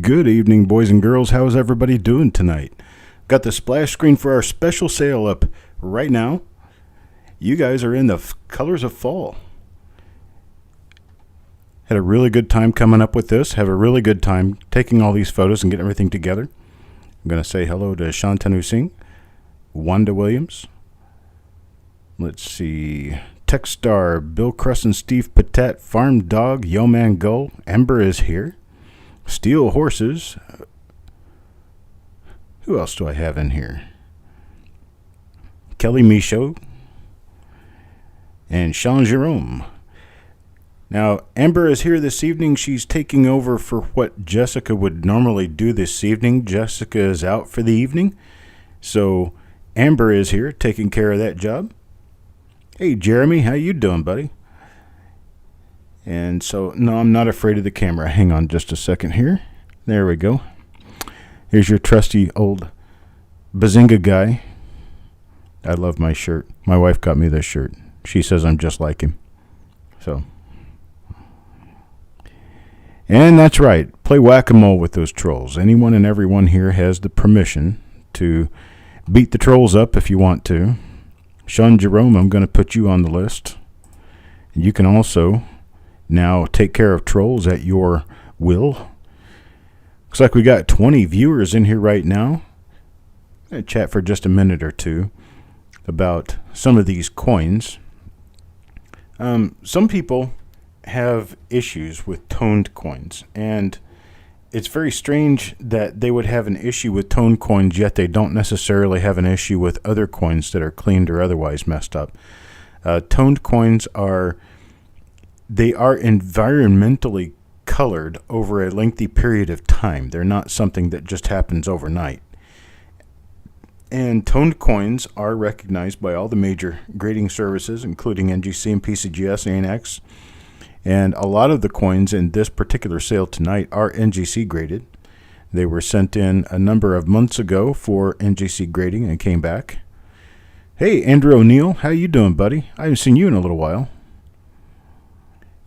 Good evening, boys and girls. How's everybody doing tonight? Got the splash screen for our special sale up right now. You guys are in the colors of fall. Had a really good time coming up with this. Have a really good time taking all these photos and getting everything together. I'm going to say hello to Shantanu Singh, Wanda Williams. Let's see. Techstar, Bill Cressen, Steve Patet, Farm Dog, Yo Man Gull, Ember is here. Steel Horses. Who else do I have in here? Kelly Michaud and Sean Jerome. Now, Ember is here this evening. She's taking over for what Jessica would normally do this evening. Jessica is out for the evening, so Amber is here taking care of that job. Hey, Jeremy, how you doing, buddy? And so, no, I'm not afraid of the camera. Hang on just a second here. There we go. Here's your trusty old Bazinga guy. I love my shirt. My wife got me this shirt. She says I'm just like him. So. And that's right. Play whack-a-mole with those trolls. Anyone and everyone here has the permission to beat the trolls up if you want to. Sean Jerome, I'm going to put you on the list. And you can also now take care of trolls at your will. Looks like we got 20 viewers in here right now. I'm going to chat for just a minute or two about some of these coins. Some people have issues with toned coins, and it's very strange that they would have an issue with toned coins, yet they don't necessarily have an issue with other coins that are cleaned or otherwise messed up. Toned coins are environmentally colored over a lengthy period of time. They're not something that just happens overnight. And toned coins are recognized by all the major grading services, including NGC and PCGS and ANX. And a lot of the coins in this particular sale tonight are NGC graded. They were sent in a number of months ago for NGC grading and came back. Hey, Andrew O'Neill, how you doing, buddy? I haven't seen you in a little while.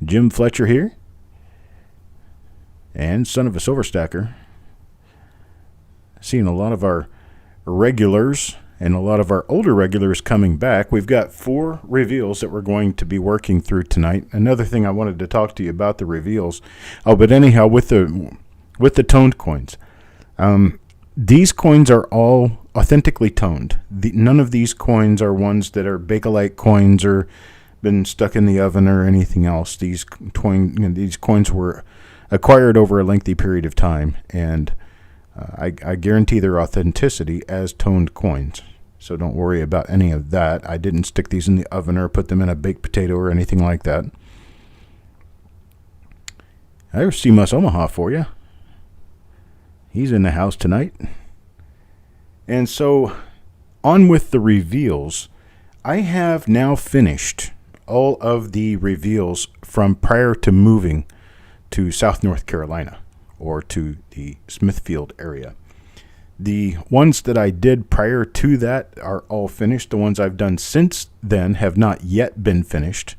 Jim Fletcher here. And son of a silver stacker. Seeing a lot of our regulars and a lot of our older regulars coming back. We've got 4 reveals that we're going to be working through tonight. Another thing I wanted to talk to you about the reveals. Oh, but anyhow, with the toned coins. These coins are all authentically toned. None of these coins are ones that are Bakelite coins or been stuck in the oven or anything else. These coins were acquired over a lengthy period of time, and I guarantee their authenticity as toned coins. So don't worry about any of that. I didn't stick these in the oven or put them in a baked potato or anything like that. There's C-Mus Omaha for you. He's in the house tonight. And so on with the reveals. I have now finished all of the reveals from prior to moving to South North Carolina or to the Smithfield area. The ones that I did prior to that are all finished. The ones I've done since then have not yet been finished,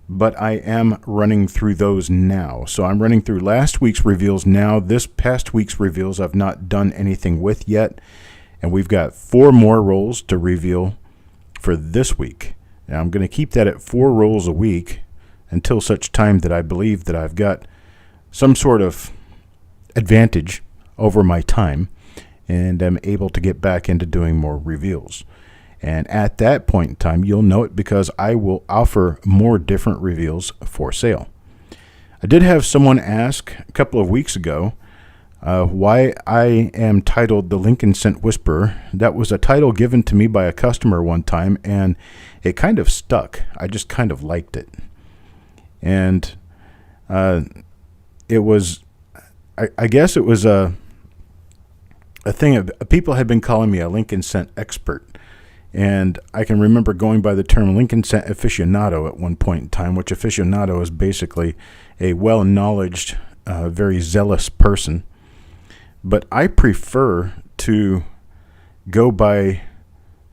but I am running through those now. So I'm running through last week's reveals now. This past week's reveals I've not done anything with yet, and we've got 4 more rolls to reveal for this week. Now I'm going to keep that at 4 rolls a week until such time that I believe that I've got some sort of advantage over my time and I'm able to get back into doing more reveals. And at that point in time, you'll know it because I will offer more different reveals for sale. I did have someone ask a couple of weeks ago why I am titled the Lincoln Cent Whisperer. That was a title given to me by a customer one time, and it kind of stuck. I just kind of liked it. And it was, I guess it was a thing of people had been calling me a Lincoln Cent expert. And I can remember going by the term Lincoln Cent aficionado at one point in time, which aficionado is basically a well-knowledged, very zealous person. But I prefer to go by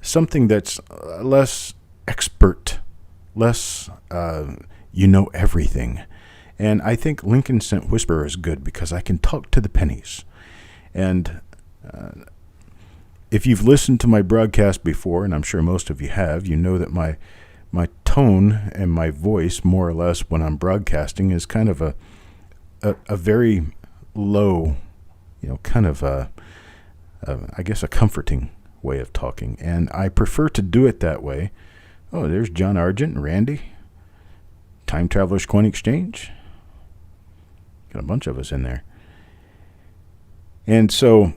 something that's less expert, less you know everything. And I think Lincoln Cent Whisperer is good because I can talk to the pennies. And if you've listened to my broadcast before, and I'm sure most of you have, you know that my tone and my voice, more or less, when I'm broadcasting is kind of a very low, kind of I guess a comforting way of talking. And I prefer to do it that way. Oh, there's John Argent and Randy. Time Travelers Coin Exchange. Got a bunch of us in there. And so,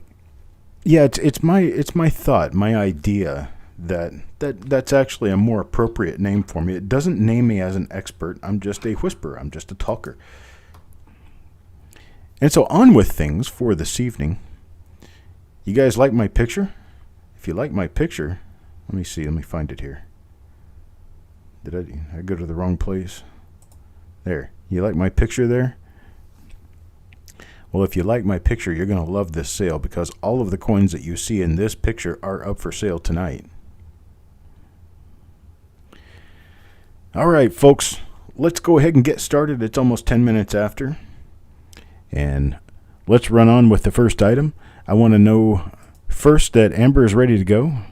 yeah, it's my thought, my idea that's actually a more appropriate name for me. It doesn't name me as an expert. I'm just a whisperer. I'm just a talker. And so on with things for this evening. You guys like my picture? If you like my picture, let me see. Let me find it here. Did I go to the wrong place? There. You like my picture there? Well, if you like my picture, you're going to love this sale because all of the coins that you see in this picture are up for sale tonight. All right, folks, let's go ahead and get started. It's almost 10 minutes after. And let's run on with the first item. I want to know first that Amber is ready to go.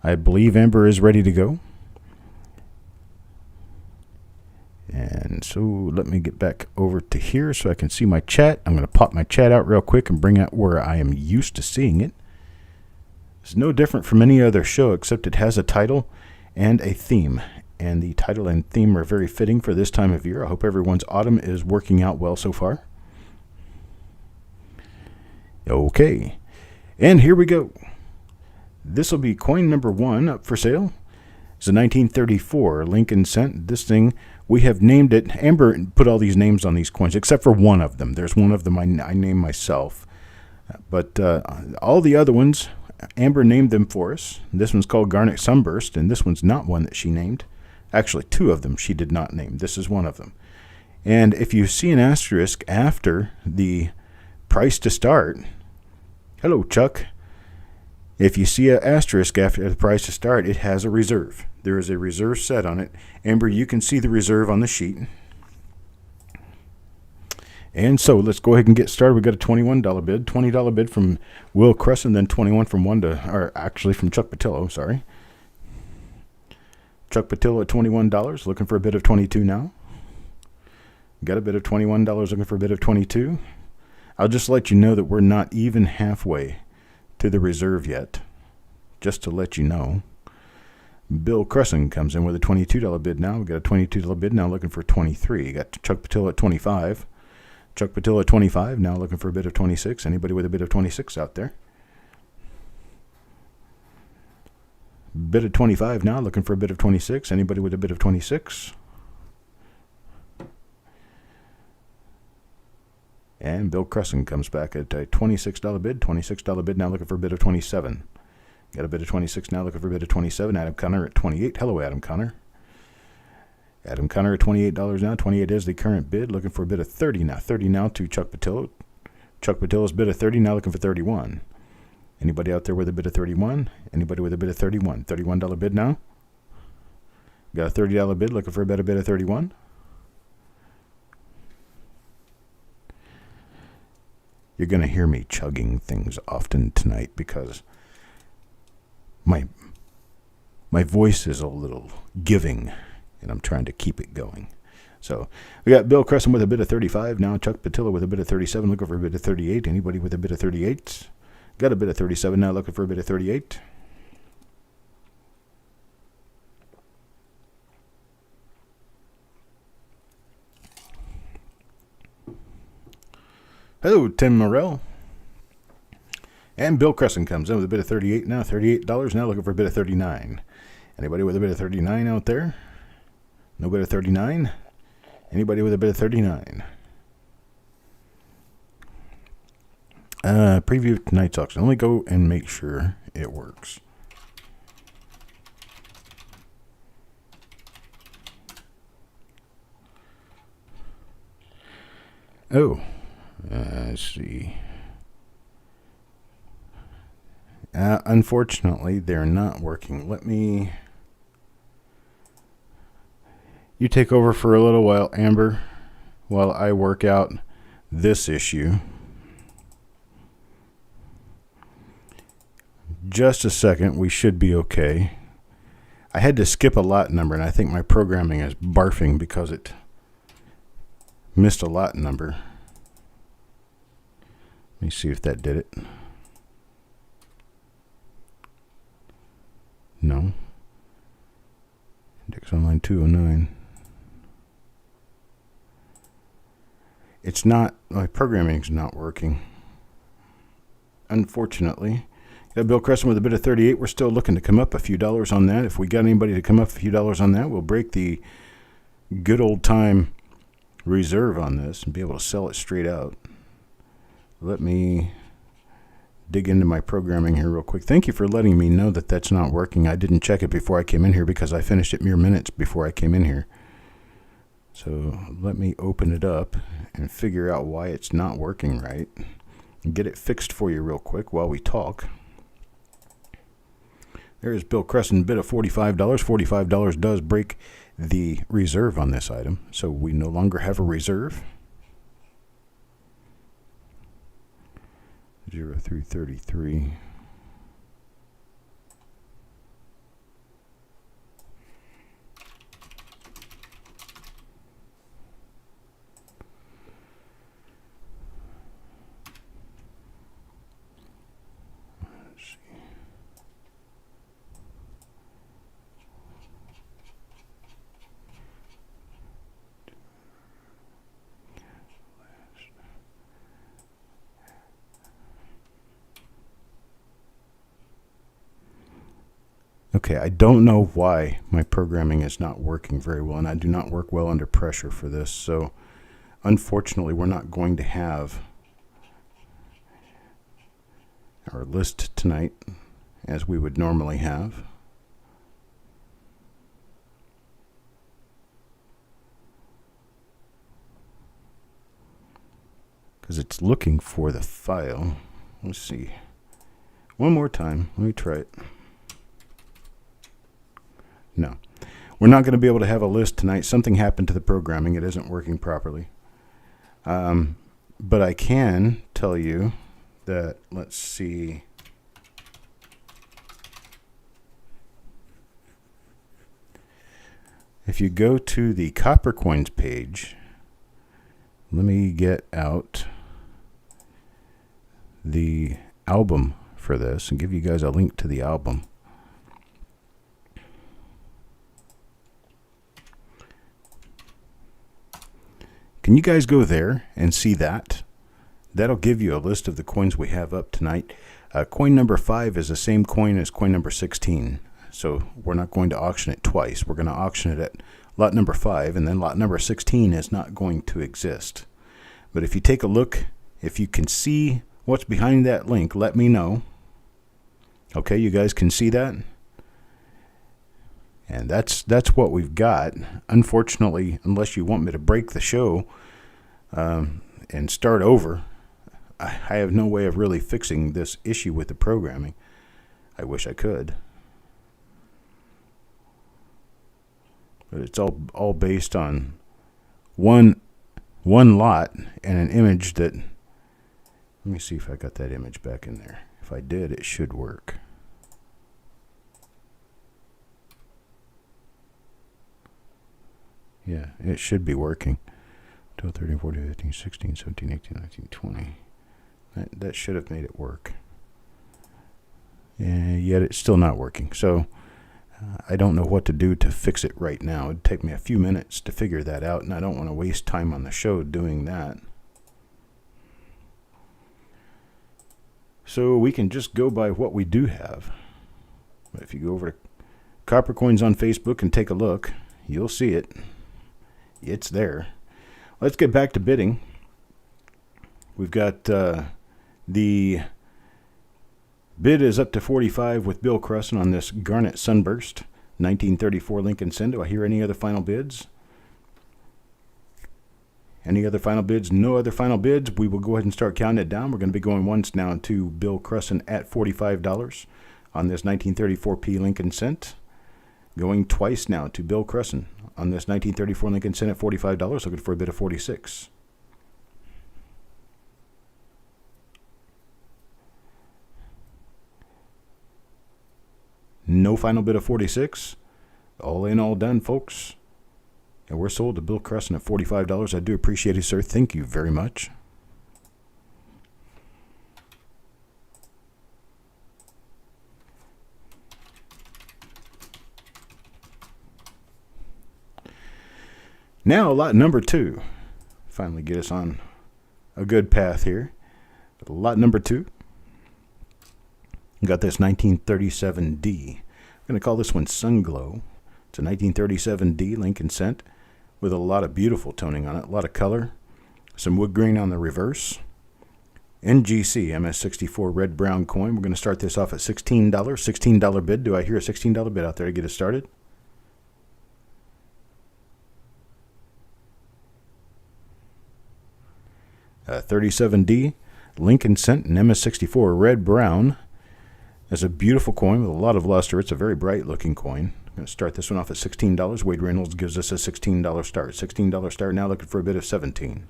I believe Amber is ready to go. And so let me get back over to here so I can see my chat. I'm going to pop my chat out real quick and bring out where I am used to seeing it. It's no different from any other show except it has a title and a theme. And the title and theme are very fitting for this time of year. I hope everyone's autumn is working out well so far. Okay. And here we go. This will be coin number 1 up for sale. It's a 1934 Lincoln Cent. This thing, we have named it. Amber put all these names on these coins, except for one of them. There's one of them I named myself. But all the other ones, Amber named them for us. This one's called Garnet Sunburst, and this one's not one that she named. Actually, 2 of them she did not name. This is one of them. And if you see an asterisk after the price to start, hello, Chuck. If you see an asterisk after the price to start, it has a reserve. There is a reserve set on it. Amber, you can see the reserve on the sheet. And so let's go ahead and get started. We got a $21 bid, $20 bid from Bill Cressen, then 21 from from Chuck Patillo, sorry. Chuck Patillo at $21, looking for a bid of 22 now. Got a bid of $21, looking for a bid of 22. I'll just let you know that we're not even halfway to the reserve yet, just to let you know. Bill Cressen comes in with a $22 bid now. We got a $22 bid now, looking for 23. Got Chuck Patillo at 25. Chuck Patillo at 25, now looking for a bid of 26. Anybody with a bid of 26 out there? Bid of 25 now, looking for a bid of 26. Anybody with a bid of 26? And Bill Cressen comes back at a $26 bid. $26 bid now, looking for a bid of 27. Got a bid of 26 now, looking for a bid of 27. Adam Connor at 28. Hello, Adam Connor. Adam Connor at $28 now. 28 is the current bid, looking for a bid of 30 now. 30 now to Chuck Patillo. Chuck Patillo's bid of 30 now, looking for 31. Anybody out there with a bid of 31? Anybody with a bid of 31? $31 bid now. Got a $30 bid, looking for a bid of 31. You're going to hear me chugging things often tonight because my voice is a little giving, and I'm trying to keep it going. So we got Bill Cressen with a bid of 35. Now Chuck Patillo with a bid of 37, looking for a bid of 38. Anybody with a bid of 38? Got a bid of 37 now, looking for a bid of 38. Hello, Tim Morrell. And Bill Cressen comes in with a bid of 38 now, $38 now, looking for a bid of 39. Anybody with a bid of 39 out there? No bid of 39? Anybody with a bid of 39? Preview tonight's auction. Let me go and make sure it works. Oh, let's see. Unfortunately, they're not working. You take over for a little while, Amber. while I work out this issue. Just a second, we should be okay. I had to skip a lot number, and I think my programming is barfing because it missed a lot number. Let me see if that did it. No. Index online 209. It's not, my programming's not working. Unfortunately. Got Bill Cressen with a bid of 38. We're still looking to come up a few dollars on that. If we got anybody to come up a few dollars on that, we'll break the good old time reserve on this and be able to sell it straight out. Let me dig into my programming here real quick. Thank you for letting me know that that's not working. I didn't check it before I came in here because I finished it mere minutes before I came in here. So let me open it up and figure out why it's not working right and get it fixed for you real quick while we talk. There's Bill Cressen bid of $45. $45 does break the reserve on this item, so we no longer have a reserve. 0 through 33. Okay, I don't know why my programming is not working very well, and I do not work well under pressure for this, so unfortunately we're not going to have our list tonight as we would normally have. Because it's looking for the file. Let's see. One more time. Let me try it. No. We're not going to be able to have a list tonight. Something happened to the programming. It isn't working properly. But I can tell you that, let's see. If you go to the Coppercoins page, let me get out the album for this and give you guys a link to the album. Can you guys go there and see that? That'll give you a list of the coins we have up tonight. Coin number 5 is the same coin as coin number 16. So we're not going to auction it twice. We're going to auction it at lot number 5, and then lot number 16 is not going to exist. But if you take a look, if you can see what's behind that link, let me know. Okay, you guys can see that? And that's what we've got. Unfortunately, unless you want me to break the show and start over, I have no way of really fixing this issue with the programming. I wish I could. But it's all based on one lot and an image that... Let me see if I got that image back in there. If I did, it should work. Yeah, it should be working. 12, 13, 14, 15, 16, 17, 18, 19, 20. That should have made it work. And yet it's still not working. So I don't know what to do to fix it right now. It'd take me a few minutes to figure that out, and I don't want to waste time on the show doing that. So we can just go by what we do have. But if you go over to Coppercoins on Facebook and take a look, you'll see it. It's there. Let's get back to bidding. We've got the bid is up to 45 with Bill Cressen on this Garnet Sunburst 1934 Lincoln Sin. Do I hear any other final bids? Any other final bids? No other final bids. We will go ahead and start counting it down. We're going to be going once now to Bill Cressen at $45 on this 1934 Lincoln Cent. Going twice now to Bill Cressen on this 1934 Lincoln Cent at $45, looking for a bid of 46. No final bid of 46. All in, all done, folks. And we're sold to Bill Cressen at $45. I do appreciate it, sir. Thank you very much. Now, lot number 2. Finally get us on a good path here. Lot number 2. Got this 1937D. I'm going to call this one Sunglow. It's a 1937D Lincoln Cent with a lot of beautiful toning on it, a lot of color, some wood grain on the reverse. NGC MS64 red brown coin. We're going to start this off at $16. $16 bid. Do I hear a $16 bid out there to get it started? A 37D Lincoln Cent and MS64 red brown. It's a beautiful coin with a lot of luster. It's a very bright looking coin. I'm going to start this one off at $16. Wade Reynolds gives us a $16 start. $16 start now, looking for a bid of 17.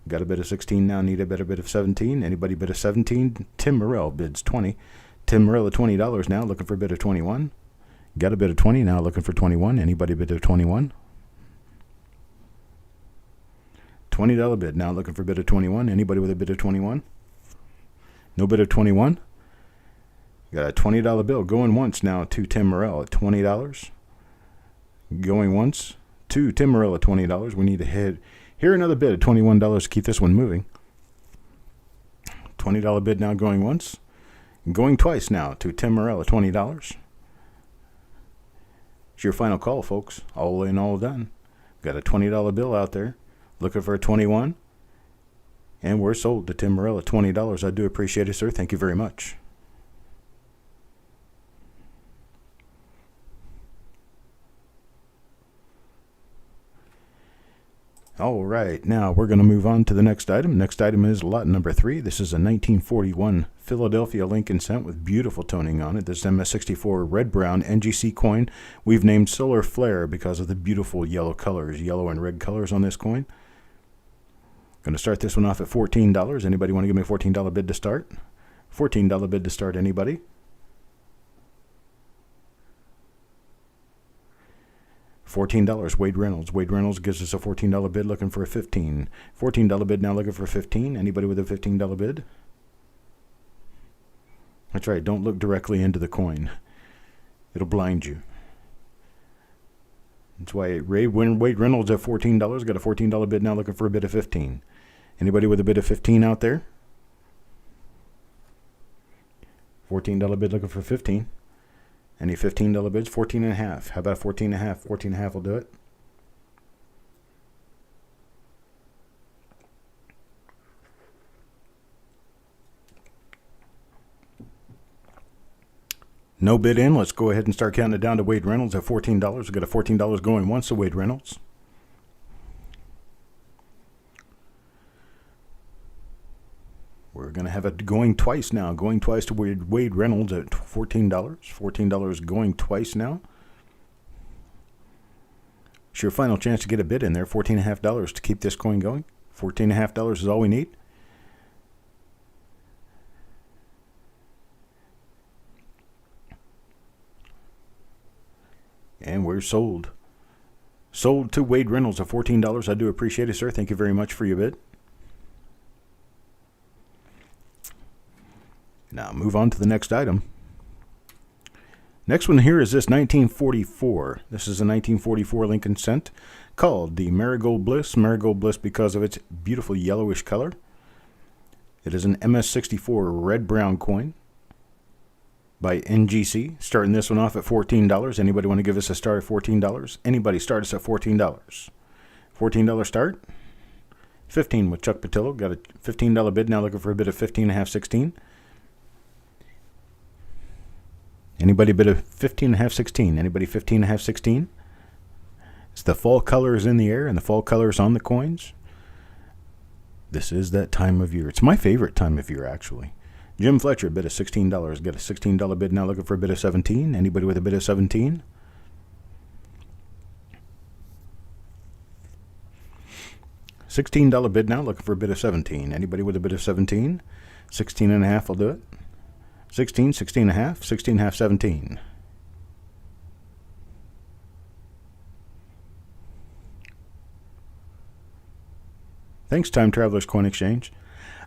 Got a bid of 16 now, need a better bid of 17. Anybody bid of 17? Tim Morrell bids 20. Tim Morrell at $20 now, looking for a bid of 21. Got a bid of 20 now, looking for 21. Anybody bid of 21? $20 bid now, looking for a bid of 21. Anybody with a bid of 21? No bid of 21? Got a $20 bill going once now to Tim Morrell at $20. Going once to Tim Morrell at $20. We need to hear another bid of $21 to keep this one moving. $20 bid now going once. Going twice now to Tim Morrell at $20. It's your final call, folks. All in, all done. Got a $20 bill out there. Looking for a 21. And we're sold to Tim Morrell at $20. I do appreciate it, sir. Thank you very much. All right, now we're going to move on to the next item. Next item is lot number 3. This is a 1941 Philadelphia Lincoln Cent with beautiful toning on it. This MS64 red-brown NGC coin we've named Solar Flare because of the beautiful yellow colors, yellow and red colors on this coin. Going to start this one off at $14. Anybody want to give me a $14 bid to start? $14 bid to start, anybody? $14, Wade Reynolds. Wade Reynolds gives us a $14 bid, looking for a 15. $14 bid now, looking for a 15. Anybody with a $15 bid? That's right, don't look directly into the coin. It'll blind you. That's why Wade Reynolds at $14, got a $14 bid now, looking for a bid of 15. Anybody with a bid of 15 out there? $14 bid, looking for 15. Any $15 bids? 14.5. How about 14.5? 14.5 will do it. No bid in. Let's go ahead and start counting it down to Wade Reynolds at $14. We've got a $14 going once to Wade Reynolds. We're going to have it going twice now. Going twice to Wade Reynolds at $14. $14 going twice now. It's your final chance to get a bid in there. $14.50 to keep this coin going. $14.50 is all we need. And we're sold. Sold to Wade Reynolds at $14. I do appreciate it, sir. Thank you very much for your bid. Now move on to the next item. Next one here is this 1944. This is a 1944 Lincoln Cent called the Marigold Bliss. Marigold Bliss because of its beautiful yellowish color. It is an MS64 red-brown coin by NGC. Starting this one off at $14. Anybody want to give us a start at $14? Anybody start us at $14. $14 start. 15 with Chuck Patillo. Got a $15 bid now, looking for a bid of 15.5, 16. Anybody bid of 15.5, 16? Anybody 15.5, 16? It's the fall colors in the air and the fall colors on the coins. This is that time of year. It's my favorite time of year, actually. Jim Fletcher bid of $16. Got a $16 bid now, looking for a bid of 17. Anybody with a bid of 17? $16 bid now, looking for a bid of 17. Anybody with a bid of 17? 16 and a half will do it. 16, 16 and a half, 16 and a half, 17. Thanks, Time Traveler's Coin Exchange.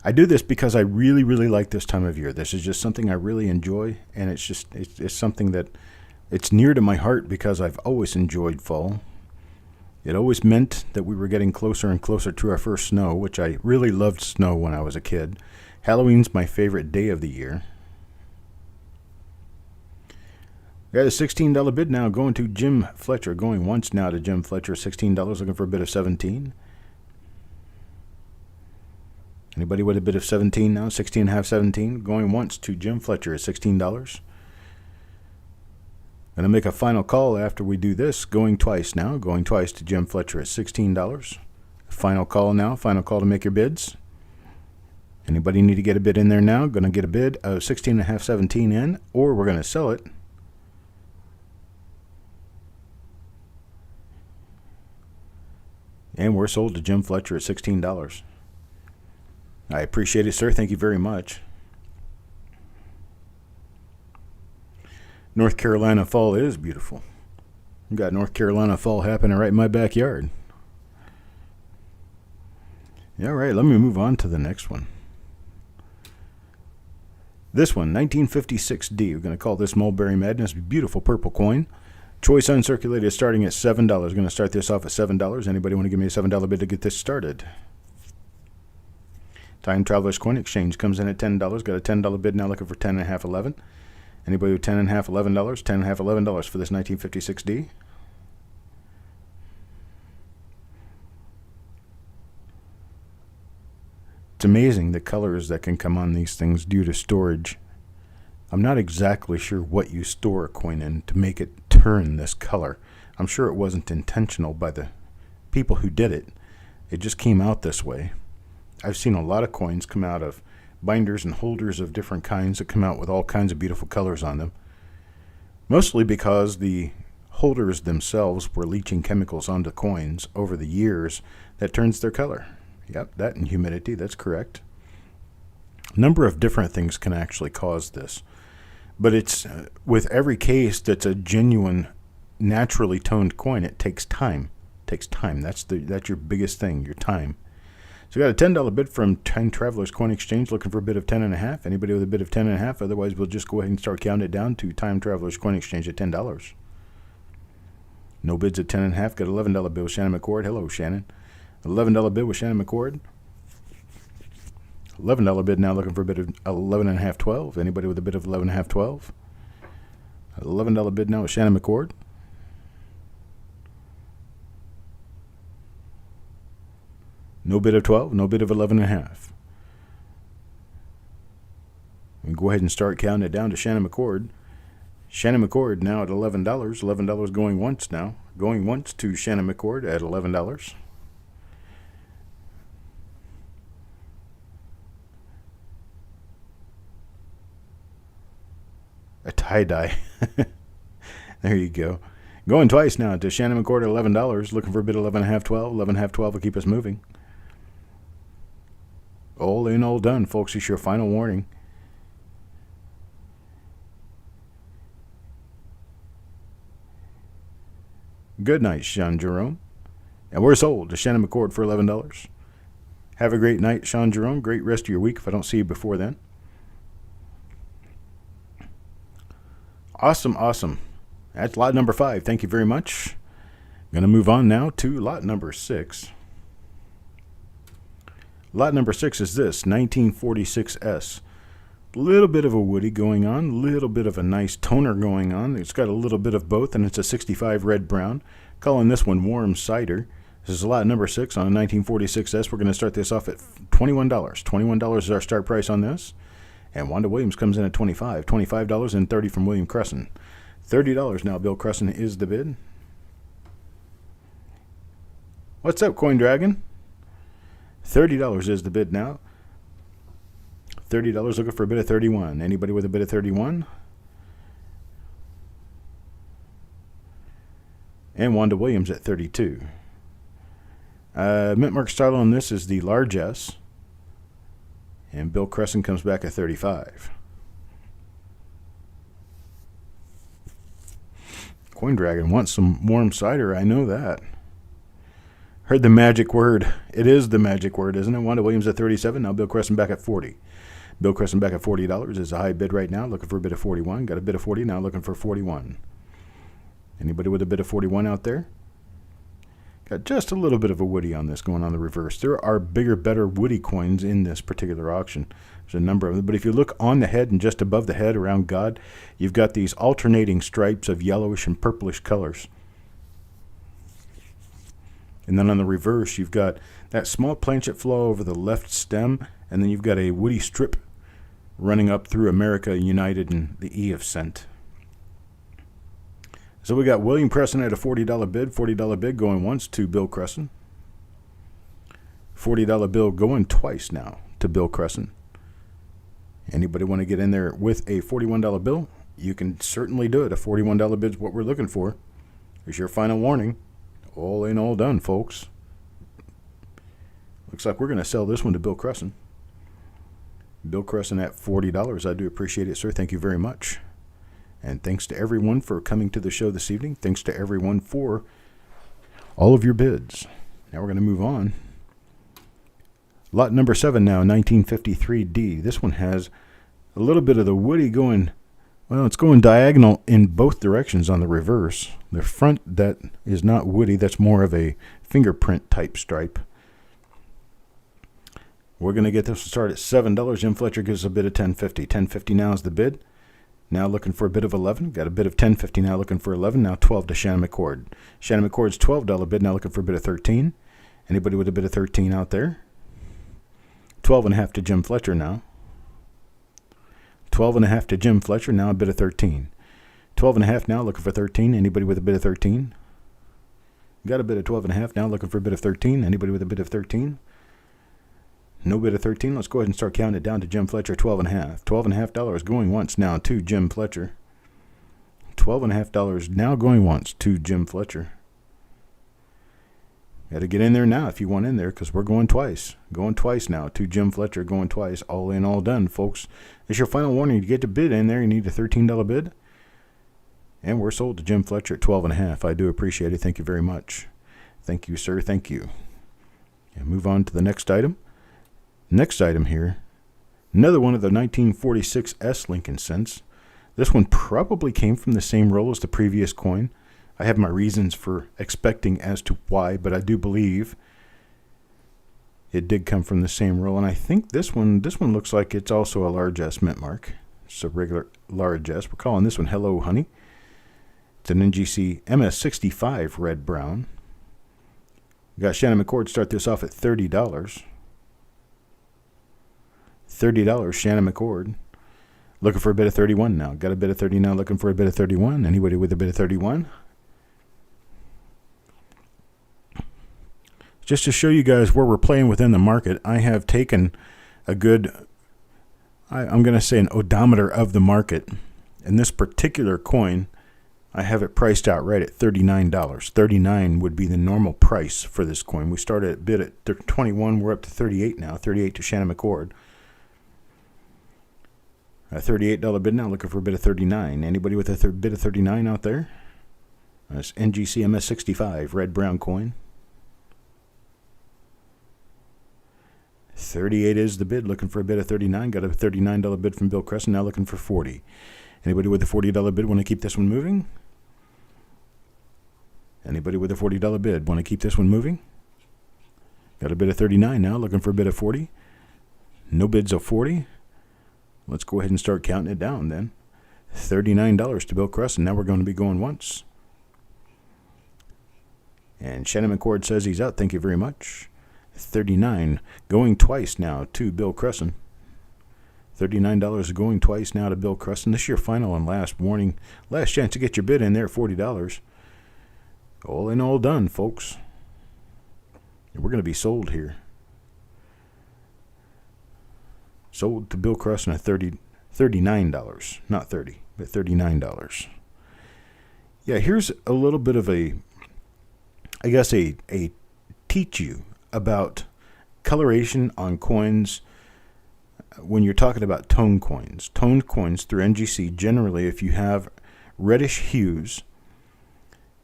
I do this because I really, really like this time of year. This is just something I really enjoy, and it's something that it's near to my heart because I've always enjoyed fall. It always meant that we were getting closer and closer to our first snow, which I really loved snow when I was a kid. Halloween's my favorite day of the year. Got a $16 bid now going to Jim Fletcher. Going once now to Jim Fletcher, $16, looking for a bid of 17. Anybody with a bid of 17 now? 16 and a half, 17. Going once to Jim Fletcher at $16. Going to make a final call after we do this. Going twice now. Going twice to Jim Fletcher at $16. Final call now. Final call to make your bids. Anybody need to get a bid in there now? Going to get a bid of 16 and a half, 17 in, or we're going to sell it. And we're sold to Jim Fletcher at $16. I appreciate it, sir. Thank you very much. North Carolina fall is beautiful. We've got North Carolina fall happening right in my backyard. Yeah, all right, let me move on to the next one. This one, 1956D. We're going to call this Mulberry Madness. Beautiful purple coin. Choice uncirculated starting at $7. Going to start this off at $7. Anybody want to give me a $7 bid to get this started? Time Traveler's Coin Exchange comes in at $10. Got a $10 bid now, looking for 10 and a half, 11. Anybody with 10 and a half, $11? 10 and a half, $11 for this 1956D. It's amazing the colors that can come on these things due to storage. I'm not exactly sure what you store a coin in to make it turn this color. I'm sure it wasn't intentional by the people who did it. It just came out this way. I've seen a lot of coins come out of binders and holders of different kinds that come out with all kinds of beautiful colors on them. Mostly because the holders themselves were leaching chemicals onto coins over the years that turns their color. Yep, that and humidity, that's correct. A number of different things can actually cause this. But it's with every case that's a genuine, naturally toned coin, it takes time. It takes time. That's your biggest thing, your time. So we got a $10 bid from Time Traveler's Coin Exchange, looking for a bid of 10 and a half. Anybody with a bid of 10 and a half? Otherwise, we'll just go ahead and start counting it down to Time Traveler's Coin Exchange at $10. No bids at 10 and a half. Got $11 bid with Shannon McCord. Hello, Shannon. $11 bid with Shannon McCord. $11 bid now, looking for a bid of 11 and a half, 12. Anybody with a bid of 11 and a half, 12? $11 bid now with Shannon McCord. No bid of 12, no bid of 11 and a half. We go ahead and start counting it down to Shannon McCord. Shannon McCord now at $11. $11 going once now. Going once to Shannon McCord at $11. A tie-dye. There you go. Going twice now to Shannon McCord at $11. Looking for a bid of 11 and a half, 12. 11 and a half, 12 will keep us moving. All in, all done, folks. It's your final warning. Good night, Sean Jerome. And we're sold to Shannon McCord for $11. Have a great night, Sean Jerome. Great rest of your week if I don't see you before then. Awesome, awesome. That's lot number 5. Thank you very much. Going to move on now to lot number 6. Lot number 6 is this, 1946S. A little bit of a woody going on, a little bit of a nice toner going on. It's got a little bit of both, and it's a 65 red-brown. Calling this one Warm Cider. This is lot number 6 on a 1946S. We're going to start this off at $21. $21 is our start price on this. And Wanda Williams comes in at $25. $25 and $30 from William Cressen. $30 now. Bill Cressen is the bid. What's up, Coin Dragon? $30 is the bid now. $30 looking for a bid of 31. Anybody with a bid of 31? And Wanda Williams at 32. Mint mark style on this is the large S. And Bill Cressen comes back at 35. Coin Dragon wants some warm cider, I know that. Heard the magic word. It is the magic word, isn't it? Wanda Williams at 37. Now Bill Cressen back at 40. Bill Cressen back at $40 is a high bid right now. Looking for a bid of 41. Got a bid of 40. Now looking for 41. Anybody with a bid of 41 out there? Got just a little bit of a woody on this going on the reverse. There are bigger, better woody coins in this particular auction. There's a number of them. But if you look on the head and just above the head around God, you've got these alternating stripes of yellowish and purplish colors. And then on the reverse, you've got that small planchet flow over the left stem, and then you've got a woody strip running up through America United and the E of Cent. So we got William Cressen at a $40 bid. $40 bid going once to Bill Cressen. $40 bill going twice now to Bill Cressen. Anybody want to get in there with a $41 bill? You can certainly do it. A $41 bid is what we're looking for. Here's your final warning. All in, all done, folks. Looks like we're going to sell this one to Bill Cressen. Bill Cressen at $40. I do appreciate it, sir. Thank you very much. And thanks to everyone for coming to the show this evening. Thanks to everyone for all of your bids. Now we're going to move on. Lot number 7 now, 1953D. This one has a little bit of the woody going, well, it's going diagonal in both directions on the reverse. The front, that is not woody. That's more of a fingerprint type stripe. We're going to get this to start at $7. Jim Fletcher gives a bid of $10.50. $10.50 now is the bid. Now looking for a bid of 11. Got a bid of $10.50 now looking for 11. Now 12 to Shannon McCord. Shannon McCord's $12 bid now looking for a bid of 13. Anybody with a bid of 13 out there? 12.5 to Jim Fletcher now. 12.5 to Jim Fletcher, now a bid of 13. 12.5 now looking for 13. Anybody with a bid of 13? Got a bid of 12.5 now looking for a bid of 13. Anybody with a bid of 13? No bid of 13. Let's go ahead and start counting it down to Jim Fletcher, $12.5. $12.5 going once now to Jim Fletcher. $12.5 now going once to Jim Fletcher. Got to get in there now if you want in there, because we're going twice. Going twice now to Jim Fletcher, going twice. All in, all done, folks. It's your final warning. To get the bid in there, you need a $13 bid. And we're sold to Jim Fletcher at $12.5. I do appreciate it. Thank you very much. Thank you, sir. Thank you. And move on to the next item. Next item here, another one of the 1946 S Lincoln cents. This one probably came from the same roll as the previous coin. I have my reasons for expecting as to why, but I do believe it did come from the same roll. And I think this one looks like it's also a large S mint mark. It's a regular large S. We're calling this one Hello Honey. It's an NGC MS65 red brown. We got Shannon McCord start this off at $30. $30, Shannon McCord. Looking for a bid of 31 now. Got a bid of 30 now, looking for a bid of 31. Anybody with a bid of 31? Just to show you guys where we're playing within the market, I have taken a good, I'm going to say an odometer of the market. And this particular coin, I have it priced out right at $39. $39 would be the normal price for this coin. We started at bid at 21. We're up to 38 now. 38 to Shannon McCord. A $38 bid now, looking for a bid of 39. Anybody with a bid of 39 out there? That's NGC MS65, red-brown coin. 38 is the bid, looking for a bid of 39. Got a $39 bid from Bill Cressen, now looking for 40. Anybody with a $40 bid want to keep this one moving? Anybody with a $40 bid want to keep this one moving? Got a bid of 39 now, looking for a bid of 40. No bids of 40. Let's go ahead and start counting it down then. $39 to Bill Cressen. Now we're going to be going once. And Shannon McCord says he's out. Thank you very much. 39 going twice now to Bill Cressen. $39 going twice now to Bill Cressen. This is your final and last warning. Last chance to get your bid in there at $40. All in, all done, folks. And we're going to be sold here. Sold to Bill Cressen at $39, not $30, but $39. Yeah, here's a little bit of a, I guess a teach you about coloration on coins when you're talking about tone coins. Toned coins through NGC, generally, if you have reddish hues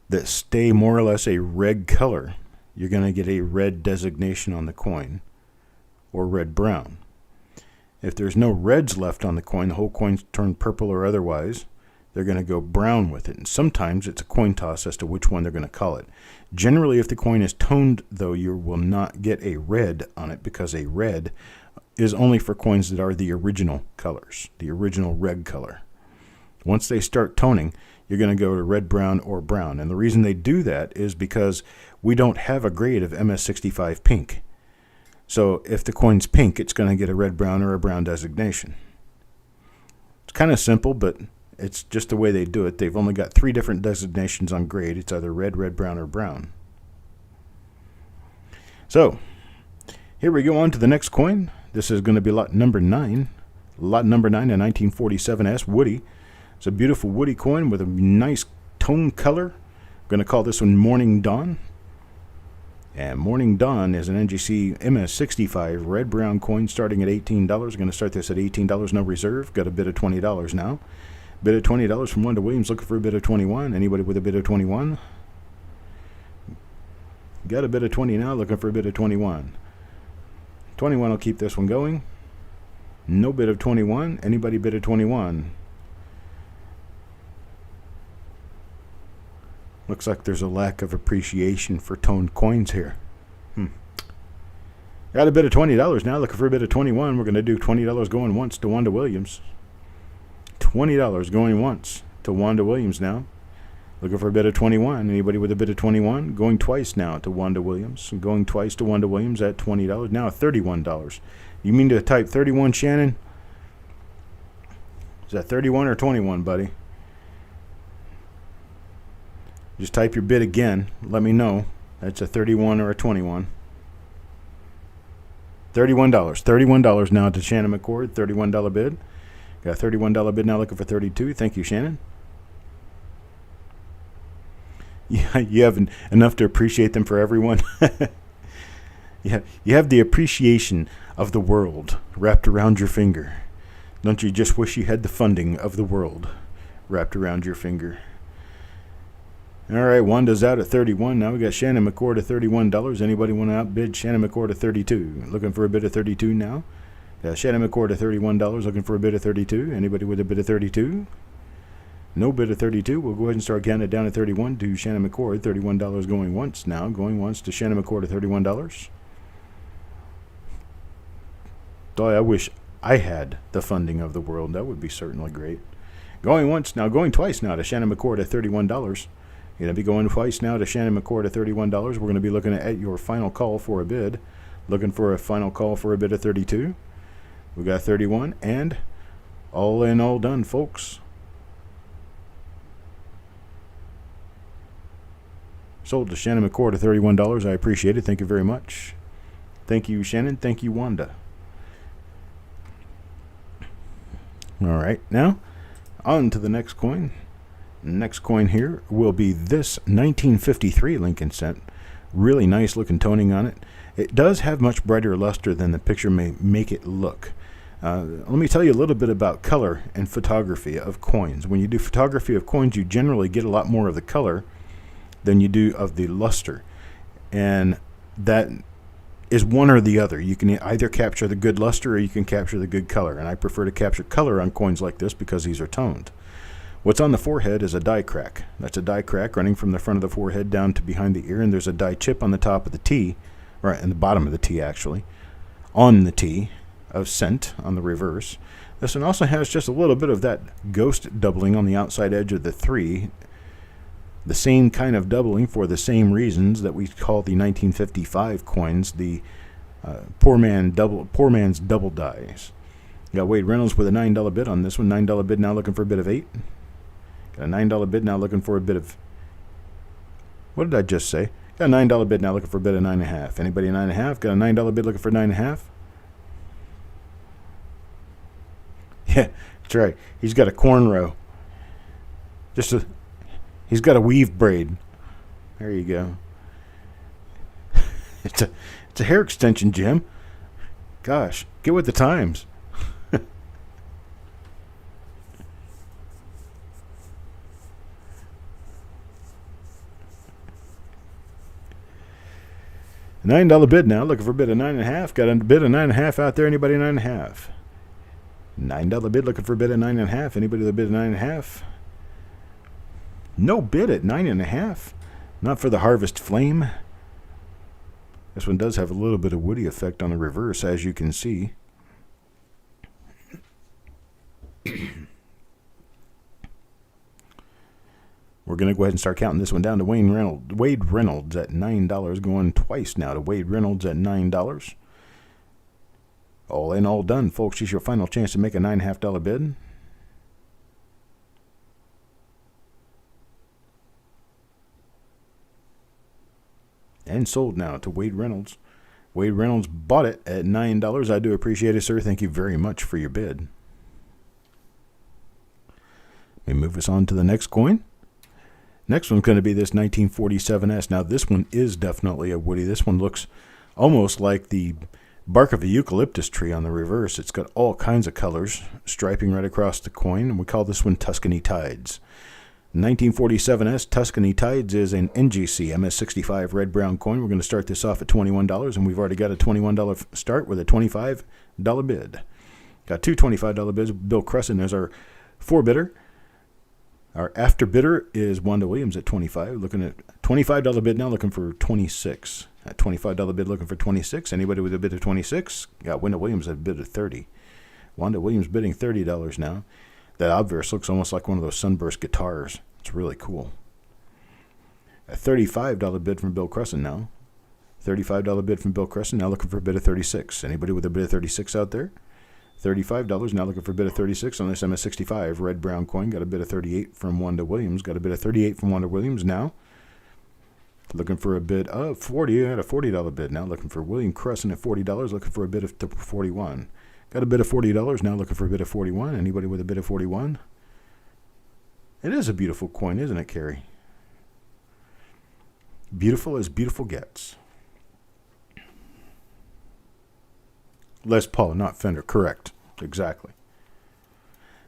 that stay more or less a red color, you're going to get a red designation on the coin, or red-brown. If there's no reds left on the coin, the whole coin's turned purple or otherwise, they're going to go brown with it. And sometimes it's a coin toss as to which one they're going to call it. Generally, if the coin is toned, though, you will not get a red on it, because a red is only for coins that are the original colors, the original red color. Once they start toning, you're going to go to red, brown, or brown. And the reason they do that is because we don't have a grade of MS65 pink. So if the coin's pink, it's going to get a red, brown, or a brown designation. It's kind of simple, but it's just the way they do it. They've only got 3 different designations on grade. It's either red, red, brown, or brown. So here we go on to the next coin. This is going to be lot number 9. Lot number 9, a 1947S Woody. It's a beautiful woody coin with a nice tone color. I'm going to call this one Morning Dawn. And Morning Dawn is an NGC MS65 red-brown coin starting at $18. We're going to start this at $18, no reserve. Got a bid of $20 now. Bid of $20 from Wanda Williams, looking for a bid of 21. Anybody with a bid of 21? Got a bid of 20 now, looking for a bid of 21. 21 will keep this one going. No bid of 21. Anybody bid of 21? Looks like there's a lack of appreciation for toned coins here. Got a bid of $20 now, looking for a bid of 21. We're going to do $20 going once to Wanda Williams. $20 going once to Wanda Williams now. Looking for a bid of 21. Anybody with a bid of 21? Going twice now to Wanda Williams. Going twice to Wanda Williams at $20. Now $31. You mean to type 31, Shannon? Is that 31 or 21, buddy? Just type your bid again. Let me know. That's a 31 or a 21. $31. $31 now to Shannon McCord. $31 bid. Got a $31 bid now, looking for 32. Thank you, Shannon. Yeah, you have enough to appreciate them for everyone. Yeah, you have the appreciation of the world wrapped around your finger. Don't you just wish you had the funding of the world wrapped around your finger? All right, Wanda's out at 31. Now we got Shannon McCord at $31. Anybody want to outbid Shannon McCord at 32? Looking for a bid of 32 now. Got Shannon McCord at $31. Looking for a bid of 32. Anybody with a bid of 32? No bid of 32. We'll go ahead and start counting it down at 31 to Shannon McCord. $31 going once now. Going once to Shannon McCord at $31. Boy, I wish I had the funding of the world. That would be certainly great. Going once now. Going twice now to Shannon McCord at $31. You're going to be going twice now to Shannon McCord at $31. We're going to be looking at your final call for a bid. Looking for a final call for a bid of 32. We got 31, and all in, all done, folks. Sold to Shannon McCord at $31. I appreciate it. Thank you very much. Thank you, Shannon. Thank you, Wanda. All right, now on to the next coin. Next coin here will be this 1953 Lincoln cent. Really nice looking toning on it. It does have much brighter luster than the picture may make it look. Let me tell you a little bit about color and photography of coins. When you do photography of coins, you generally get a lot more of the color than you do of the luster. And that is one or the other. You can either capture the good luster or you can capture the good color. And I prefer to capture color on coins like this because these are toned. What's on the forehead is a die crack. That's a die crack running from the front of the forehead down to behind the ear, and there's a die chip on the top of the T, right in the bottom of the T actually, on the T of cent on the reverse. This one also has just a little bit of that ghost doubling on the outside edge of the 3. The same kind of doubling for the same reasons that we call the 1955 coins the poor man's double dies. Got Wade Reynolds with a $9 bid on this one. $9 bid now, looking for a bid of 8. Got a $9 bid now, looking for a bid of... What did I just say? Got a $9 bid now, looking for a bid of 9.5. Anybody 9.5? Got a $9 bid looking for 9.5? Yeah, that's right. He's got a cornrow. He's got a weave braid. There you go. It's It's a hair extension, Jim. Gosh, get with the times. $9 bid now. Looking for a bid of 9.5. Got a bid of 9.5 out there. Anybody 9.5? $9 bid. Looking for a bid of 9.5. Anybody with a bid of 9.5? No bid at 9.5. Not for the Harvest Flame. This one does have a little bit of woody effect on the reverse, as you can see. We're going to go ahead and start counting this one down to Wade Reynolds at $9. Going twice now to Wade Reynolds at $9. All in, all done, folks. This is your final chance to make a $9.5 bid. And sold now to Wade Reynolds. Wade Reynolds bought it at $9. I do appreciate it, sir. Thank you very much for your bid. Let me move us on to the next coin. Next one's going to be this 1947S. Now, this one is definitely a woody. This one looks almost like the bark of a eucalyptus tree on the reverse. It's got all kinds of colors striping right across the coin, and we call this one Tuscany Tides. 1947S Tuscany Tides is an NGC MS65 red-brown coin. We're going to start this off at $21, and we've already got a $21 start with a $25 bid. Got two $25 bids. Bill Cressen is our four-bidder. Our after bidder is Wanda Williams at $25. Looking at $25 bid now, looking for $26. At $25 bid, looking for $26. Anybody with a bid of $26? Got Wanda Williams at a bid of $30. Wanda Williams bidding $30 now. That obverse looks almost like one of those Sunburst guitars. It's really cool. A $35 bid from Bill Cressen now. $35 bid from Bill Cressen now, looking for a bid of $36. Anybody with a bid of $36 out there? $35 now, looking for a bid of $36 on this MS65 red-brown coin. Got a bid of $38 from Wanda Williams. Got a bid of $38 from Wanda Williams now. Looking for a bid of $40. At a $40 bid now. Looking for William Cressen at $40. Looking for a bid of $41. Got a bid of $40 now. Looking for a bid of $41. Anybody with a bid of $41? It is a beautiful coin, isn't it, Carrie? Beautiful as beautiful gets. Les Paul, not Fender. Correct. Exactly.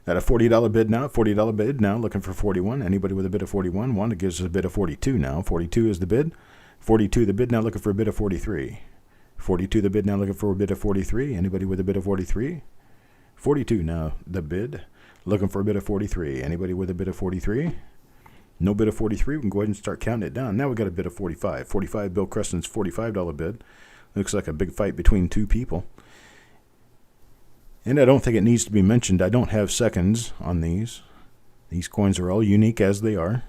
At a $40 bid now. $40 bid now. Looking for 41. Anybody with a bid of 41? Wanda gives us a bid of 42 now. 42 is the bid. 42 the bid now. Looking for a bid of 43. 42 the bid now. Looking for a bid of 43. Anybody with a bid of 43? 42 now the bid. Looking for a bid of 43. Anybody with a bid of 43? No bid of 43. We can go ahead and start counting it down. Now we got a bid of 45. 45 Bill Cressen's $45 bid. Looks like a big fight between two people. And I don't think it needs to be mentioned. I don't have seconds on these. These coins are all unique as they are.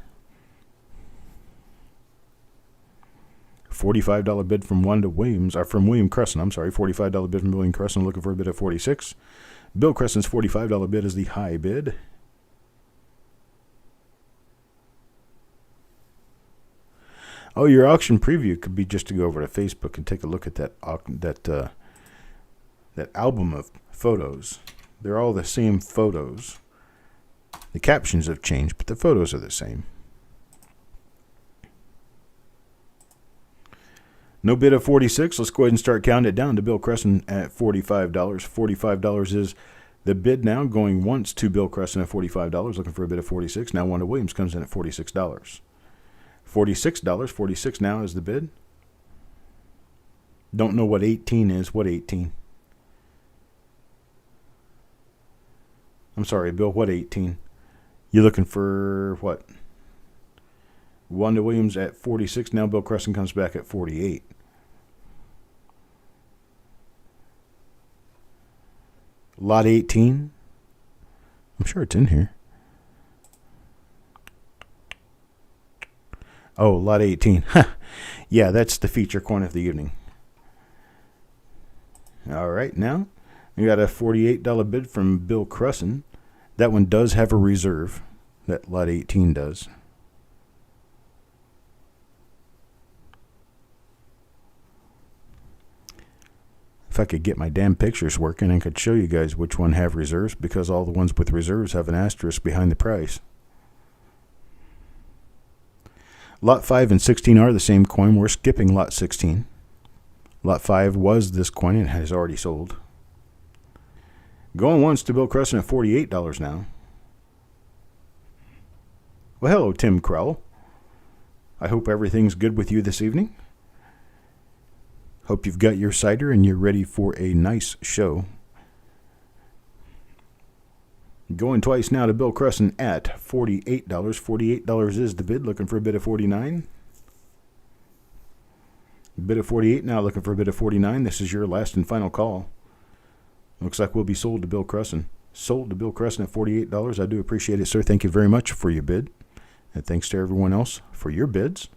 $45 bid from Wanda Williams, or from William Cressen. I'm sorry, $45 bid from William Cressen. Looking for a bid of 46. Bill Cressen's $45 bid is the high bid. Oh, your auction preview could be just to go over to Facebook and take a look at that album of photos. They're all the same photos. The captions have changed, but the photos are the same. No bid of 46. Let's go ahead and start counting it down to Bill Cressen at $45. $45 is the bid now, going once to Bill Cressen at $45, looking for a bid of 46. Now Wanda Williams comes in at $46. $46. 46 now is the bid. Don't know what 18 is. What 18? I'm sorry, Bill, what 18? You looking for what? Wanda Williams at 46. Now Bill Cressen comes back at 48. Lot 18. I'm sure it's in here. Oh, lot 18. Yeah, that's the feature coin of the evening. All right, now we got a $48 bid from Bill Cressen. That one does have a reserve. That lot 18 does. If I could get my damn pictures working, I could show you guys which one have reserves, because all the ones with reserves have an asterisk behind the price. Lot 5 and 16 are the same coin. We're skipping lot 16. Lot 5 was this coin and has already sold. Going once to Bill Cressen at $48 now. Well, hello, Tim Crowell. I hope everything's good with you this evening. Hope you've got your cider and you're ready for a nice show. Going twice now to Bill Cressen at $48. $48 is the bid, looking for a bid of $49. Bid of $48 now, looking for a bid of $49. This is your last and final call. Looks like we'll be sold to Bill Cressen. Sold to Bill Cressen at $48. I do appreciate it, sir. Thank you very much for your bid. And thanks to everyone else for your bids.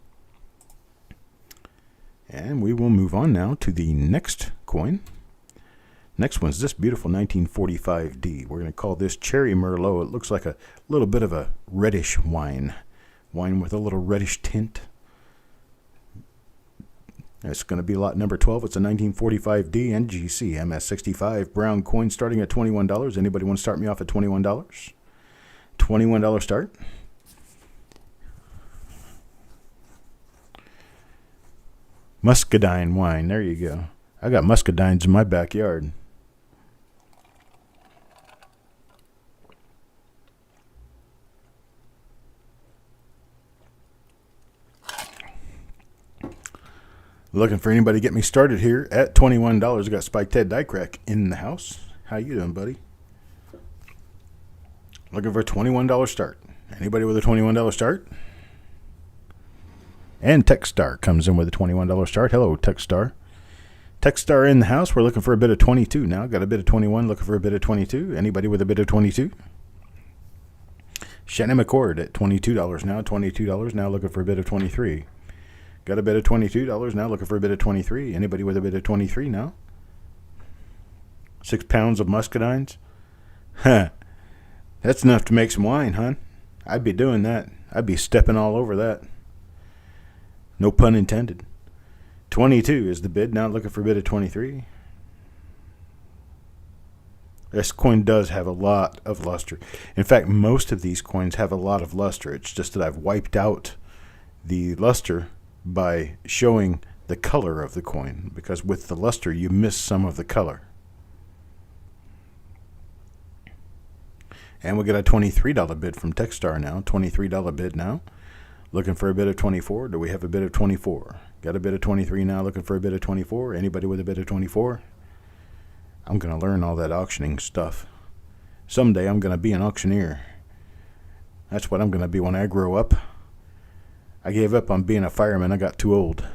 And we will move on now to the next coin. Next one's this beautiful 1945D. We're going to call this Cherry Merlot. It looks like a little bit of a reddish wine. Wine with a little reddish tint. It's going to be lot number 12. It's a 1945D NGC MS65 brown coin starting at $21. Anybody want to start me off at $21? $21 start. Muscadine wine. There you go. I got muscadines in my backyard. Looking for anybody to get me started here at $21. I got Spike Ted Dycrack in the house. How you doing, buddy? Looking for a $21 start. Anybody with a $21 start? And Techstar comes in with a $21 start. Hello, Techstar. Techstar in the house. We're looking for a bid of 22 now. Got a bid of 21. Looking for a bid of 22. Anybody with a bid of 22? Shannon McCord at $22 now. $22 now. Looking for a bid of 23. Got a bid of $22 now. Looking for a bid of 23. Anybody with a bid of 23 now? 6 pounds of muscadines? Huh. That's enough to make some wine, huh? I'd be doing that. I'd be stepping all over that. No pun intended. 22 is the bid. Now looking for a bid of 23. This coin does have a lot of luster. In fact, most of these coins have a lot of luster. It's just that I've wiped out the luster by showing the color of the coin, because with the luster you miss some of the color. And we got a $23 bid from Techstar now. $23 bid now. Looking for a bid of 24. Do we have a bid of 24? Got a bid of 23 now. Looking for a bid of 24. Anybody with a bid of 24? I'm going to learn all that auctioning stuff. Someday I'm going to be an auctioneer. That's what I'm going to be when I grow up. I gave up on being a fireman. I got too old.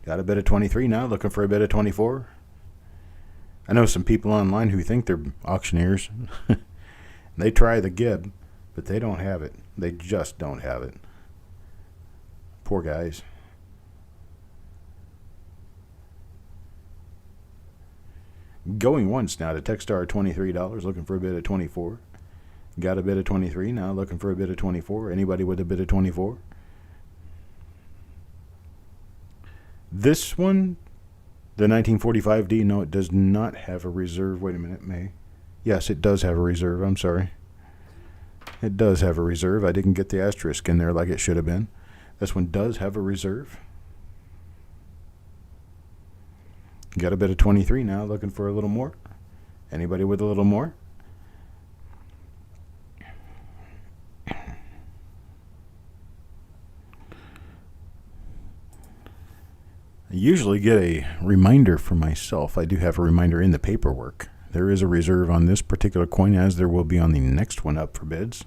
Got a bid of 23 now. Looking for a bid of 24. I know some people online who think they're auctioneers. They try the gib, but they don't have it. They just don't have it. Poor guys. Going once now to Techstar at $23. Looking for a bid of 24. Got a bid of 23 now. Looking for a bid of 24. Anybody with a bid of 24? This one, the 1945D, no, it does not have a reserve. Wait a minute, May. Yes, it does have a reserve. I'm sorry. It does have a reserve. I didn't get the asterisk in there like it should have been. This one does have a reserve. Got a bid of 23 now. Looking for a little more. Anybody with a little more? I usually get a reminder for myself. I do have a reminder in the paperwork. There is a reserve on this particular coin, as there will be on the next one up for bids.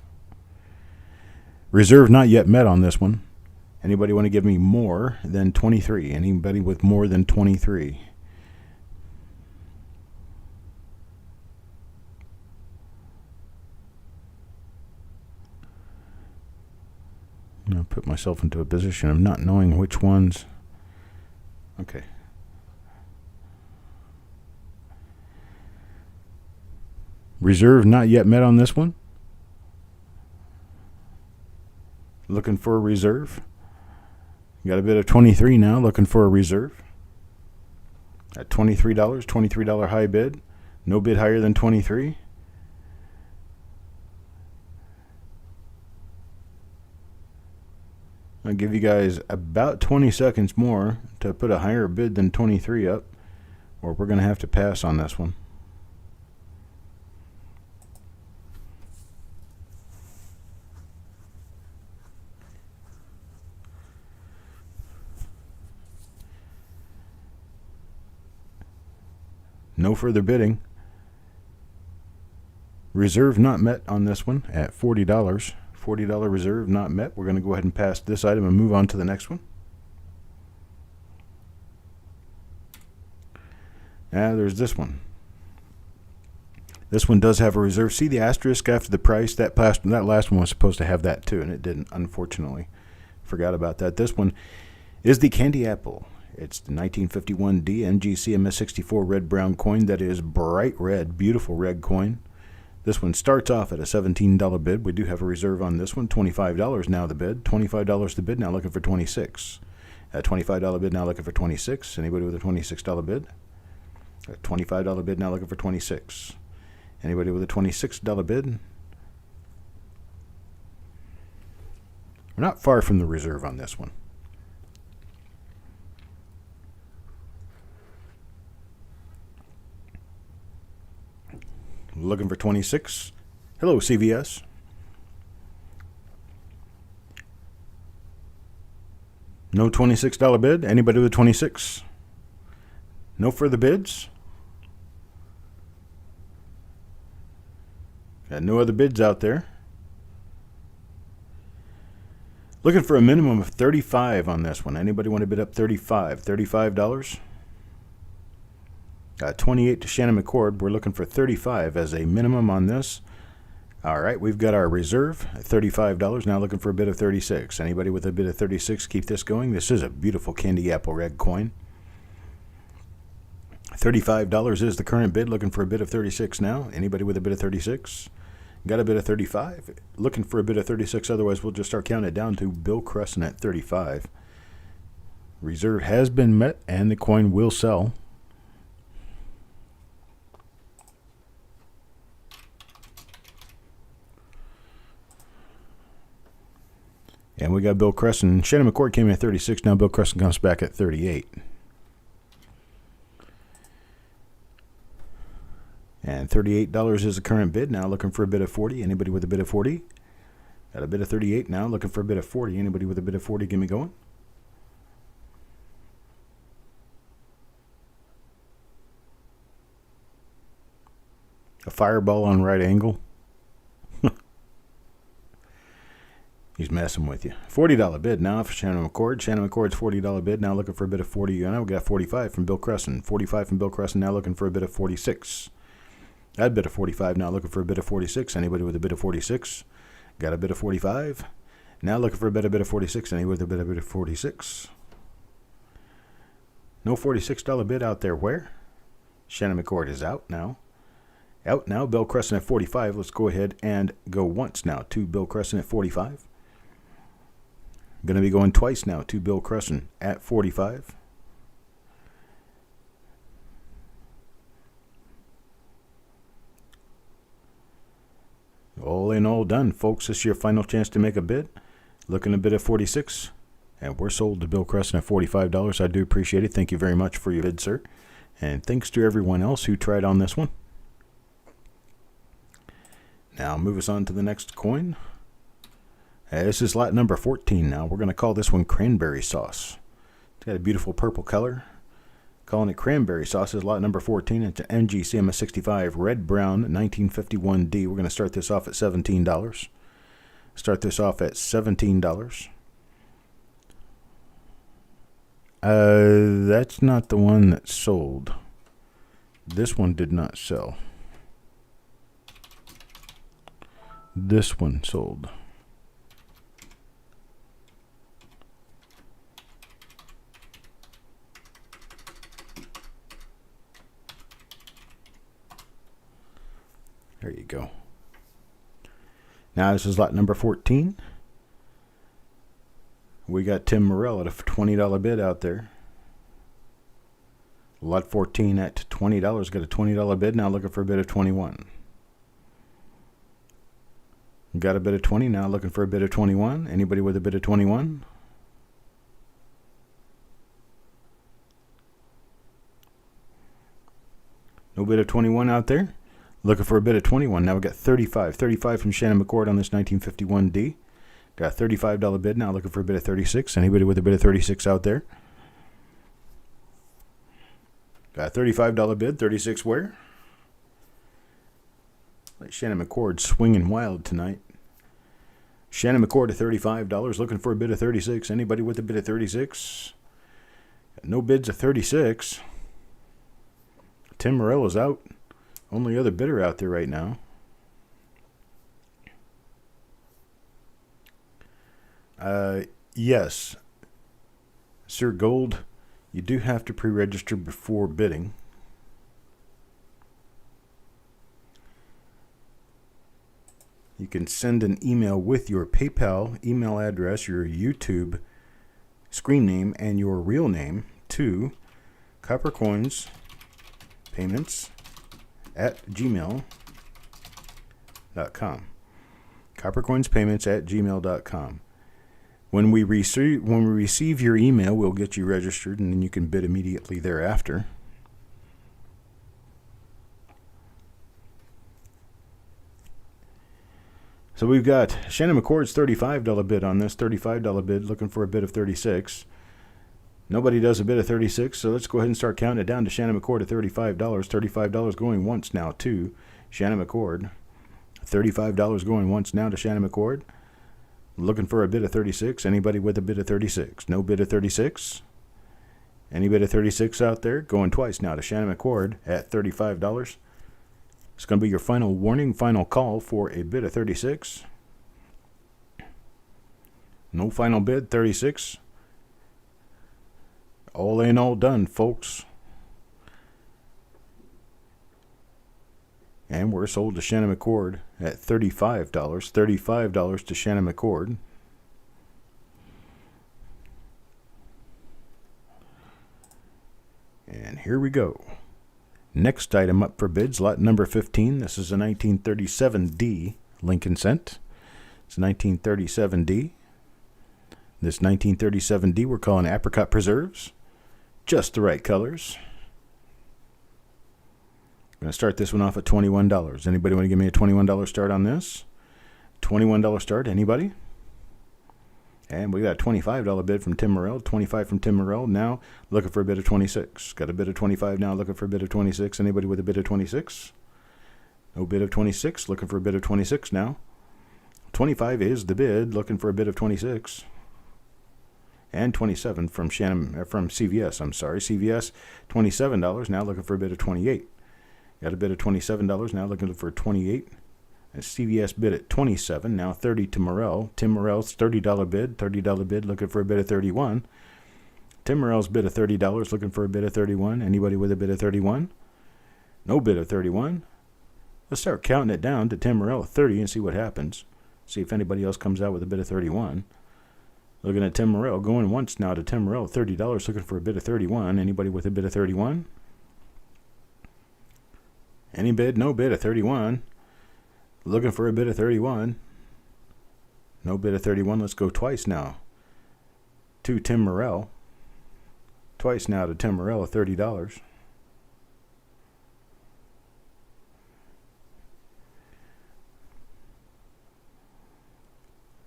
Reserve not yet met on this one. Anybody want to give me more than 23? Anybody with more than 23? I'll put myself into a position of not knowing which ones. Okay. Reserve not yet met on this one. Looking for a reserve. Got a bid of 23 now. Looking for a reserve. At $23. $23 high bid. No bid higher than 23. I'll give you guys about 20 seconds more to put a higher bid than 23 up, or we're going to have to pass on this one. No further bidding. Reserve not met on this one at $40. $40 reserve not met. We're going to go ahead and pass this item and move on to the next one. Now there's this one. This one does have a reserve. See the asterisk after the price? That last one was supposed to have that too, and it didn't, unfortunately. Forgot about that. This one is the Candy Apple. It's the 1951 DNGC MS64 red-brown coin that is bright red, beautiful red coin. This one starts off at a $17 bid. We do have a reserve on this one, $25 now the bid. $25 the bid, now looking for $26. At $25 bid, now looking for $26. Anybody with a $26 bid? At $25 bid, now looking for $26. Anybody with a $26 bid? We're not far from the reserve on this one. Looking for 26. Hello, CVS. No $26 bid. Anybody with 26? No further bids. Got no other bids out there. Looking for a minimum of 35 on this one. Anybody want to bid up 35? $35. 28 to Shannon McCord. We're looking for 35 as a minimum on this. All right, we've got our reserve at $35. Now looking for a bid of 36. Anybody with a bid of 36, keep this going. This is a beautiful candy apple red coin. $35 is the current bid. Looking for a bid of 36 now. Anybody with a bid of 36? Got a bid of 35. Looking for a bid of 36. Otherwise, we'll just start counting it down to Bill Cressen at 35. Reserve has been met, and the coin will sell. And we got Bill Cressen. Shannon McCord came in at 36. Now Bill Cressen comes back at 38. And $38 is the current bid. Now looking for a bid of 40. Anybody with a bid of 40? Got a bid of 38 now. Looking for a bid of 40. Anybody with a bid of 40? Get me going. A fireball on right angle. He's messing with you. $40 bid now for Shannon McCord. Shannon McCord's $40 bid. Now looking for a bid of 40. Now we got 45 from Bill Cressen. 45 from Bill Cressen. Now looking for a bid of 46. That bid of 45. Now looking for a bid of 46. Anybody with a bid of 46? Got a bid of 45. Now looking for a bid of 46. Anybody with a bid of 46? No $46 bid out there. Where? Shannon McCord is out now. Out now. Bill Cressen at 45. Let's go ahead and go once now to Bill Cressen at 45. Going to be going twice now to Bill Cressen at 45. All in, all done, folks. This is your final chance to make a bid. Looking a bid at 46. And we're sold to Bill Cressen at $45. I do appreciate it. Thank you very much for your bid, sir. And thanks to everyone else who tried on this one. Now move us on to the next coin. This is lot number 14 now. We're going to call this one Cranberry Sauce. It's got a beautiful purple color. Calling it Cranberry Sauce is lot number 14. It's an MGC MS65 Red Brown 1951D. We're going to start this off at $17. Start this off at $17. That's not the one that sold. This one did not sell. This one sold. There you go. Now this is lot number 14. We got Tim Morrell at a $20 bid out there. Lot 14 at $20. Got a $20 bid. Now looking for a bid of 21. Got a bid of 20. Now looking for a bid of 21. Anybody with a bid of 21? No bid of 21 out there. Looking for a bid of 21. Now we got 35. 35 from Shannon McCord on this 1951D. Got a $35 bid. Now looking for a bid of 36. Anybody with a bid of 36 out there? Got a $35 bid. 36 where? Like Shannon McCord swinging wild tonight. Shannon McCord at $35. Looking for a bid of 36. Anybody with a bid of 36? Got no bids of 36. Tim Morell is out. Only other bidder out there right now. Yes. Sir Gold, you do have to pre-register before bidding. You can send an email with your PayPal email address, your YouTube screen name, and your real name to Coppercoins Payments at gmail.com. Coppercoinspayments at gmail.com. When we receive your email, we'll get you registered, and then you can bid immediately thereafter. So we've got Shannon McCord's $35 bid on this. $35 bid, looking for a bid of 36. Nobody does a bid of 36, so let's go ahead and start counting it down to Shannon McCord at $35. $35 going once now to Shannon McCord. $35 going once now to Shannon McCord. Looking for a bid of 36. Anybody with a bid of 36? No bid of 36. Any bid of 36 out there? Going twice now to Shannon McCord at $35. It's going to be your final warning, final call for a bid of 36. No final bid, 36. All in, all done, folks. And we're sold to Shannon McCord at $35. $35 to Shannon McCord. And here we go. Next item up for bids, lot number 15. This is a 1937D Lincoln Cent. It's a 1937D. This 1937D we're calling Apricot Preserves. Just the right colors. I'm going to start this one off at $21. Anybody want to give me a $21 start on this? $21 start, anybody? And we got a $25 bid from Tim Morell. 25 from Tim Morell. Now looking for a bid of 26. Got a bid of 25 now, looking for a bid of 26. Anybody with a bid of 26? No bid of 26. Looking for a bid of 26 now. 25 is the bid. Looking for a bid of 26. And 27 from CVS. I'm sorry, CVS. $27 now, looking for a bid of 28. Got a bid of $27 now, looking for 28. And CVS bid at 27, now 30 to Morell. Tim Morell's $30 bid, looking for a bid of 31. Tim Morell's bid of $30, looking for a bid of 31. Anybody with a bid of 31? No bid of 31. Let's start counting it down to Tim Morell at 30 and see what happens. See if anybody else comes out with a bid of 31. Looking at Tim Morell, going once now to Tim Morell, $30, looking for a bid of 31. Anybody with a bid of 31? Any bid? No bid of 31. Looking for a bid of 31. No bid of 31. Let's go twice now to Tim Morell. Twice now to Tim Morell at $30.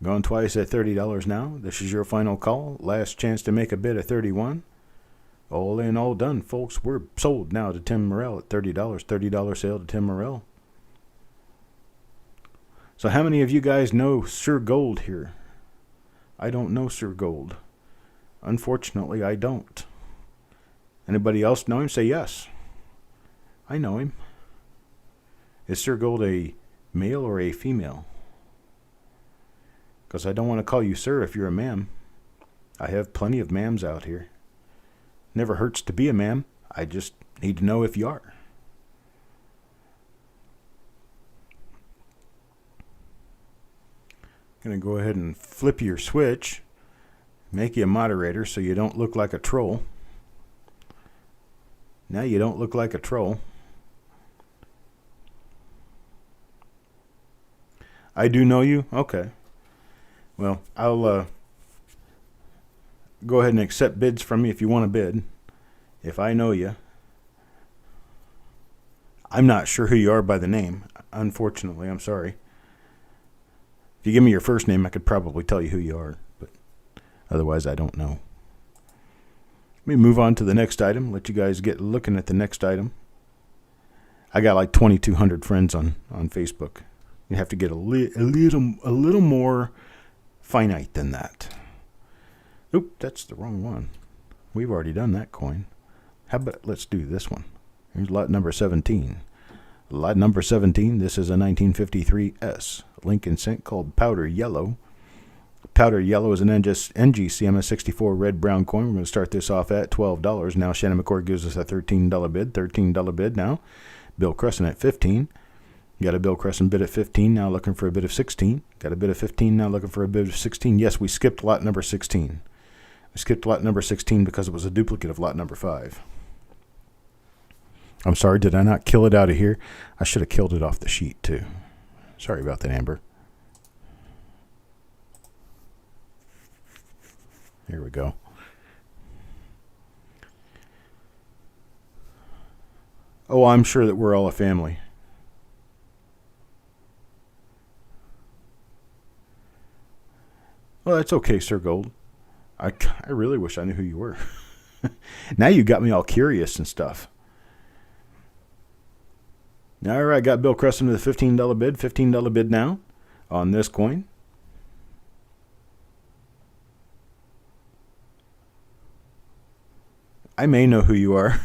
Going twice at $30 now. This is your final call. Last chance to make a bid of 31. All in, all done, folks. We're sold now to Tim Morell at $30. $30 sale to Tim Morell. So how many of you guys know Sir Gold here? I don't know Sir Gold. Unfortunately, I don't. Anybody else know him? Say yes. I know him. Is Sir Gold a male or a female? Because I don't want to call you sir if you're a ma'am. I have plenty of ma'ams out here. Never hurts to be a ma'am. I just need to know if you are. Going to go ahead and flip your switch. Make you a moderator so you don't look like a troll. Now you don't look like a troll. I do know you? Okay. Well, I'll go ahead and accept bids from you if you want to bid. If I know you. I'm not sure who you are by the name. Unfortunately, I'm sorry. If you give me your first name, I could probably tell you who you are, but otherwise I don't know. Let me move on to the next item. Let you guys get looking at the next item. I got like 2,200 friends on Facebook. You have to get a little more finite than that. Oop, that's the wrong one. We've already done that coin. How about let's do this one? Here's lot number 17. Lot number 17, this is a 1953 S Lincoln cent called Powder Yellow. Powder Yellow is an NGCMS 64 red brown coin. We're going to start this off at $12. Now Shannon McCord gives us a $13 bid. $13 bid now. Bill Cressen at $15. Got a Bill Cressen bid at $15. Now looking for a bid of $16. Got a bid of $15. Now looking for a bid of $16. Yes, we skipped lot number 16. We skipped lot number 16 because it was a duplicate of lot number 5. I'm sorry, did I not kill it out of here? I should have killed it off the sheet too. Sorry about that, Amber. Here we go. Oh, I'm sure that we're all a family. Well, that's okay, Sir Gold. I really wish I knew who you were. Now you got me all curious and stuff. All right, got Bill Cressen with a $15 bid. $15 bid now on this coin. I may know who you are.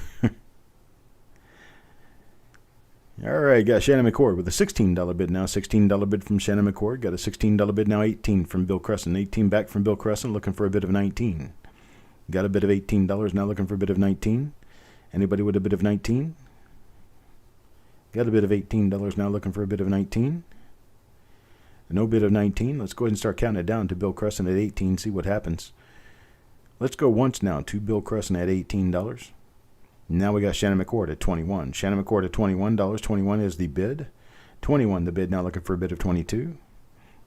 All right, got Shannon McCord with a $16 bid now. $16 bid from Shannon McCord. Got a $16 bid now. 18 from Bill Cressen. 18 back from Bill Cressen, looking for a bid of 19. Got a bid of $18 now, looking for a bid of 19. Anybody with a bid of 19? Got a bid of $18 now, looking for a bid of 19. No bid of 19. Let's go ahead and start counting it down to Bill Cressen at 18, see what happens. Let's go once now to Bill Cressen at $18. Now we got Shannon McCord at 21. Shannon McCord at $21. 21 is the bid. 21 the bid, now looking for a bid of 22.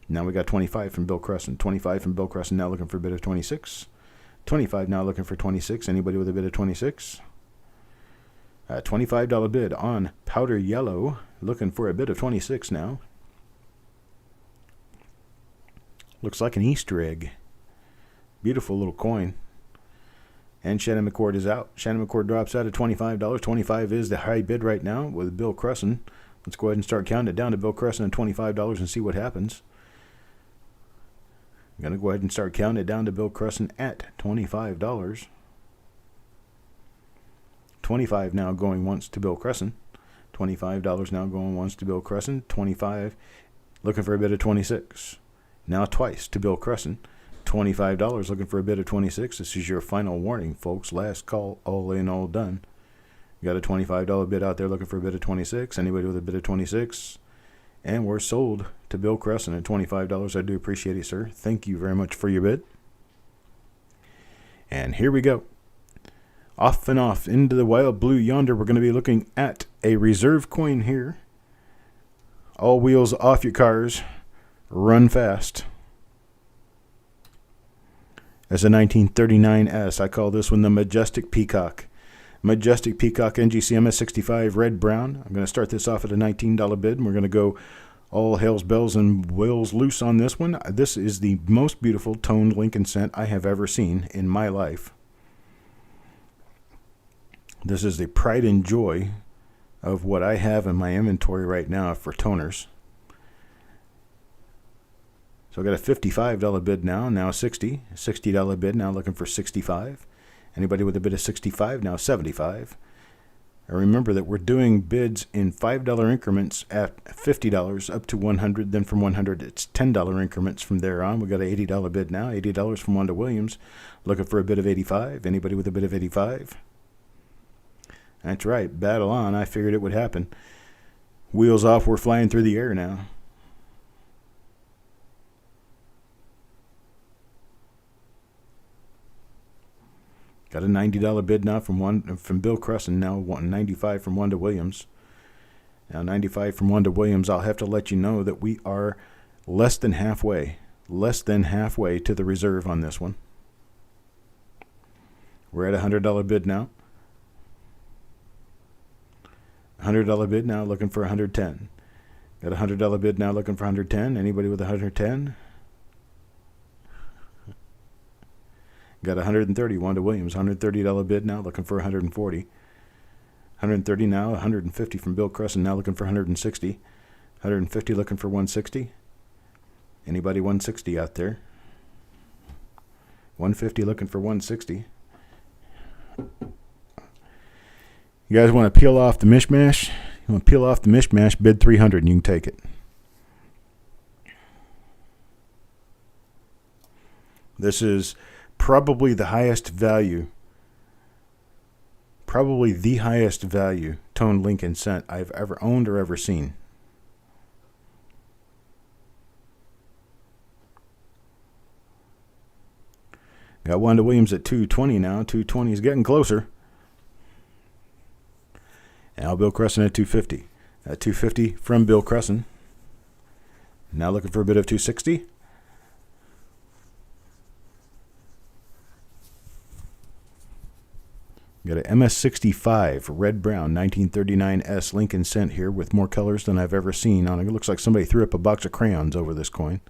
Now we got 25 from Bill Cressen. 25 from Bill Cressen, now looking for a bid of 26. 25 now looking for 26. Anybody with a bid of 26? $25 bid on Powder Yellow, looking for a bid of 26 now. Looks like an Easter egg. Beautiful little coin. And Shannon McCord is out. Shannon McCord drops out at $25. 25 is the high bid right now with Bill Cressen. Let's go ahead and start counting it down to Bill Cressen at $25 and see what happens. I'm going to go ahead and start counting it down to Bill Cressen at $25. 25 now going once to Bill Cressen. $25 now going once to Bill Cressen. 25 looking for a bid of 26. Now twice to Bill Cressen. $25 looking for a bid of 26. This is your final warning, folks. Last call, all in, all done. You got a $25 bid out there looking for a bid of 26. Anybody with a bid of 26? And we're sold to Bill Cressen at $25. I do appreciate it, sir. Thank you very much for your bid. And here we go. Off and off into the wild blue yonder. We're going to be looking at a reserve coin here. All wheels off your cars. Run fast. As a 1939 S, I call this one the Majestic Peacock. Majestic Peacock NGCMS 65 red brown. I'm going to start this off at a $19 bid, and we're going to go all hails, bells, and wheels loose on this one. This is the most beautiful toned Lincoln cent I have ever seen in my life. This is the pride and joy of what I have in my inventory right now for toners. So I got a $55 bid now $60 bid now looking for 65. Anybody with a bid of 65 now 75. And remember that we're doing bids in $5 increments at $50 up to 100. Then from 100 it's $10 increments from there on. We got an $80 bid now, $80 from Wanda Williams, looking for a bid of 85. Anybody with a bid of 85? That's right, battle on. I figured it would happen. Wheels off, we're flying through the air now. Got a $90 bid now from Bill Cressen, now wanting 95 from Wanda Williams. Now 95 from Wanda Williams. I'll have to let you know that we are less than halfway to the reserve on this one. We're at a $100 bid now. $100 $100 bid now looking for 110. Got a $100 bid now looking for 110. Anybody with 110? Got 130. Wanda Williams, $130 bid now looking for 140. 130 now, 150 from Bill Cressen now looking for 160. 150 looking for 160. Anybody 160 out there? 150 looking for 160. You guys want to peel off the mishmash? You want to peel off the mishmash, bid 300 and you can take it. This is probably the highest value, probably the highest value toned Lincoln scent I've ever owned or ever seen. Got Wanda Williams at 220 now. 220 is getting closer. Now Bill Cressen at 250. At 250 from Bill Cressen. Now looking for a bit of 260. Got an MS65 red brown 1939S Lincoln scent here with more colors than I've ever seen on it. It looks like somebody threw up a box of crayons over this coin.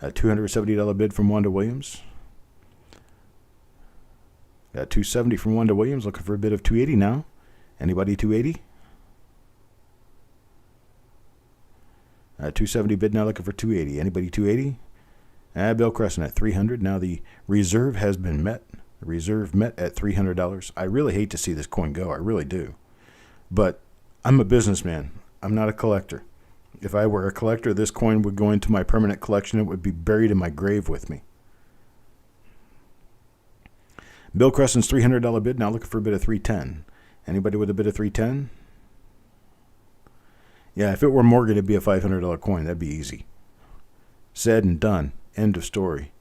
A $270 bid from Wanda Williams. Got 270 from Wanda Williams, looking for a bit of 280 now. Anybody 280? 270 bid now, looking for 280. Anybody 280? Bill Cressen at 300. Now the reserve has been met. The reserve met at $300. I really hate to see this coin go. I really do. But I'm a businessman. I'm not a collector. If I were a collector, this coin would go into my permanent collection. It would be buried in my grave with me. Bill Cressen's $300 bid, now looking for a bid of 310. Anybody with a bid of 310? Yeah, if it were Morgan, it'd be a $500 coin. That'd be easy. Said and done. End of story.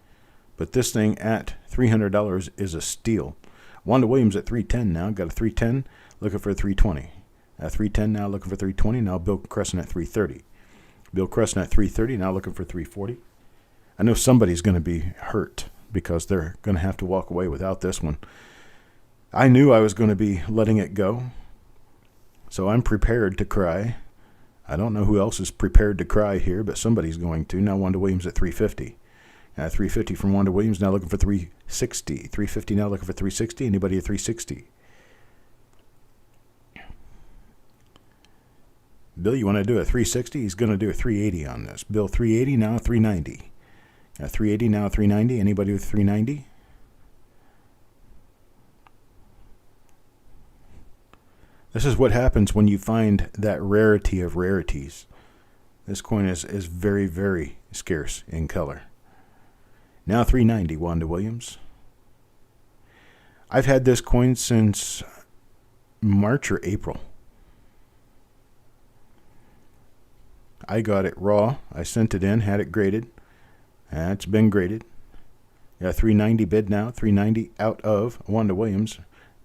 But this thing at $300 is a steal. Wanda Williams at 310 now. Got a 310, looking for a 320. At 310 now, looking for 320. Now Bill Cressen at 330. Bill Cressen at 330, now looking for 340. I know somebody's going to be hurt because they're going to have to walk away without this one. I knew I was going to be letting it go, so I'm prepared to cry. I don't know who else is prepared to cry here, but somebody's going to. Now Wanda Williams at 350. 350 from Wanda Williams, now looking for 360. 350 now looking for 360. Anybody at 360? Bill, you want to do a 360? He's going to do a 380 on this. Bill, 380 now, 390. 380 now, 390. Anybody with 390? This is what happens when you find that rarity of rarities. This coin is very, very scarce in color. Now 390, Wanda Williams. I've had this coin since March or April. I got it raw. I sent it in, had it graded. It's been graded. Yeah, 390 bid now. 390 out of Wanda Williams.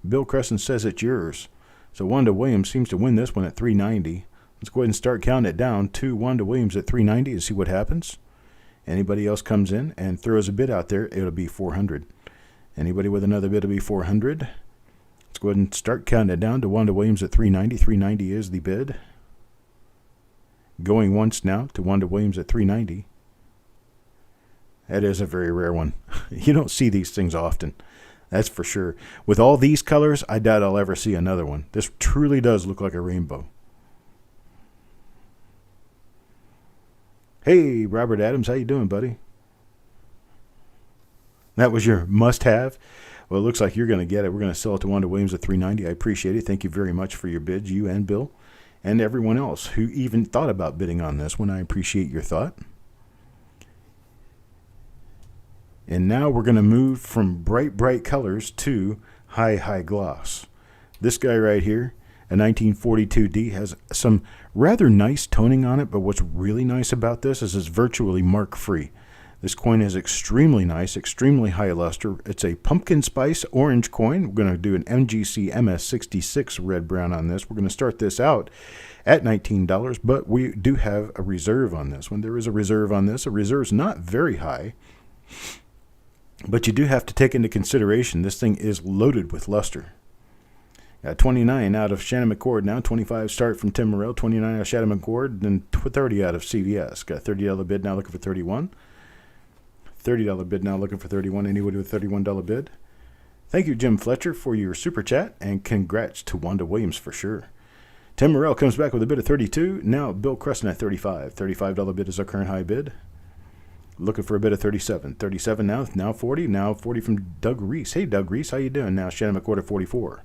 Bill Cressen says it's yours. So Wanda Williams seems to win this one at 390. Let's go ahead and start counting it down to Wanda Williams at 390 and see what happens. Anybody else comes in and throws a bid out there, it'll be 400. Anybody with another bid will be 400. Let's go ahead and start counting it down to Wanda Williams at 390. 390 is the bid. Going once now to Wanda Williams at 390. That is a very rare one. You don't see these things often. That's for sure. With all these colors, I doubt I'll ever see another one. This truly does look like a rainbow. Hey, Robert Adams, how you doing, buddy? That was your must-have? Well, it looks like you're going to get it. We're going to sell it to Wanda Williams at 390. I appreciate it. Thank you very much for your bids, you and Bill, and everyone else who even thought about bidding on this one. I appreciate your thought. And now we're going to move from bright, bright colors to high, high gloss. This guy right here, a 1942D, has some rather nice toning on it, but what's really nice about this is it's virtually mark-free. This coin is extremely nice, extremely high luster. It's a pumpkin spice orange coin. We're going to do an MGC MS66 red-brown on this. We're going to start this out at $19, but we do have a reserve on this one. There is a reserve on this. A reserve is not very high, but you do have to take into consideration this thing is loaded with luster. Got 29 out of Shannon McCord now. 25 start from Tim Morrell. 29 out of Shannon McCord. And 30 out of CVS. Got $30 bid now looking for 31. $30 bid now looking for 31. Anybody with $31 bid? Thank you, Jim Fletcher, for your super chat. And congrats to Wanda Williams for sure. Tim Morrell comes back with a bid of 32. Now Bill Cressen at 35. $35 bid is our current high bid. Looking for a bid of 37. 37 now 40. Now 40 from Doug Reese. Hey, Doug Reese, how you doing? Now Shannon McCord at 44.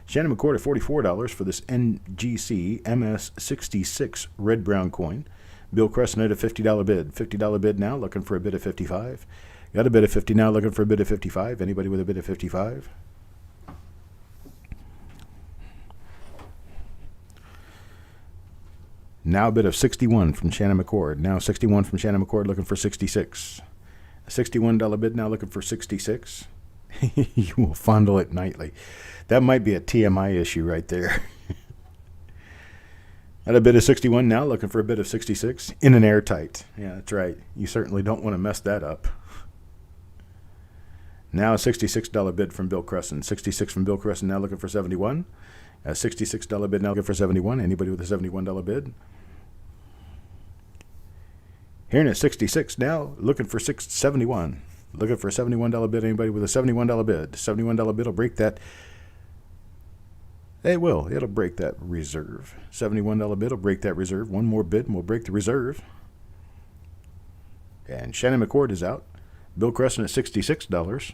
Shannon McCord at $44 for this NGC MS66 red brown coin. Bill Cressen at a $50 bid. $50 bid now, looking for a bid of 55. Got a bid of 50 now, looking for a bid of 55. Anybody with a bid of 55? Now a bid of 61 from Shannon McCord. Now 61 from Shannon McCord, looking for 66. A $61 bid now, looking for 66. You will fondle it nightly. That might be a TMI issue right there. At a bid of 61 now, looking for a bid of 66. In an airtight. Yeah, that's right. You certainly don't want to mess that up. Now a $66 bid from Bill Cressen. 66 from Bill Cressen, now looking for 71. A $66 bid now looking for 71. Anybody with a $71 bid? Herein at 66 now, looking for 71. Looking for a $71 bid. Anybody with a $71 bid? $71 bid will break that. It will. It'll break that reserve. $71 bid will break that reserve. One more bid and we'll break the reserve. And Shannon McCord is out. Bill Cressen at $66.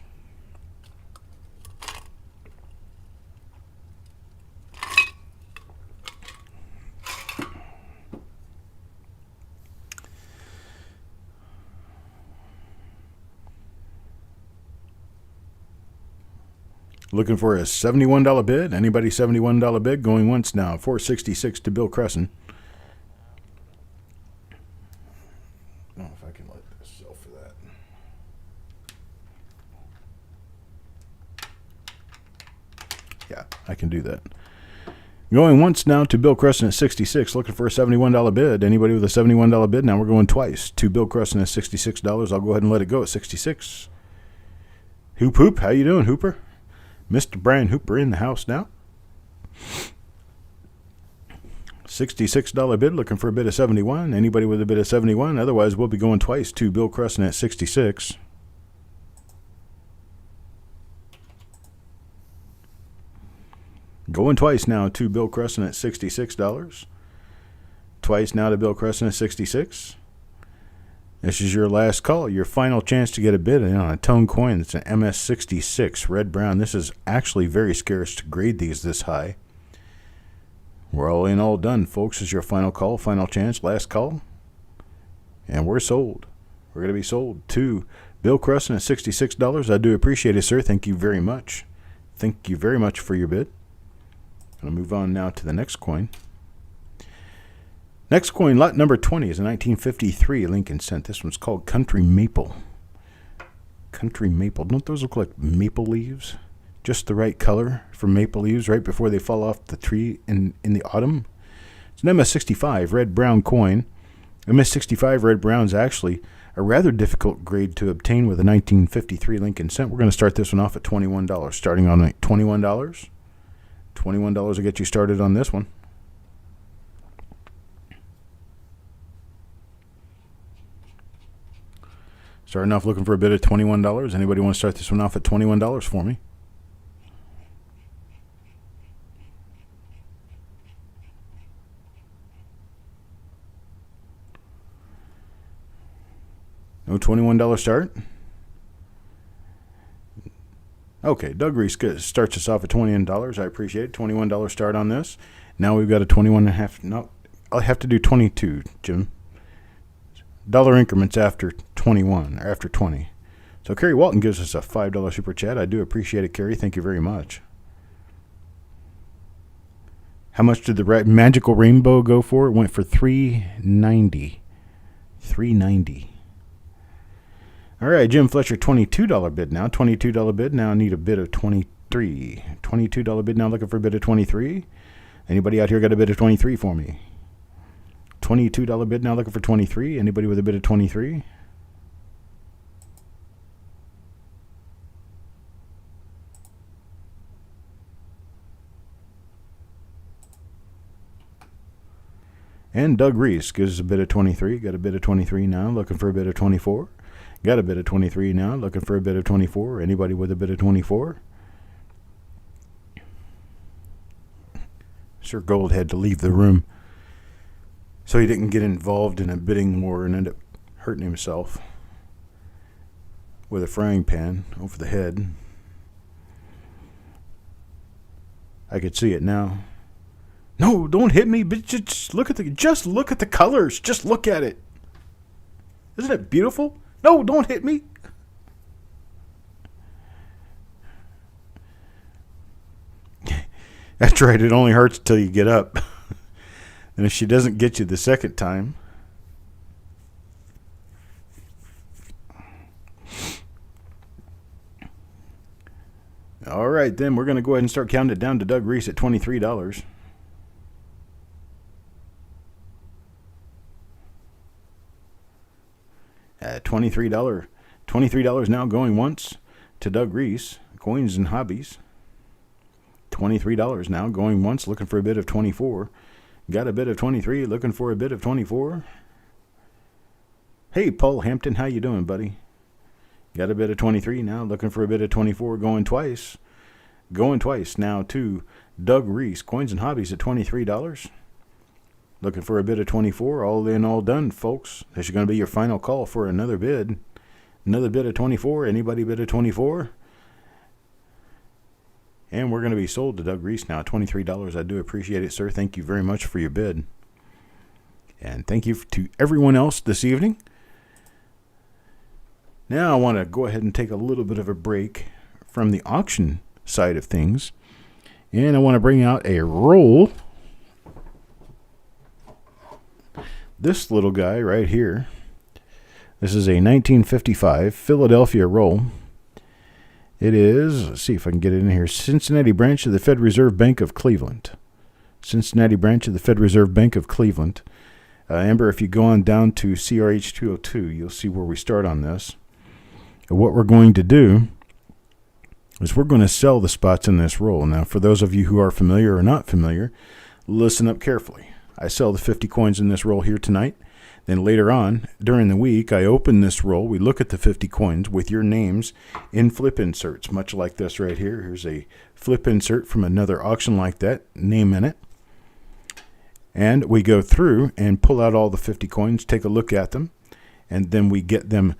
Looking for a $71 bid. Anybody $71 bid? Going once now. $466 to Bill Cressen. I don't know if I can let this sell for that. Yeah, I can do that. Going once now to Bill Cressen at 66. Looking for a $71 bid. Anybody with a $71 bid? Now we're going twice to Bill Cressen at $66. I'll go ahead and let it go at 66. Hoop, how you doing, Hooper? Mr. Brian Hooper in the house now. $66 bid, looking for a bid of 71. Anybody with a bid of 71? Otherwise, we'll be going twice to Bill Cressen at 66. Going twice now to Bill Cressen at $66. Twice now to Bill Cressen at 66. This is your last call, your final chance to get a bid on a tone coin. It's an MS66 red brown. This is actually very scarce to grade these this high. We're all in, all done, folks. This is your final call, final chance, last call. And we're sold. We're going to be sold to Bill Cressen at $66. I do appreciate it, sir. Thank you very much. Thank you very much for your bid. I'm going to move on now to the next coin. Next coin, lot number 20, is a 1953 Lincoln cent. This one's called Country Maple. Country Maple. Don't those look like maple leaves? Just the right color for maple leaves right before they fall off the tree in the autumn. It's an MS65 red-brown coin. MS65 red-brown is actually a rather difficult grade to obtain with a 1953 Lincoln cent. We're going to start this one off at $21. Starting on $21. $21 will get you started on this one. Starting off looking for a bid of $21. Anybody want to start this one off at $21 for me? No $21 start? Okay, Doug Reese starts us off at $21. I appreciate it. $21 start on this. Now we've got a 21.5. No, I'll have to do 22, Jim. Dollar increments after 21 or after 20. So Kerry Walton gives us a $5 super chat. I do appreciate it, Kerry. Thank you very much. How much did the magical rainbow go for? It went for $3.90. $3.90. All right, Jim Fletcher, $22 bid now. $22 bid now. I need a bid of 23. $22 bid now. Looking for a bid of 23. Anybody out here got a bid of 23 for me? $22 bid now, looking for 23. Anybody with a bid of 23? And Doug Reese gives us a bid of 23. Got a bid of 23 now, looking for a bid of 24. Got a bid of 23 now, looking for a bid of 24. Anybody with a bid of 24? Sir Gold had to leave the room so he didn't get involved in a bidding war and end up hurting himself with a frying pan over the head. I could see it now. No, don't hit me, but just look at the colors. Just look at it. Isn't it beautiful? No, don't hit me. That's right, it only hurts till you get up. And if she doesn't get you the second time. All right, then we're going to go ahead and start counting it down to Doug Reese at $23. At $23 now going once to Doug Reese, Coins and Hobbies. $23 now going once, looking for a bid of 24. Got a bid of 23, looking for a bid of 24. Hey, Paul Hampton, how you doing, buddy? Got a bid of 23 now, looking for a bid of 24, going twice. Going twice now to Doug Reese, Coins and Hobbies at $23. Looking for a bid of 24, all in, all done, folks. This is going to be your final call for another bid. Another bid of 24. Anybody bid of 24? And we're going to be sold to Doug Reese now, $23. I do appreciate it, sir. Thank you very much for your bid. And thank you to everyone else this evening. Now I want to go ahead and take a little bit of a break from the auction side of things. And I want to bring out a roll. This little guy right here. This is a 1955 Philadelphia roll. It is, let's see if I can get it in here, Cincinnati branch of the Federal Reserve Bank of Cleveland. Cincinnati branch of the Federal Reserve Bank of Cleveland. Amber, if you go on down to CRH 202, you'll see where we start on this. And what we're going to do is we're going to sell the spots in this roll. Now, for those of you who are familiar or not familiar, listen up carefully. I sell the 50 coins in this roll here tonight. Then later on, during the week, I open this roll. We look at the 50 coins with your names in flip inserts, much like this right here. Here's a flip insert from another auction like that, name in it. And we go through and pull out all the 50 coins, take a look at them, and then we get them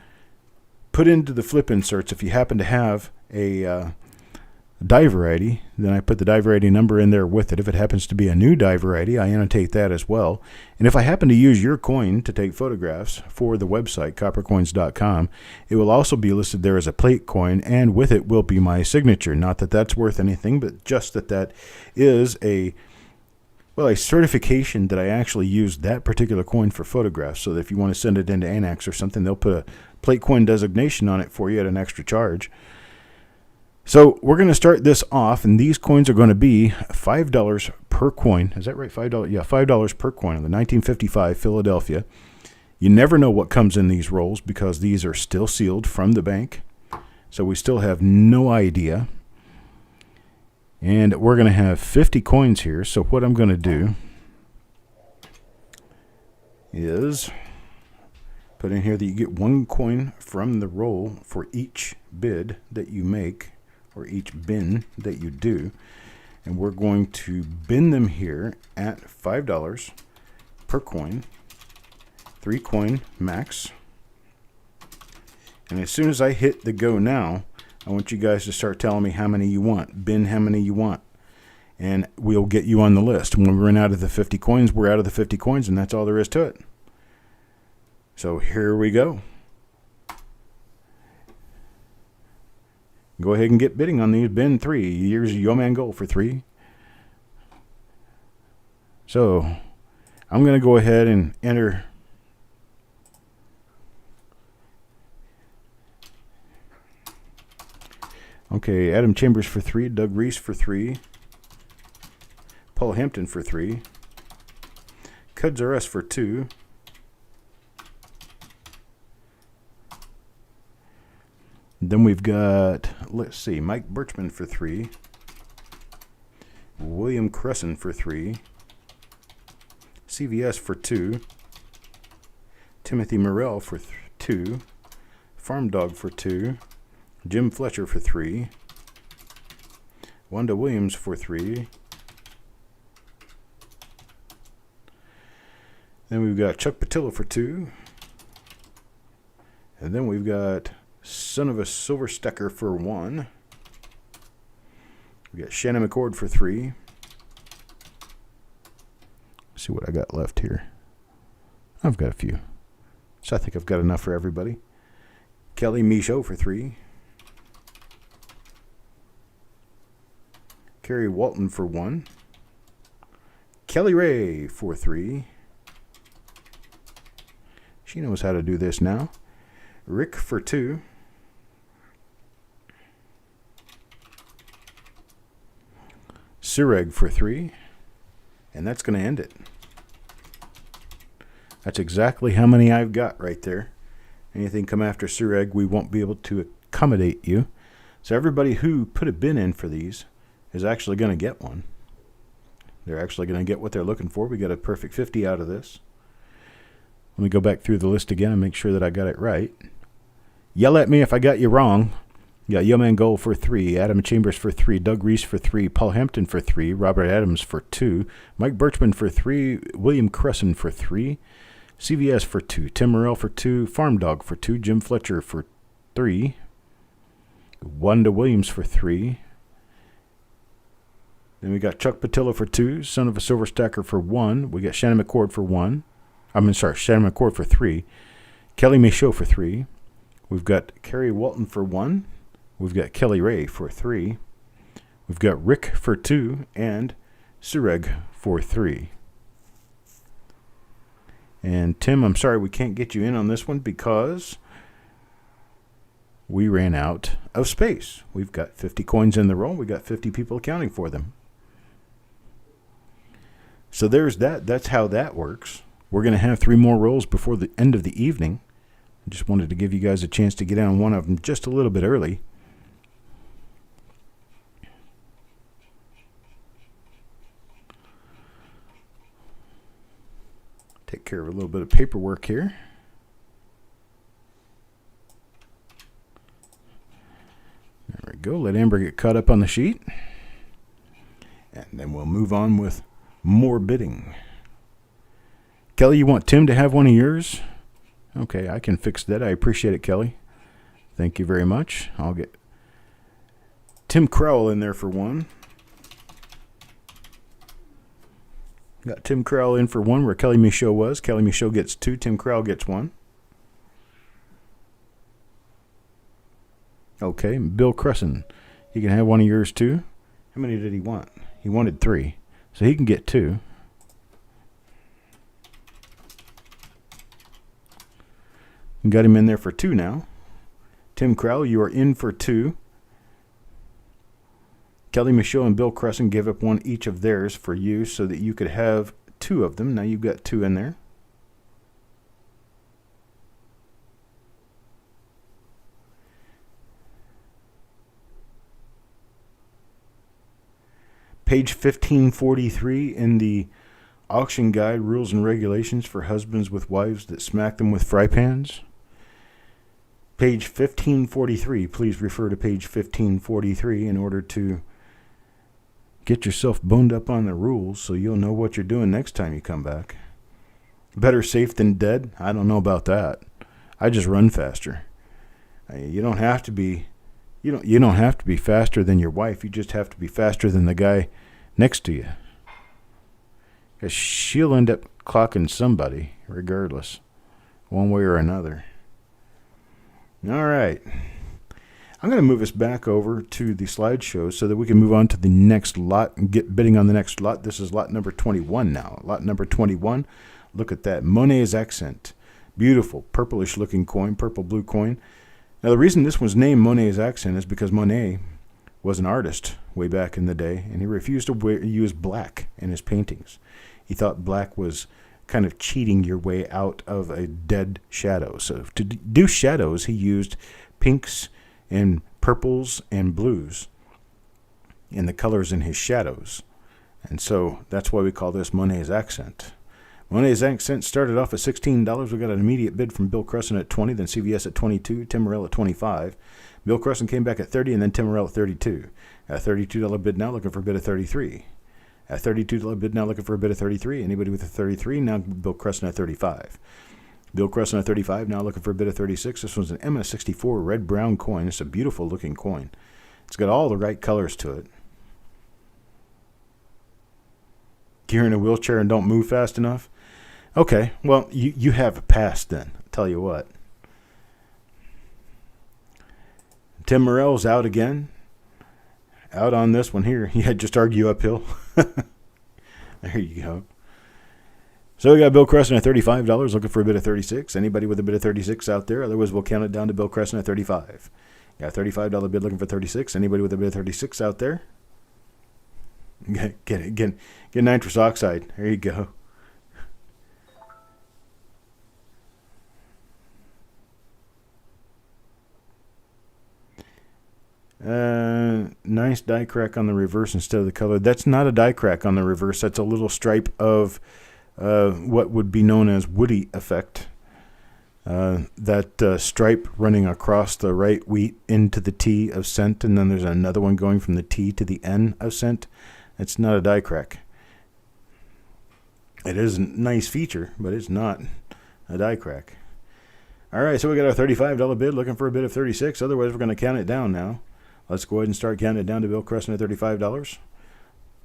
put into the flip inserts. If you happen to have a die variety, then I put the die variety number in there with it. If it happens to be a new die variety, I annotate that as well. And if I happen to use your coin to take photographs for the website, coppercoins.com, it will also be listed there as a plate coin, and with it will be my signature. Not that that's worth anything, but just that that is a certification that I actually used that particular coin for photographs, so that if you want to send it into Annex or something, they'll put a plate coin designation on it for you at an extra charge. So we're going to start this off, and these coins are going to be $5 per coin. Is that right? $5? Yeah, $5 per coin on the 1955 Philadelphia. You never know what comes in these rolls because these are still sealed from the bank. So we still have no idea. And we're going to have 50 coins here. So what I'm going to do is put in here that you get one coin from the roll for each bid that you make, or each bin that you do. And we're going to bin them here at $5 per coin, 3 coin max. And as soon as I hit the go now, I want you guys to start telling me how many you want, bin how many you want, and we'll get you on the list. When we run out of the 50 coins, we're out of the 50 coins, and that's all there is to it. So here we go. Go ahead and get bidding on these. Bin 3. Here's Yo Man Gold for 3. So I'm going to go ahead and enter. Okay, Adam Chambers for 3. Doug Reese for 3. Paul Hampton for 3. Cuds R Us for 2. Then we've got, let's see, Mike Birchman for 3. William Cressen for 3. CVS for 2. Timothy Morrell for 2. Farm Dog for 2. Jim Fletcher for 3. Wanda Williams for 3. Then we've got Chuck Patillo for 2. And then we've got Son of a Silver Stecker for 1. We got Shannon McCord for 3. Let's see what I got left here. I've got a few. So I think I've got enough for everybody. Kelly Michaud for 3. Carrie Walton for 1. Kelly Ray for 3. She knows how to do this now. Rick for 2. Sureg for 3. And that's going to end it. That's exactly how many I've got right there. Anything come after Sureg, we won't be able to accommodate you. So everybody who put a bin in for these is actually going to get one. They're actually going to get what they're looking for. We got a perfect 50 out of this. Let me go back through the list again and make sure that I got it right. Yell at me if I got you wrong. You got Yoman Gold for 3, Adam Chambers for 3, Doug Reese for 3, Paul Hampton for 3, Robert Adams for 2, Mike Birchman for 3, William Cressen for 3, CVS for 2, Tim Morrell for 2, Farm Dog for 2, Jim Fletcher for 3, Wanda Williams for 3. Then we got Chuck Patillo for 2, Son of a Silver Stacker for 1. We got Shannon McCord for 1. Shannon McCord for 3. Kelly Michaud for 3. We've got Carrie Walton for 1. We've got Kelly Ray for 3. We've got Rick for 2 and Sureg for 3. And Tim, I'm sorry we can't get you in on this one because we ran out of space. We've got 50 coins in the roll. We've got 50 people accounting for them. So there's that. That's how that works. We're going to have 3 more rolls before the end of the evening. I just wanted to give you guys a chance to get in on one of them just a little bit early. Take care of a little bit of paperwork here. There we go. Let Amber get caught up on the sheet. And then we'll move on with more bidding. Kelly, you want Tim to have one of yours? Okay, I can fix that. I appreciate it, Kelly. Thank you very much. I'll get Tim Crowell in there for 1. Got Tim Crowell in for 1 where Kelly Michaud was. Kelly Michaud gets 2. Tim Crowell gets 1. Okay, Bill Cressen. He can have one of yours too. How many did he want? He wanted 3. So he can get 2. Got him in there for 2 now. Tim Crowell, you are in for 2. Kelly Michaud and Bill Cressen gave up 1 each of theirs for you so that you could have 2 of them. Now you've got 2 in there. Page 1543 in the Auction Guide, Rules and Regulations for Husbands with Wives that Smack Them with Fry Pans. Page 1543. Please refer to page 1543 in order to get yourself boned up on the rules so you'll know what you're doing next time you come back. Better safe than dead? I don't know about that. I just run faster. You don't have to be you don't have to be faster than your wife. You just have to be faster than the guy next to you. Because she'll end up clocking somebody regardless, one way or another. All right. I'm going to move us back over to the slideshow so that we can move on to the next lot and get bidding on the next lot. This is lot number 21 now. Lot number 21. Look at that. Monet's Accent. Beautiful purplish looking coin, purple blue coin. Now the reason this one's named Monet's Accent is because Monet was an artist way back in the day, and he refused to use black in his paintings. He thought black was kind of cheating your way out of a dead shadow. So to do shadows, he used pinks and purples and blues in the colors in his shadows. And so that's why we call this Monet's Accent. One exact cent started off at $16. We got an immediate bid from Bill Cressen at 20, then CVS at 22, Tim Morrell at 25. Bill Cressen came back at 30, and then Tim Morrell at 32. At $32 bid now, looking for a bid of 33. At $32 bid now, looking for a bid of 33. Anybody with a 33? Now Bill Cressen at 35. Bill Cressen at 35, now looking for a bid of 36. This one's an MS64 red-brown coin. It's a beautiful-looking coin. It's got all the right colors to it. You're in a wheelchair and don't move fast enough? Okay, well, you have a pass then. I'll tell you what. Tim Morrell's out again. Out on this one here. Yeah, just argue uphill. There you go. So we got Bill Cressen at $35, looking for a bid of 36. Anybody with a bid of 36 out there? Otherwise, we'll count it down to Bill Cressen at 35. Got a $35 bid looking for 36. Anybody with a bid of 36 out there? Get it. Get nitrous oxide. There you go. Nice die crack on the reverse instead of the color. That's not a die crack on the reverse. That's a little stripe of what would be known as woody effect. That stripe running across the right wheat into the T of scent, and then there's another one going from the T to the N of scent. It's not a die crack. It is a nice feature, but it's not a die crack. All right, so we got our $35 bid looking for a bid of 36. Otherwise, we're going to count it down now. Let's go ahead and start counting it down to Bill Cressen at $35.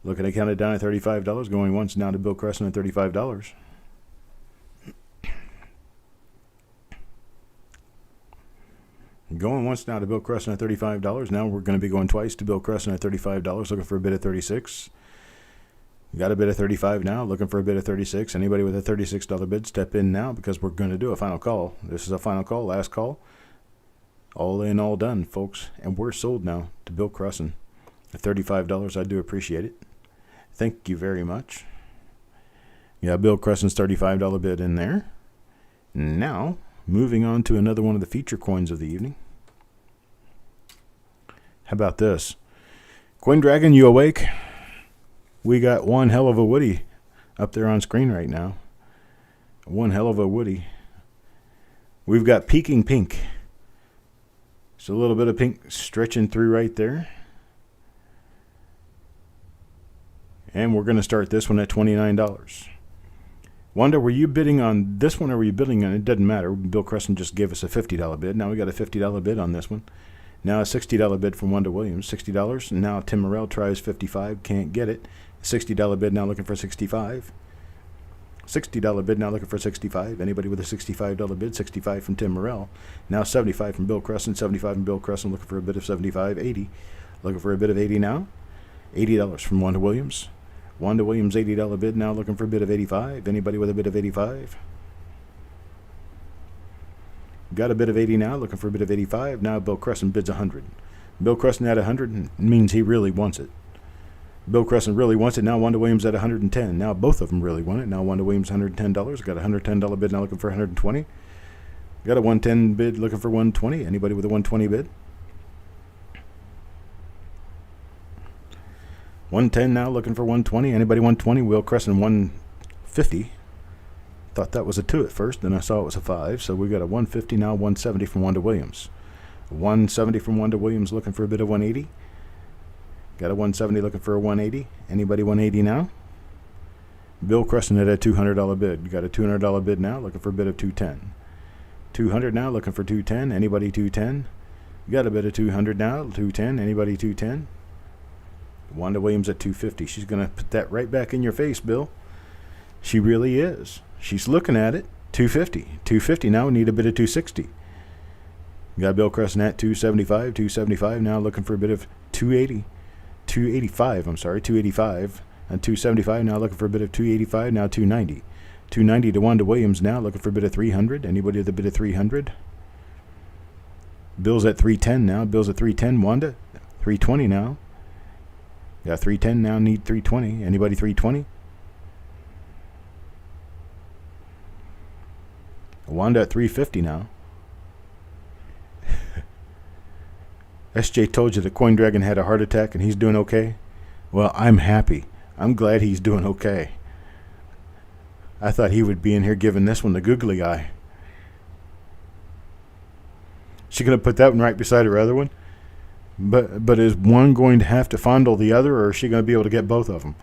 Looking to count it down at $35. Going once down to Bill Cressen at $35. Going once now to Bill Cressen at $35. Now we're going to be going twice to Bill Cressen at $35, looking for a bid of 36. Got a bid of 35 now, looking for a bid of 36. Anybody with a $36 bid, step in now because we're going to do a final call. This is a final call, last call. All in, all done, folks. And we're sold now to Bill Cressen at $35. I do appreciate it. Thank you very much. Yeah, Bill Cressen's $35 bid in there. Now, moving on to another one of the feature coins of the evening. How about this? Coin Dragon, you awake? We got one hell of a woody up there on screen right now. One hell of a woody. We've got Peaking Pink. It's a little bit of pink stretching through right there. And we're going to start this one at $29. Wanda, were you bidding on this one or were you bidding on it? It doesn't matter. Bill Cressen just gave us a $50 bid. Now we got a $50 bid on this one. Now a $60 bid from Wanda Williams. $60. Now Tim Morrell tries $55. Can't get it. $60 bid now looking for $65. $60 bid now looking for $65. Anybody with a $65 bid? $65 from Tim Morrell. Now $75 from Bill Cressen. $75 from Bill Cressen looking for a bid of $75. $80. Looking for a bid of $80 now. $80 from Wanda Williams. Wanda Williams, $80 bid now looking for a bid of $85. Anybody with a bid of $85? Got a bid of $80 now, looking for a bid of $85. Now Bill Cressen bids $100. Bill Cressen at $100 means he really wants it. Bill Cressen really wants it. Now Wanda Williams at $110. Now both of them really want it. Now Wanda Williams $110. Got a $110 bid now looking for $120. Got a $110 bid looking for $120. Anybody with a $120 bid? $110 now looking for $120. Anybody $120? Bill Cressen $150. Thought that was a 2 at first, then I saw it was a 5. So we got a $150 now, $170 from Wanda Williams. $170 from Wanda Williams looking for a bid of $180. Got a $170 looking for a $180. Anybody $180 now? Bill Cressen at a $200 bid. Got a $200 bid now looking for a bid of $210. $200 now looking for $210. Anybody $210? Got a bid of $200 now, $210. Anybody $210? Wanda Williams at $250. She's going to put that right back in your face, Bill. She really is. She's looking at it. $250. $250 now. We need a bid of $260. Got Bill Cressen at $275. $275 now looking for a bid of $280. $285. I'm sorry. $285. And $275 now looking for a bid of $285. Now $290. $290 to Wanda Williams now looking for a bid of $300. Anybody with a bid of $300? Bill's at $310 now. Bill's at $310. Wanda $320 now. Got $310 now. Need $320. Anybody $320? Wanda at $350 now. SJ told you the Coin Dragon had a heart attack and he's doing okay. Well, I'm happy. I'm glad he's doing okay. I thought he would be in here giving this one the googly eye. She going to put that one right beside her other one? But is one going to have to fondle the other, or is she going to be able to get both of them?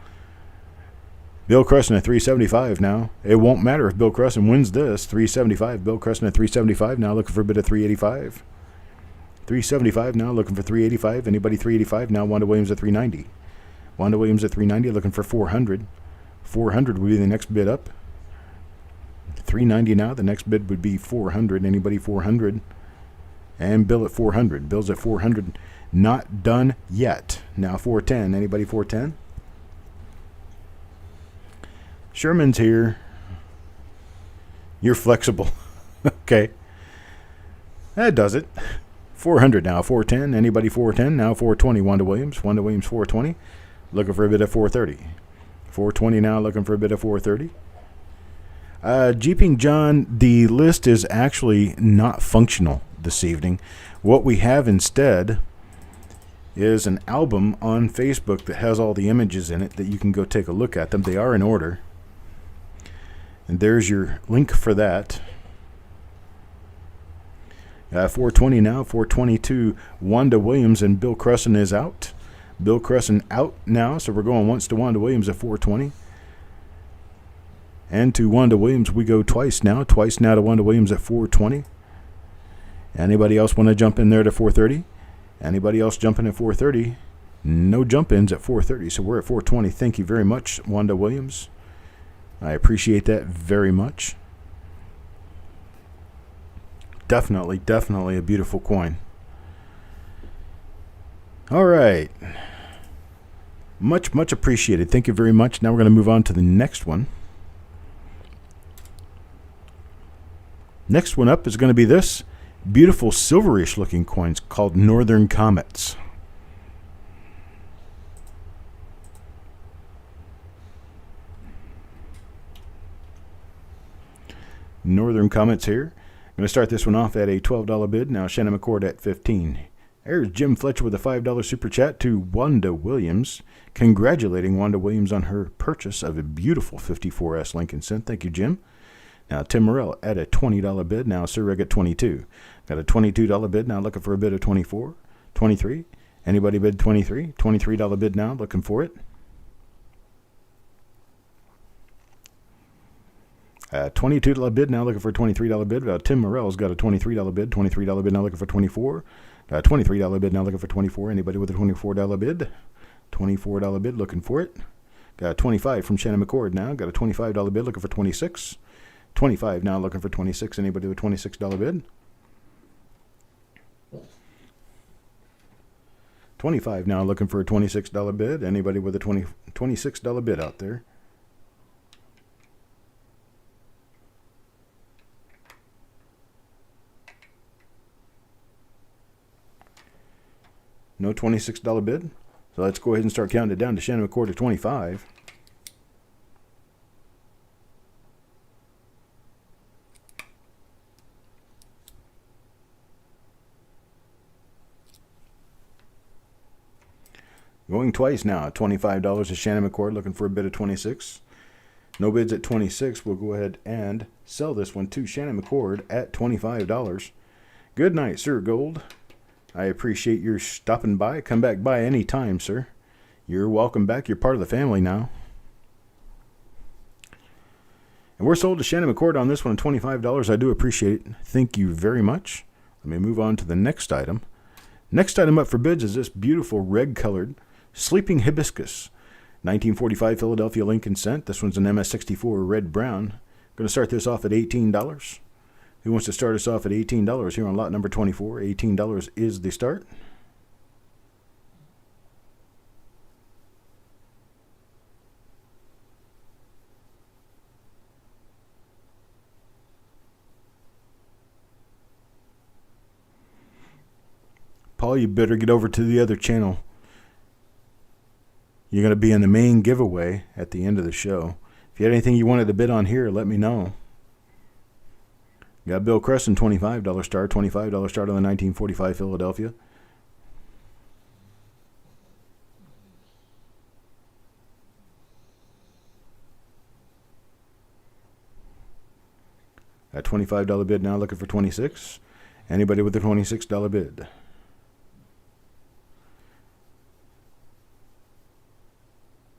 Bill Cressen at 375 now. It won't matter if Bill Cressen wins this. 375. Bill Cressen at 375 now, looking for a bid of 385. 375 now, looking for 385. Anybody 385 now? Wanda Williams at 390. Wanda Williams at 390, looking for 400. 400 would be the next bid up. 390 now. The next bid would be 400. Anybody 400? And Bill at 400. Bill's at 400. Not done yet. Now 410. Anybody 410? Sherman's here. You're flexible. Okay. That does it. 400 now. 410. Anybody 410? Now 420. Wanda Williams. Wanda Williams 420. Looking for a bid of 430. 420 now. Looking for a bid of 430. Jeeping John, the list is actually not functional this evening. What we have instead is an album on Facebook that has all the images in it that you can go take a look at them. They are in order. And there's your link for that. 420 now, 422. Wanda Williams and Bill Cressen is out. Bill Cressen out now, so we're going once to Wanda Williams at 420. And to Wanda Williams, we go twice now. Twice now to Wanda Williams at 420. Anybody else want to jump in there to 430? Anybody else jumping at 430? No jump-ins at 430, so we're at 420. Thank you very much, Wanda Williams. I appreciate that very much. Definitely, definitely a beautiful coin. All right. Much, much appreciated. Thank you very much. Now we're going to move on to the next one. Next one up is going to be this beautiful silverish looking coins called Northern Comets. Northern Comets here. I'm going to start this one off at a $12 bid. Now Shannon McCord at $15. There's Jim Fletcher with a $5 super chat to Wanda Williams, congratulating Wanda Williams on her purchase of a beautiful 54S Lincoln Cent. Thank you, Jim. Now Tim Morrell at a $20 bid. Now Sir Reg at $22. Got a $22 bid. Now looking for a bid of $24. $23. Anybody bid $23? $23 bid now. Looking for it. $22 bid now looking for a $23 bid. Tim Morrell's got a $23 bid. $23 bid now looking for $24. $23 bid now looking for $24. Anybody with a $24 bid? $24 bid looking for it. Got a $25 from Shannon McCord now. Got a $25 bid looking for $26. $25 now looking for $26. Anybody with a $26 bid? $25 now looking for a $26 bid. Anybody with a $26 bid out there? No $26 bid. So let's go ahead and start counting it down to Shannon McCord at 25. Going twice now at $25 to Shannon McCord, looking for a bid of 26. No bids at 26. We'll go ahead and sell this one to Shannon McCord at $25. Good night, Sir Gold. I appreciate your stopping by. Come back by any time, sir. You're welcome back. You're part of the family now. And we're sold to Shannon McCord on this one at $25. I do appreciate it. Thank you very much. Let me move on to the next item. Next item up for bids is this beautiful red-colored Sleeping Hibiscus. 1945 Philadelphia Lincoln Cent. This one's an MS64 red-brown. Going to start this off at $18. Who wants to start us off at $18 here on lot number 24? $18 is the start. Paul, you better get over to the other channel. You're going to be in the main giveaway at the end of the show. If you had anything you wanted to bid on here, let me know. Got Bill Cressen, $25 start, $25 start on the 1945 Philadelphia. A $25 bid now, looking for 26. Anybody with a $26 bid?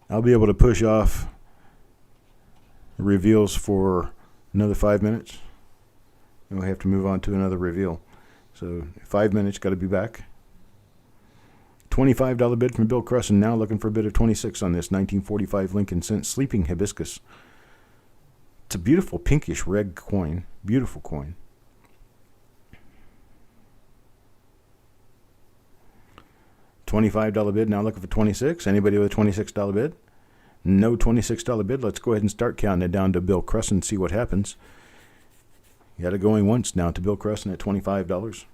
I'll be able to push off reveals for another 5 minutes. And we'll have to move on to another reveal. So 5 minutes, got to be back. $25 bid from Bill Cressen, now looking for a bid of 26 on this 1945 Lincoln Cent Sleeping Hibiscus. It's a beautiful pinkish red coin. Beautiful coin. $25 bid, now looking for 26. Anybody with a $26 bid? No $26 bid. Let's go ahead and start counting it down to Bill Cressen, see what happens. You got it going once now to Bill Cressen at $25.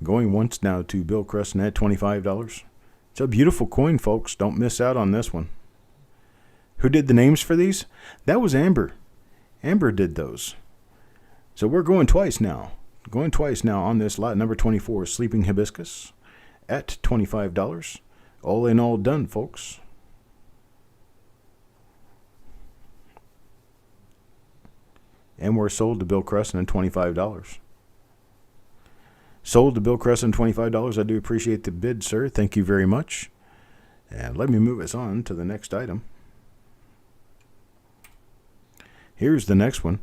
Going once now to Bill Cressen at $25. It's a beautiful coin, folks. Don't miss out on this one. Who did the names for these? That was Amber. Amber did those. So we're going twice now. Going twice now on this lot number 24, Sleeping Hibiscus, at $25. All in all done, folks. And we're sold to Bill Cressen at $25. Sold to Bill Cressen, $25. I do appreciate the bid, sir. Thank you very much. And let me move us on to the next item. Here's the next one.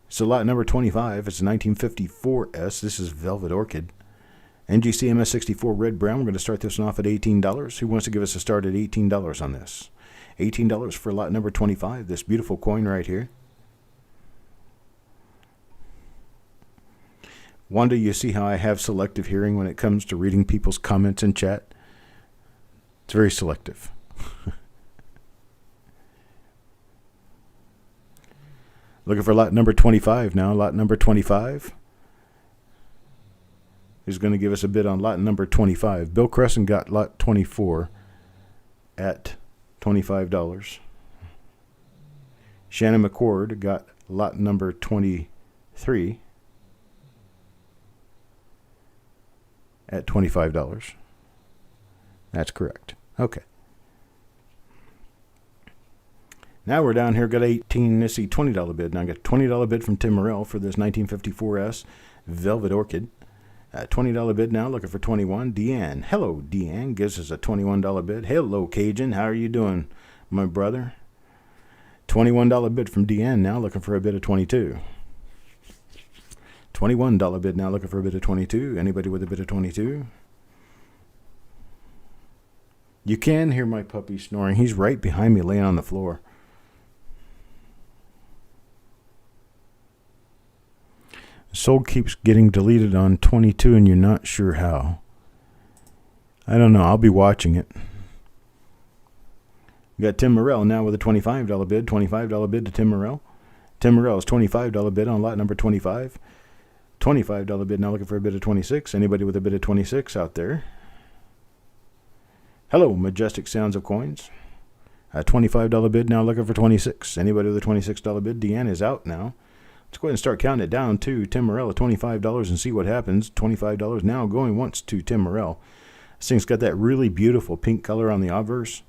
So lot number 25, it's a 1954S. This is Velvet Orchid. NGC MS64 Red Brown. We're going to start this one off at $18. Who wants to give us a start at $18 on this? $18 for lot number 25, this beautiful coin right here. Wanda, you see how I have selective hearing when it comes to reading people's comments in chat? It's very selective. Looking for lot number 25 now. Lot number 25 is going to give us a bid on lot number 25. Bill Cressen got lot 24 at $25. Shannon McCord got lot number 23 at $25. That's correct. Okay. Now we're down here, got 18, let's see, $20 bid. Now I got a $20 bid from Tim Morrell for this 1954S Velvet Orchid. $20 bid now, looking for 21. Deanne. Hello, Deanne. Gives us a $21 bid. Hello, Cajun. How are you doing, my brother? $21 bid from Deanne now, looking for a bid of 22. $21 bid now, looking for a bid of 22. Anybody with a bid of 22? You can hear my puppy snoring. He's right behind me laying on the floor. Soul keeps getting deleted on 22 and you're not sure how. I don't know. I'll be watching it. We got Tim Morrell now with a $25 bid. $25 bid to Tim Morrell. Tim Morrell's $25 bid on lot number 25. $25 bid now, looking for a bid of 26. Anybody with a bid of 26 out there? Hello, Majestic Sounds of Coins. A $25 bid now, looking for 26. Anybody with a $26 bid? Deanne is out now. Let's go ahead and start counting it down to Tim Morrell at $25 and see what happens. $25 now, going once to Tim Morrell. This thing's got that really beautiful pink color on the obverse.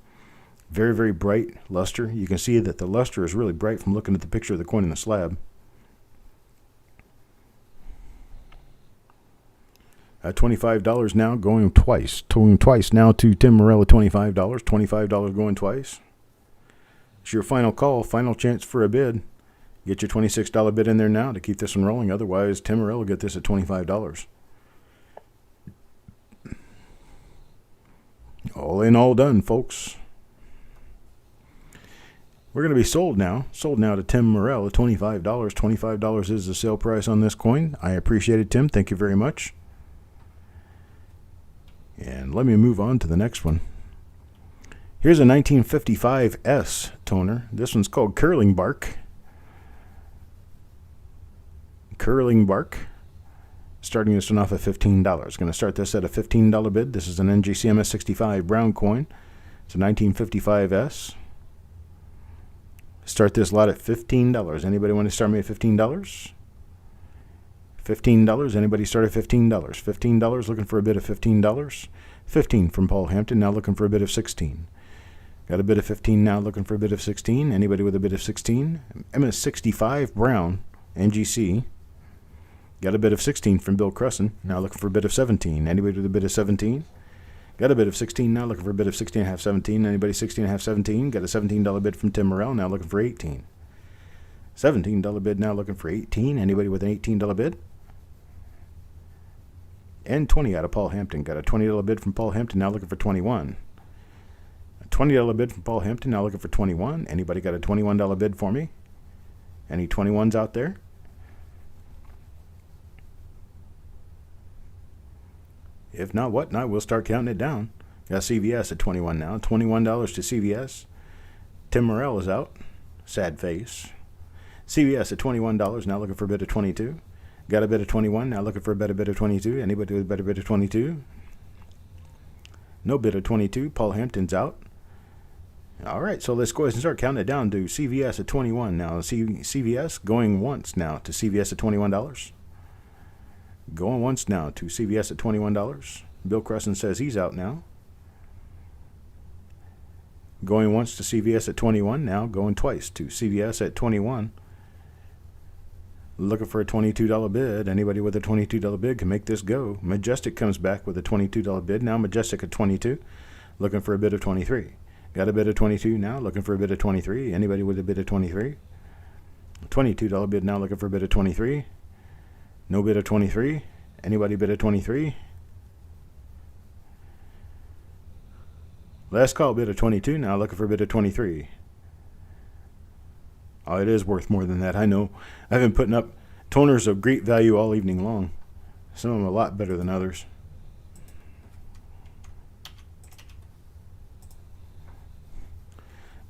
Very, very bright luster. You can see that the luster is really bright from looking at the picture of the coin in the slab. $25 now, going twice. Going twice now to Tim Morrell at $25. $25 going twice. It's your final call, final chance for a bid. Get your $26 bid in there now to keep this one rolling. Otherwise, Tim Morrell will get this at $25. All in, all done, folks. We're going to be sold now. Sold now to Tim Morrell at $25. $25 is the sale price on this coin. I appreciate it, Tim. Thank you very much. And let me move on to the next one. Here's a 1955S toner. This one's called Curling Bark. Curling Bark. Starting this one off at $15. Going to start this at a $15 bid. This is an NGC MS65 brown coin. It's a 1955S. Start this lot at $15. Anybody want to start me at $15? $15. Anybody start at $15? $15. Looking for a bid of $15. $15 from Paul Hampton. Now looking for a bid of $16. Got a bid of 15 now, looking for a bid of 16. Anybody with a bid of 16? MS65 Brown, NGC. Got a bid of 16 from Bill Cressen, now looking for a bid of 17. Anybody with a bid of 17? Got a bid of 16 now, looking for a bid of 16.5, 17. Anybody 16.5, 17? Got a $17 bid from Tim Morrell, now looking for 18. $17 bid now, looking for 18. Anybody with an $18 bid? And 20 out of Paul Hampton. Got a $20 bid from Paul Hampton, now looking for 21. A $20 bid from Paul Hampton, now looking for 21. Anybody got a $21 bid for me? Any 21s out there? If not, what not? We'll start counting it down. Got CVS at 21 now. $21 to CVS. Tim Morrell is out. Sad face. CVS at $21, now looking for a bid of 22. Got a bid of 21, now looking for a better bid of 22. Anybody with a better bid of 22? No bid of 22. Paul Hampton's out. All right, so let's go ahead and start counting it down to CVS at 21 now. CVS going once now to CVS at $21. Going once now to CVS at $21. Bill Cressen says he's out now. Going once to CVS at 21 now. Going twice to CVS at 21. Looking for a $22 bid. Anybody with a $22 bid can make this go. Majestic comes back with a $22 bid. Now Majestic at 22. Looking for a bid of 23. Got a bid of 22 now. Looking for a bid of 23. Anybody with a bid of 23? $22 bid now. Looking for a bid of 23. No bid of 23. Anybody bid of 23? Last call bid of 22. Now looking for a bid of 23. Oh, it is worth more than that. I know. I've been putting up toners of great value all evening long. Some of them a lot better than others.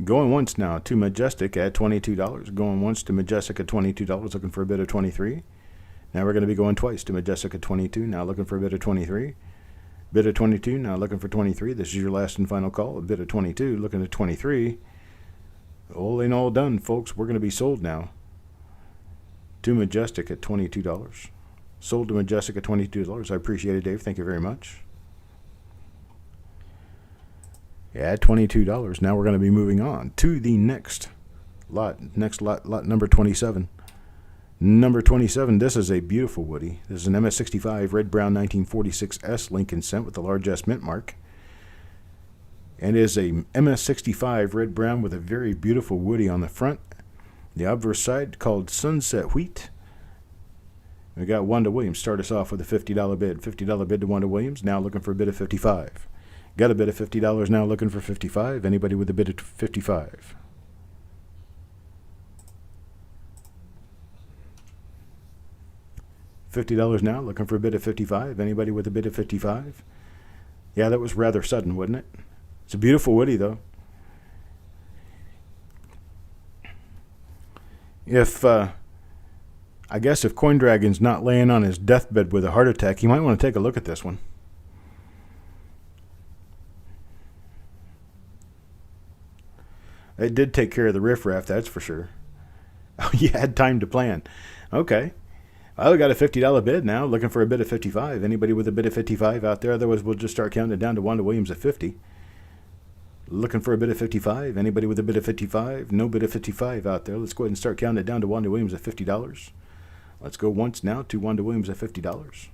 Going once now to Majestic at $22. Going once to Majestic at $22. Looking for a bid of 23. Now we're going to be going twice to Majestic at 22. Now looking for a bid of 23. Bid of 22. Now looking for 23. This is your last and final call. A bid of 22. Looking at 23. All in all done, folks. We're going to be sold now to Majestic at $22. Sold to Majestic at $22. I appreciate it, Dave. Thank you very much. Yeah, at $22. Now we're going to be moving on to the next lot. Next lot number 27. Number 27, this is a beautiful woody. This is an MS65 Red Brown 1946S Lincoln scent with a large S mint mark. And is a MS65 Red Brown with a very beautiful woody on the front. The obverse side called Sunset Wheat. We got Wanda Williams start us off with a $50 bid. $50 bid to Wanda Williams, now looking for a bid of 55. Got a bid of $50, now looking for 55. Anybody with a bid of 55? $50 now, looking for a bid of 55. Anybody with a bid of 55? Yeah, that was rather sudden, wasn't it? It's a beautiful woody, though. I guess if Coin Dragon's not laying on his deathbed with a heart attack, you might want to take a look at this one. It did take care of the riffraff, that's for sure. Oh, you had time to plan. Okay. Well, we got a $50 bid now, looking for a bid of 55. Anybody with a bid of 55 out there? Otherwise, we'll just start counting it down to Wanda Williams at 50. Looking for a bid of 55. Anybody with a bid of 55? No bid of 55 out there. Let's go ahead and start counting it down to Wanda Williams at $50. Let's go once now to Wanda Williams at $50.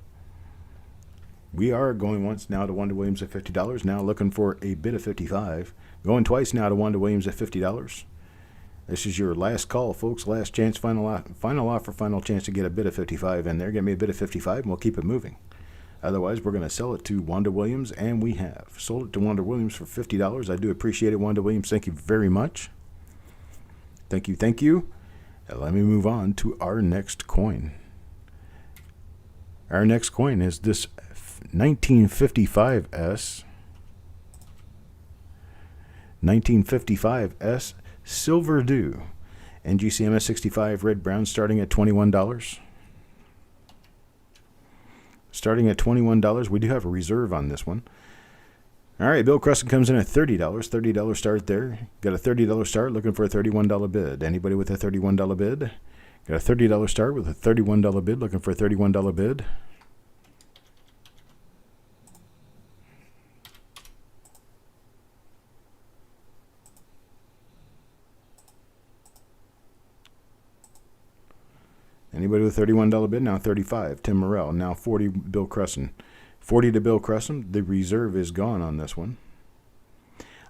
We are going once now to Wanda Williams at $50. Now looking for a bid of 55. Going twice now to Wanda Williams at $50. This is your last call, folks. Last chance, final offer, final chance to get a bid of 55 in there. Get me a bid of 55 and we'll keep it moving. Otherwise, we're going to sell it to Wanda Williams, and we have sold it to Wanda Williams for $50. I do appreciate it, Wanda Williams. Thank you very much. Thank you, thank you. Now let me move on to our next coin. Our next coin is this 1955S. 1955S Silver Dew. NGC MS65 Red Brown starting at $21. Starting at $21. We do have a reserve on this one. All right, Bill Cressen comes in at $30. $30 start there. Got a $30 start, looking for a $31 bid. Anybody with a $31 bid? Got a $30 start with a $31 bid, looking for a $31 bid. Anybody with $31 bid? Now 35. Tim Morrell. Now 40. Bill Cressen. 40 to Bill Cressen. The reserve is gone on this one.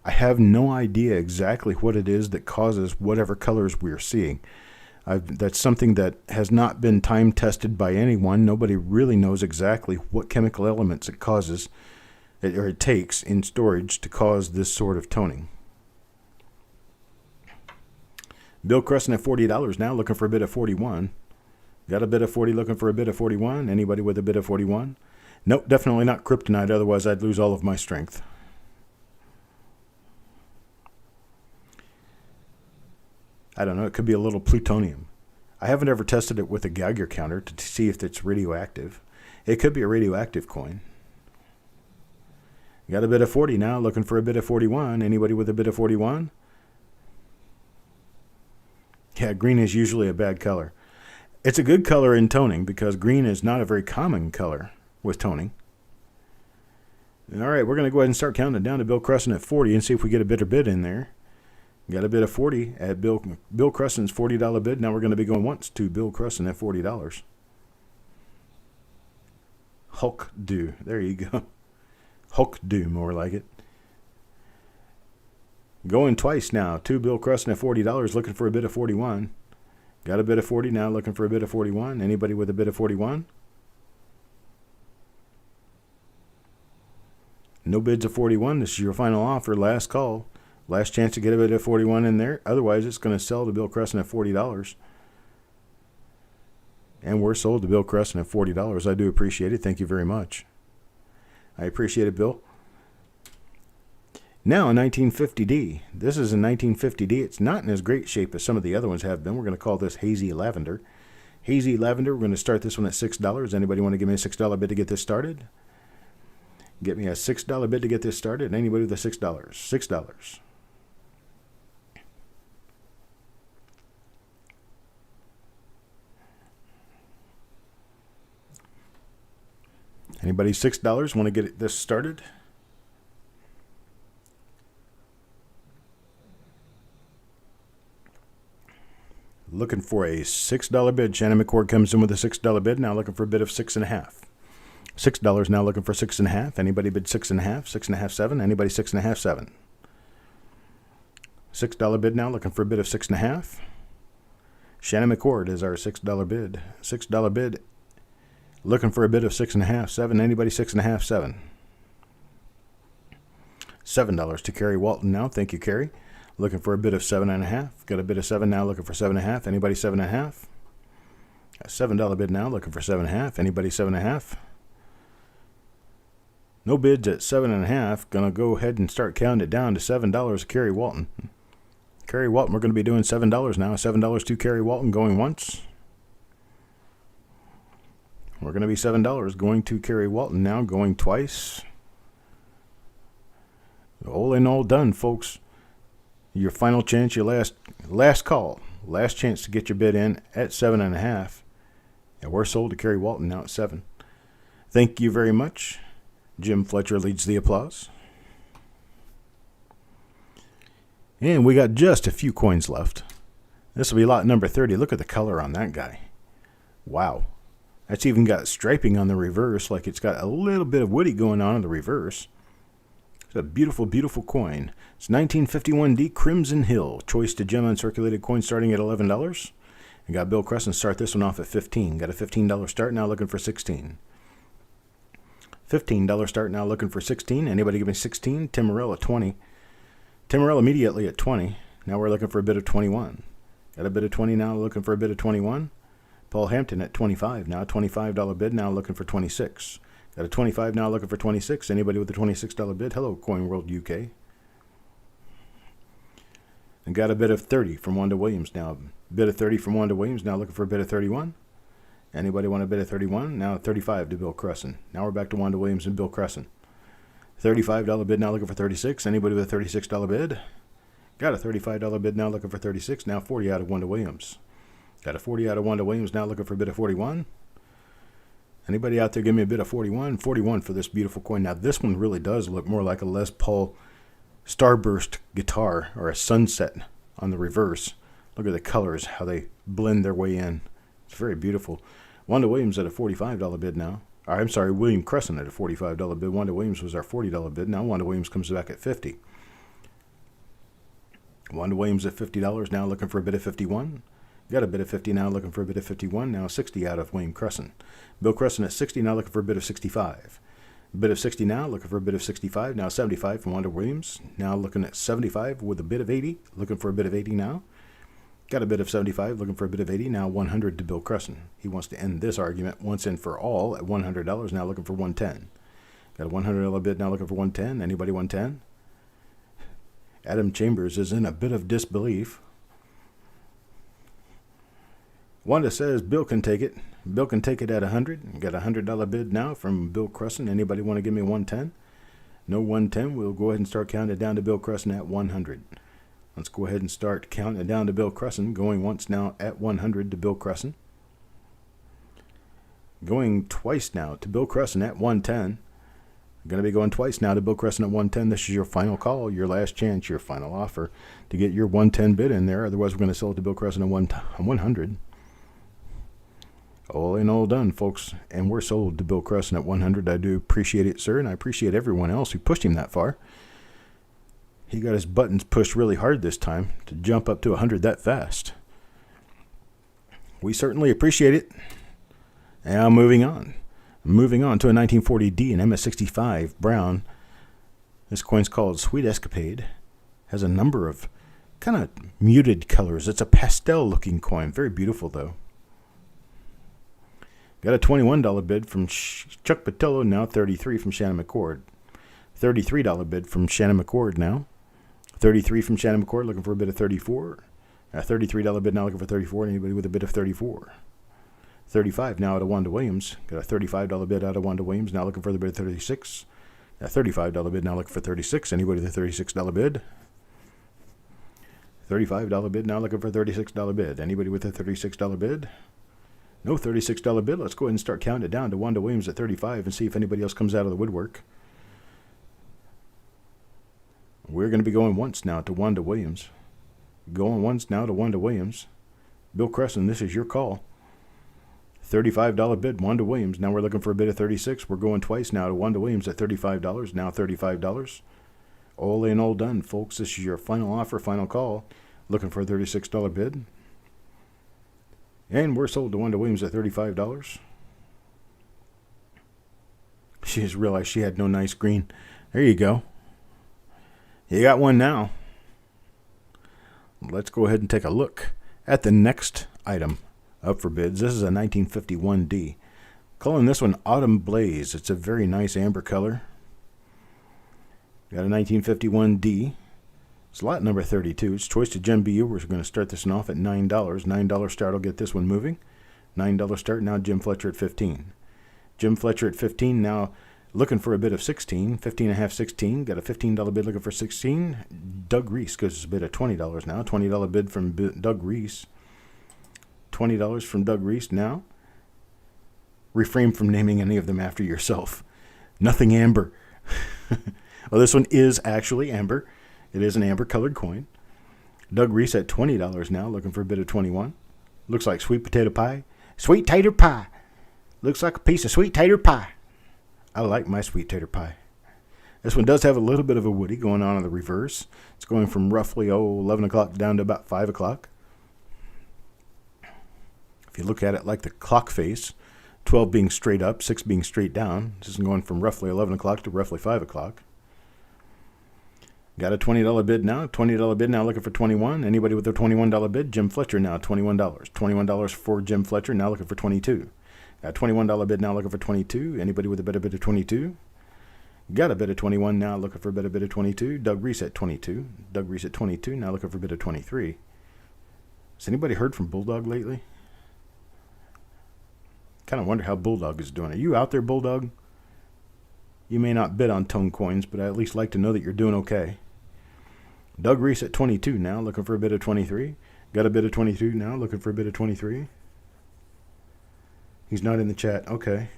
I have no idea exactly what it is that causes whatever colors we're seeing. That's something that has not been time tested by anyone. Nobody really knows exactly what chemical elements it causes, or it takes in storage to cause this sort of toning. Bill Cressen at $40 now, looking for a bid of 41. Got a bid of 40, looking for a bid of 41. Anybody with a bid of 41? Nope, definitely not kryptonite, otherwise I'd lose all of my strength. I don't know, it could be a little plutonium. I haven't ever tested it with a Geiger counter to see if it's radioactive. It could be a radioactive coin. Got a bid of 40 now, looking for a bid of 41. Anybody with a bid of 41? Yeah, green is usually a bad color. It's a good color in toning because green is not a very common color with toning. All right, we're going to go ahead and start counting down to Bill Cressen at 40 and see if we get a better bid in there. Got a bid of 40 at Bill Cressen's $40 bid. Now we're going to be going once to Bill Cressen at $40. Hulk do. There you go. Hulk do, more like it. Going twice now to Bill Cressen at $40, looking for a bid of 41. Got a bid of 40 now, looking for a bid of 41. Anybody with a bid of 41? No bids of 41. This is your final offer. Last call. Last chance to get a bid of 41 in there. Otherwise, it's going to sell to Bill Cressen at $40. And we're sold to Bill Cressen at $40. I do appreciate it. Thank you very much. I appreciate it, Bill. Now, a 1950D. This is a 1950D. It's not in as great shape as some of the other ones have been. We're going to call this Hazy Lavender. Hazy Lavender, we're going to start this one at $6. Anybody want to give me a $6 bid to get this started? Get me a $6 bid to get this started. Anybody with a $6? $6. Anybody $6 want to get this started? Looking for a $6 bid. Shannon McCord comes in with a $6 bid. Now looking for a bid of 6.5. $6 now looking for 6.5. Anybody bid 6.5? 6.5, 7. Anybody 6.5, 7. $6 bid now looking for a bid of 6.5. Shannon McCord is our $6 bid. $6 bid. Looking for a bid of 6.5, 7. Anybody 6.5, 7. $7 to Carrie Walton now. Thank you, Carrie. Looking for a bid of 7.5. Got a bid of 7 now. Looking for 7.5. Anybody 7.5? A $7 bid now. Looking for 7.5. Anybody 7.5? No bids at 7.5. Gonna go ahead and start counting it down to $7. Carrie Walton. Carrie Walton. We're going to be doing $7 now. $7 to Carrie Walton going once. We're going to be $7 going to Carrie Walton now, going twice. All in all done, folks. Your final chance, your last call. Last chance to get your bid in at 7.5. And we're sold to Carrie Walton now at 7. Thank you very much. Jim Fletcher leads the applause. And we got just a few coins left. This will be lot number 30. Look at the color on that guy. Wow. That's even got striping on the reverse, like it's got a little bit of woody going on in the reverse. It's a beautiful, beautiful coin. It's 1951D Crimson Hill. Choice to gem uncirculated coin starting at $11. And got Bill Cressen start this one off at $15. Got a $15 start, now looking for 16. $15 start, now looking for 16. Anybody give me 16? Tim Morrell at 20. Tim Morrell immediately at 20. Now we're looking for a bid of 21. Got a bid of 20 now, looking for a bid of 21. Paul Hampton at 25. Now a $25 bid, now looking for 26. Got a 25 now, looking for 26. Anybody with a $26 bid? Hello, Coin World UK. And got a bid of 30 from Wanda Williams now. Bid of 30 from Wanda Williams, now looking for a bid of 31. Anybody want a bid of 31? Now 35 to Bill Cressen. Now we're back to Wanda Williams and Bill Cressen. $35 bid, now looking for 36. Anybody with a $36 bid? Got a $35 bid, now looking for 36. Now 40 out of Wanda Williams. Got a 40 out of Wanda Williams, now looking for a bid of 41. Anybody out there give me a bid of 41? 41 for this beautiful coin. Now this one really does look more like a Les Paul Starburst guitar or a sunset on the reverse. Look at the colors, how they blend their way in. It's very beautiful. Wanda Williams at a $45 bid now. I'm sorry, William Cressen at a $45 bid. Wanda Williams was our $40 bid. Now Wanda Williams comes back at $50. Wanda Williams at $50 now, looking for a bid of $51. Got a bid of $50 now, looking for a bid of $51. Now $60 out of William Cressen. Bill Cressen at $60 now, looking for a bid of $65. Bid of $60 now, looking for a bid of $65. Now $75 from Wanda Williams. Now looking at $75 with a bid of $80. Looking for a bid of $80 now. Got a bid of $75, looking for a bid of $80. Now $100 to Bill Cressen. He wants to end this argument once and for all at $100. Now looking for $110. Got a $100 bid now, looking for $110. Anybody $110? Adam Chambers is in a bit of disbelief. Wanda says Bill can take it. Bill can take it at $100. Got a $100 bid now from Bill Cressen. Anybody want to give me $110? No $110. We'll go ahead and start counting it down to Bill Cressen at $100. Let's go ahead and start counting it down to Bill Cressen. Going once now at $100 to Bill Cressen. Going twice now to Bill Cressen at $110. Going to be going twice now to Bill Cressen at $110. This is your final call, your last chance, your final offer to get your $110 bid in there. Otherwise, we're going to sell it to Bill Cressen at $100. All in, all done, folks. And we're sold to Bill Cressen at $100. I do appreciate it, sir, and I appreciate everyone else who pushed him that far. He got his buttons pushed really hard this time to jump up to 100 that fast. We certainly appreciate it. Now moving on. Moving on to a 1940D and MS65 brown. This coin's called Sweet Escapade. Has a number of kind of muted colors. It's a pastel looking coin. Very beautiful though. Got a $21 bid from Chuck Patillo, now $33 from Shannon McCord. $33 bid from Shannon McCord now. $33 from Shannon McCord, looking for a bid of $34. A $33 bid now, looking for $34. Anybody with a bid of $34? $35 now out of Wanda Williams. Got a $35 bid out of Wanda Williams, now looking for the bid of $36. A $35 bid now, looking for $36. Anybody with a $36 bid? $35 bid now, looking for a $36 bid. Anybody with a $36 bid? No $36 bid. Let's go ahead and start counting it down to Wanda Williams at $35 and see if anybody else comes out of the woodwork. We're going to be going once now to Wanda Williams. Going once now to Wanda Williams. Bill Cressen, this is your call. $35 bid, Wanda Williams. Now we're looking for a bid of $36. We're going twice now to Wanda Williams at $35. Now $35. All in, all done, folks. This is your final offer, final call. Looking for a $36 bid. And we're sold to Wanda Williams at $35. She just realized she had no nice green. There you go. You got one now. Let's go ahead and take a look at the next item up for bids. This is a 1951D. Calling this one Autumn Blaze. It's a very nice amber color. Got a 1951D. It's lot number 32. It's choice to Jim BU. We're going to start this one off at $9. $9 start will get this one moving. $9 start. Now Jim Fletcher at 15. Jim Fletcher at 15 now. Looking for a bid of 16, 15 and a half, 16. Got a $15 bid looking for 16. Doug Reese goes a bid of $20 now. $20 bid from Doug Reese. $20 from Doug Reese now. Refrain from naming any of them after yourself. Nothing amber. Well, this one is actually amber. It is an amber colored coin. Doug Reese at $20 now. Looking for a bid of 21. Looks like sweet potato pie. Sweet tater pie. Looks like a piece of sweet tater pie. I like my sweet tater pie. This one does have a little bit of a woody going on in the reverse. It's going from roughly 11 o'clock down to about 5 o'clock. If you look at it like the clock face, 12 being straight up, 6 being straight down. This is going from roughly 11 o'clock to roughly 5 o'clock. Got a $20 bid now. $20 bid now, looking for 21. Anybody with a $21 bid? Jim Fletcher now, $21. $21 for Jim Fletcher, now looking for 22. Got a $21 bid now, looking for 22. Anybody with a better bid of 22? Got a bid of 21 now, looking for a better bid of 22. Doug Reese at 22. Doug Reese at 22, now looking for a bid of 23. Has anybody heard from Bulldog lately? Kind of wonder how Bulldog is doing. Are you out there, Bulldog? You may not bid on tone coins, but I at least like to know that you're doing okay. Doug Reese at 22 now, looking for a bid of 23. Got a bid of 22 now, looking for a bid of 23. He's not in the chat. Okay.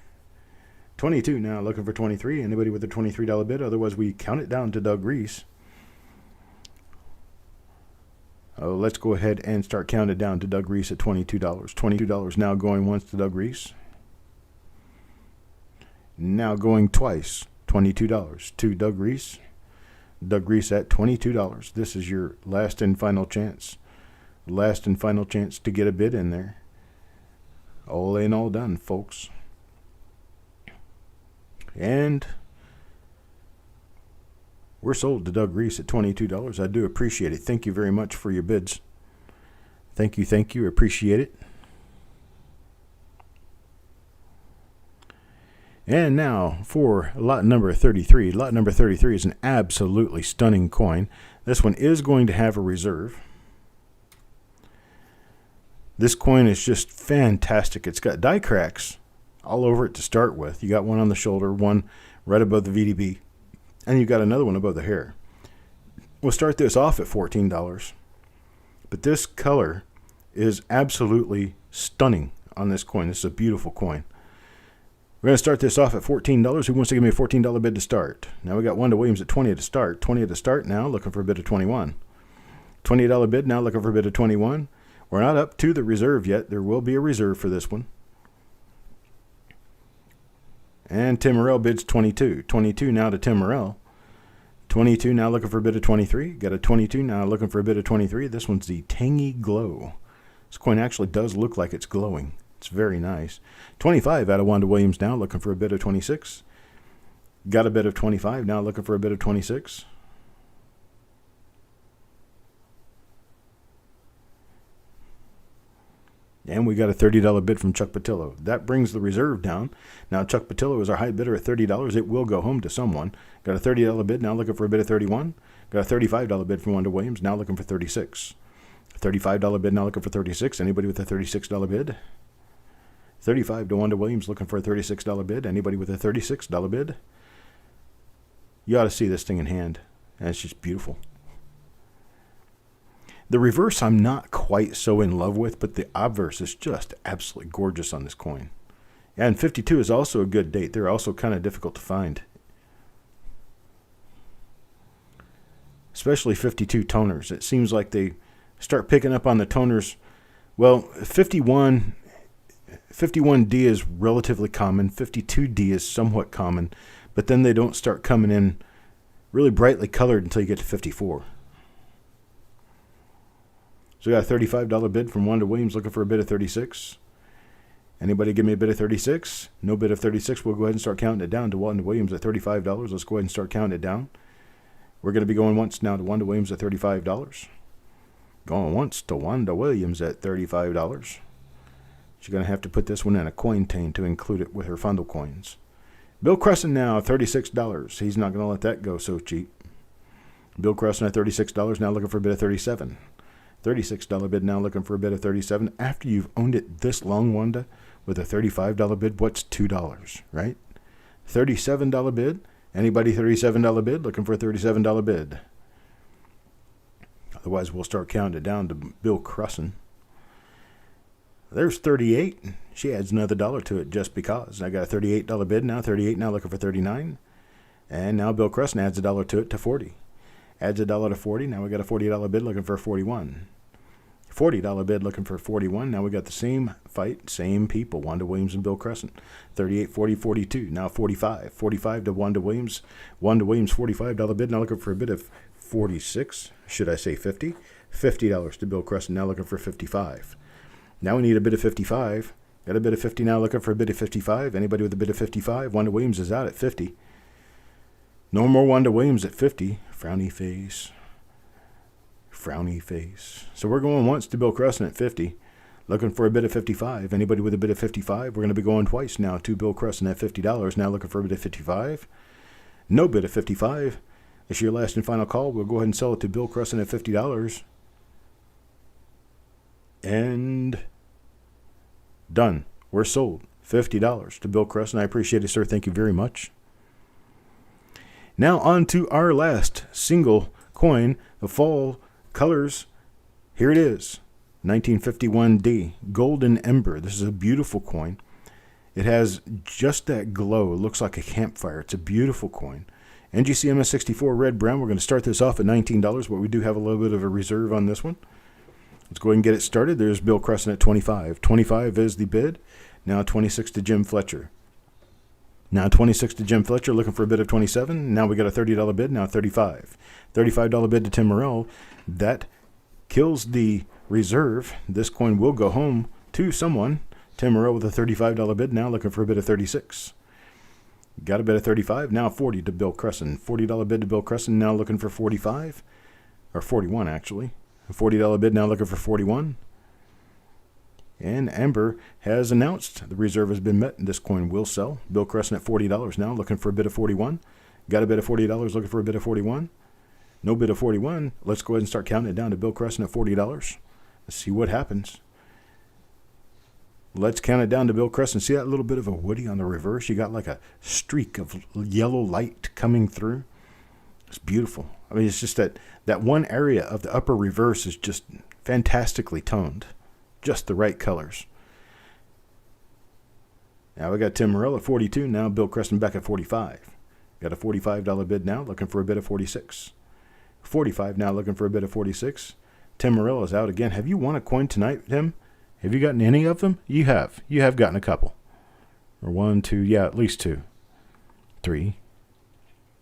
22 now, looking for 23. Anybody with a $23 bid? Otherwise, we count it down to Doug Reese. Let's go ahead and start counting down to Doug Reese at $22. $22 now going once to Doug Reese. Now going twice. $22 to Doug Reese. Doug Reese at $22. This is your last and final chance. Last and final chance to get a bid in there. All in, all done, folks. And we're sold to Doug Reese at $22. I do appreciate it. Thank you very much for your bids. Thank you. Appreciate it. And now for lot number 33. Lot number 33 is an absolutely stunning coin. This one is going to have a reserve. This coin is just fantastic. It's got die cracks all over it to start with. You got one on the shoulder, one right above the VDB, and you got another one above the hair. We'll start this off at $14. But this color is absolutely stunning on this coin. This is a beautiful coin. We're going to start this off at $14. Who wants to give me a $14 bid to start? Now we got Wanda Williams at $20 to start. $20 to start now, looking for a bid of $21. $20 bid now, looking for a bid of $21. We're not up to the reserve yet. There will be a reserve for this one. And Tim Morrell bids $22. $22 now to Tim Morrell. $22 now looking for a bid of $23. Got a $22 now looking for a bid of $23. This one's the Tangy Glow. This coin actually does look like it's glowing. It's very nice. $25 out of Wanda Williams now looking for a bid of $26. Got a bid of $25 now looking for a bid of $26. And we got a $30 bid from Chuck Patillo. That brings the reserve down. Now, Chuck Patillo is our high bidder at $30. It will go home to someone. Got a $30 bid, now looking for a bid of $31. Got a $35 bid from Wanda Williams, now looking for $36. $35 bid, now looking for $36. Anybody with a $36 bid? $35 to Wanda Williams, looking for a $36 bid. Anybody with a $36 bid? You ought to see this thing in hand. And it's just beautiful. The reverse I'm not quite so in love with, but the obverse is just absolutely gorgeous on this coin. And 52 is also a good date. They're also kind of difficult to find. Especially 52 toners. It seems like they start picking up on the toners. Well, 51D is relatively common. 52D is somewhat common. But then they don't start coming in really brightly colored until you get to 54. So we got a $35 bid from Wanda Williams looking for a bid of $36. Anybody give me a bid of $36? No bid of $36. We'll go ahead and start counting it down to Wanda Williams at $35. Let's go ahead and start counting it down. We're going to be going once now to Wanda Williams at $35. Going once to Wanda Williams at $35. She's going to have to put this one in a coin tin to include it with her Fundle coins. Bill Cressen now, $36. He's not going to let that go so cheap. Bill Cressen at $36, now looking for a bid of $37. $36 bid, now looking for a bid of $37. After you've owned it this long, Wanda, with a $35 bid, what's $2, right? $37 bid. Anybody $37 bid? Looking for a $37 bid. Otherwise, we'll start counting it down to Bill Cressen. There's 38. She adds another $1 to it just because. I got a $38 bid now. 38 now looking for 39. And now Bill Cressen adds $1 to it to 40. Adds $1 to 40. Now we got a $40 bid looking for 41. $40 bid looking for 41. Now we got the same fight, same people, Wanda Williams and Bill Cressen. 38, 40, 42. Now 45. 45 to Wanda Williams. Wanda Williams, $45 bid. Now looking for a bid of 46. Should I say 50? $50 to Bill Cressen. Now looking for 55. Now we need a bid of 55. Got a bid of 50 now looking for a bid of 55. Anybody with a bid of 55? Wanda Williams is out at 50. No more Wanda Williams at 50. Frowny face. Frowny face. So we're going once to Bill Cressen at 50. Looking for a bid of 55. Anybody with a bid of 55? We're going to be going twice now to Bill Cressen at $50. Now looking for a bid of 55. No bid of 55. This is your last and final call. We'll go ahead and sell it to Bill Cressen at $50. And done. We're sold. $50 to Bill Cressen. I appreciate it, sir. Thank you very much. Now on to our last single coin, the fall colors. Here it is, 1951 D Golden Ember. This is a beautiful coin. It has just that glow. It looks like a campfire. It's a beautiful coin. NGC MS64 red brown. We're going to start this off at $19, but we do have a little bit of a reserve on this one. Let's go ahead and get it started. There's Bill Cressen at 25. 25 is the bid. Now 26 to Jim Fletcher. Now 26 to Jim Fletcher, looking for a bid of 27. Now we got a $30 bid, now 35. $35 bid to Tim Morrell. That kills the reserve. This coin will go home to someone. Tim Morrell with a $35 bid, now looking for a bid of 36. Got a bid of 35, now 40 to Bill Cressen. $40 bid to Bill Cressen, now looking for 45. Or 41, actually. A $40 bid, now looking for 41. And Ember has announced the reserve has been met and this coin will sell. Bill Cressen at $40 now, looking for a bid of 41. Got a bid of $40, looking for a bid of 41. No bid of 41. Let's go ahead and start counting it down to Bill Cressen at $40. Let's see what happens. Let's count it down to Bill Cressen. See that little bit of a woody on the reverse? You got like a streak of yellow light coming through. It's beautiful. I mean, it's just that one area of the upper reverse is just fantastically toned. Just the right colors. Now we got Tim Morrell at 42. Now Bill Cressen back at 45. Got a $45 bid now, looking for a bid of 46. 45 now, looking for a bid of 46. Tim Morrell is out again. Have you won a coin tonight, Tim? Have you gotten any of them? You have. You have gotten a couple. Or 1, 2, yeah, at least 2. 3.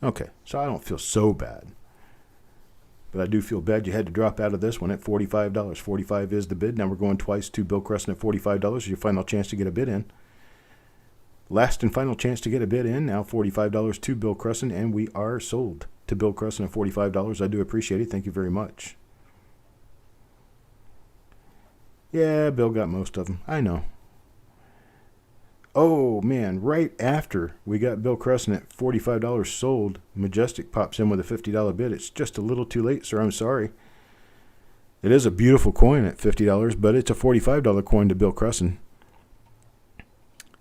Okay, so I don't feel so bad. But I do feel bad you had to drop out of this one at $45. 45 is the bid. Now we're going twice to Bill Cressen at $45. Your final chance to get a bid in. Last and final chance to get a bid in. Now $45 to Bill Cressen, and we are sold to Bill Cressen at $45. I do appreciate it. Thank you very much. Yeah, Bill got most of them. I know. Oh, man, right after we got Bill Cressen at $45 sold, Majestic pops in with a $50 bid. It's just a little too late, sir. I'm sorry. It is a beautiful coin at $50, but it's a $45 coin to Bill Cressen.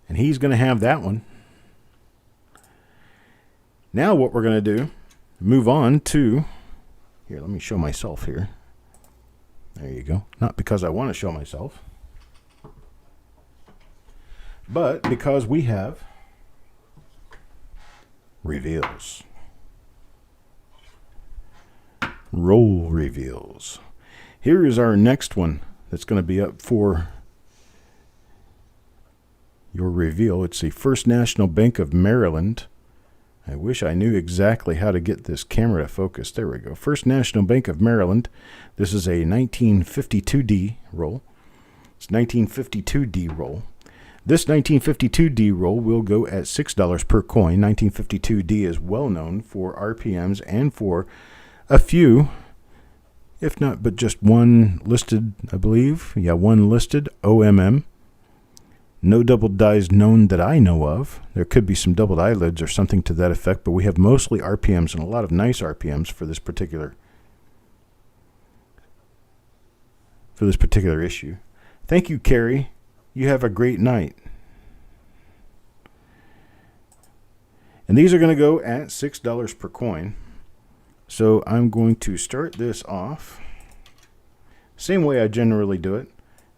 And he's going to have that one. Now what we're going to do, move on to, here, let me show myself here. There you go. Not because I want to show myself, but because we have reveals. Roll reveals. Here is our next one that's going to be up for your reveal. It's the First National Bank of Maryland. I wish I knew exactly how to get this camera to focus. There we go. First National Bank of Maryland. This is a 1952D roll. It's 1952D roll. This 1952D roll will go at $6 per coin. 1952D is well known for RPMs and for a few, if not but just one listed, I believe. Yeah, one listed OMM. No double dies known that I know of. There could be some doubled eyelids or something to that effect, but we have mostly RPMs and a lot of nice RPMs for this particular issue. Thank you, Carrie. You have a great night. And these are going to go at $6 per coin. So I'm going to start this off same way I generally do it.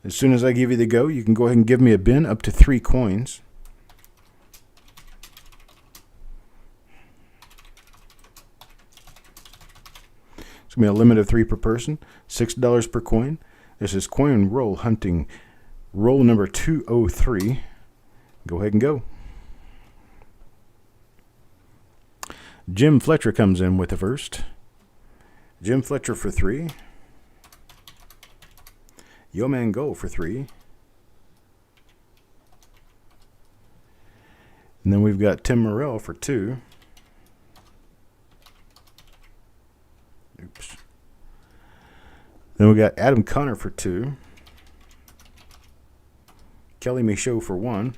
As soon as I give you the go, you can go ahead and give me a bin up to 3 coins. It's going to be a limit of 3 per person, $6 per coin. This is coin roll hunting roll number 203. Go ahead and go. Jim Fletcher comes in with the first. Jim Fletcher for 3. Yo Man Go for 3. And then we've got Tim Morrell for 2. Oops. Then we got Adam Connor for 2. Kelly Michaud for 1.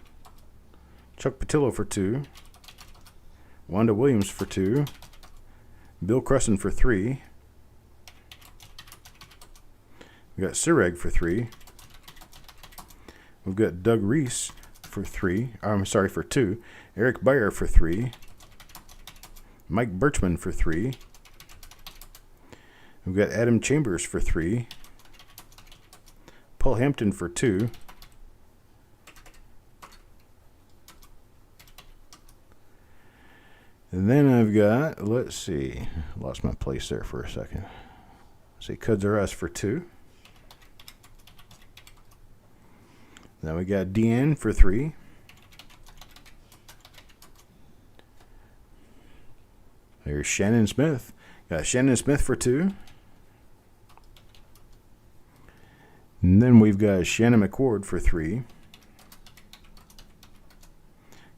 Chuck Patillo for 2. Wanda Williams for 2. Bill Cressen for 3. We got Sireg for 3. We've got Doug Reese for 3. For 2. Eric Beyer for 3. Mike Birchman for 3. We've got Adam Chambers for 3. Paul Hampton for 2. And then I've got, let's see, lost my place there for a second. Say Cuds R Us for 2. Then we got DN for 3. There's Shannon Smith. Got Shannon Smith for 2. And then we've got Shannon McCord for 3.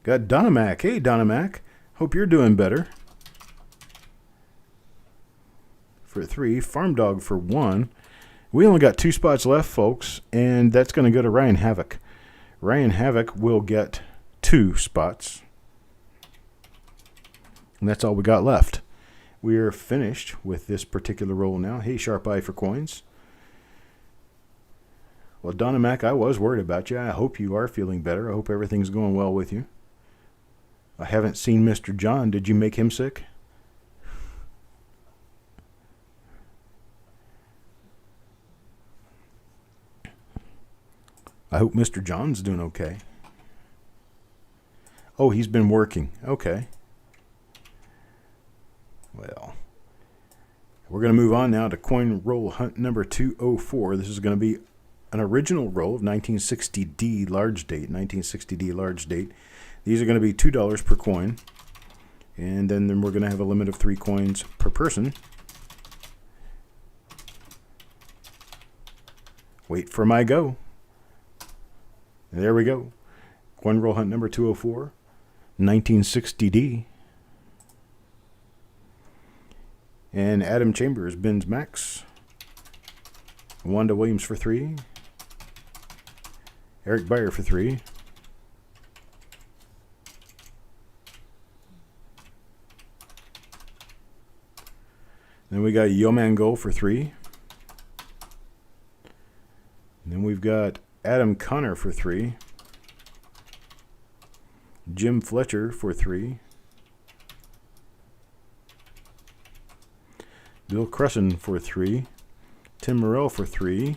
Got Donna Mac. Hey, Donna Mac. Hope you're doing better. For 3. Farm Dog for 1. We only got 2 spots left, folks, and that's going to go to Ryan Havoc. Ryan Havoc will get 2 spots. And that's all we got left. We are finished with this particular roll now. Hey, Sharp Eye for coins. Well, Donna Mac, I was worried about you. I hope you are feeling better. I hope everything's going well with you. I haven't seen Mr. John. Did you make him sick? I hope Mr. John's doing okay. Oh, he's been working. Okay. Well, we're going to move on now to coin roll hunt number 204. This is going to be an original roll of 1960D large date. 1960D large date. These are going to be $2 per coin. And then we're going to have a limit of 3 coins per person. Wait for my go. There we go. Coin roll hunt number 204. 1960D. And Adam Chambers, Ben's Max. Wanda Williams for 3. Eric Beyer for 3. Then we got Yeoman Goal for 3. And then we've got Adam Connor for 3. Jim Fletcher for 3. Bill Cressen for 3. Tim Morrell for 3.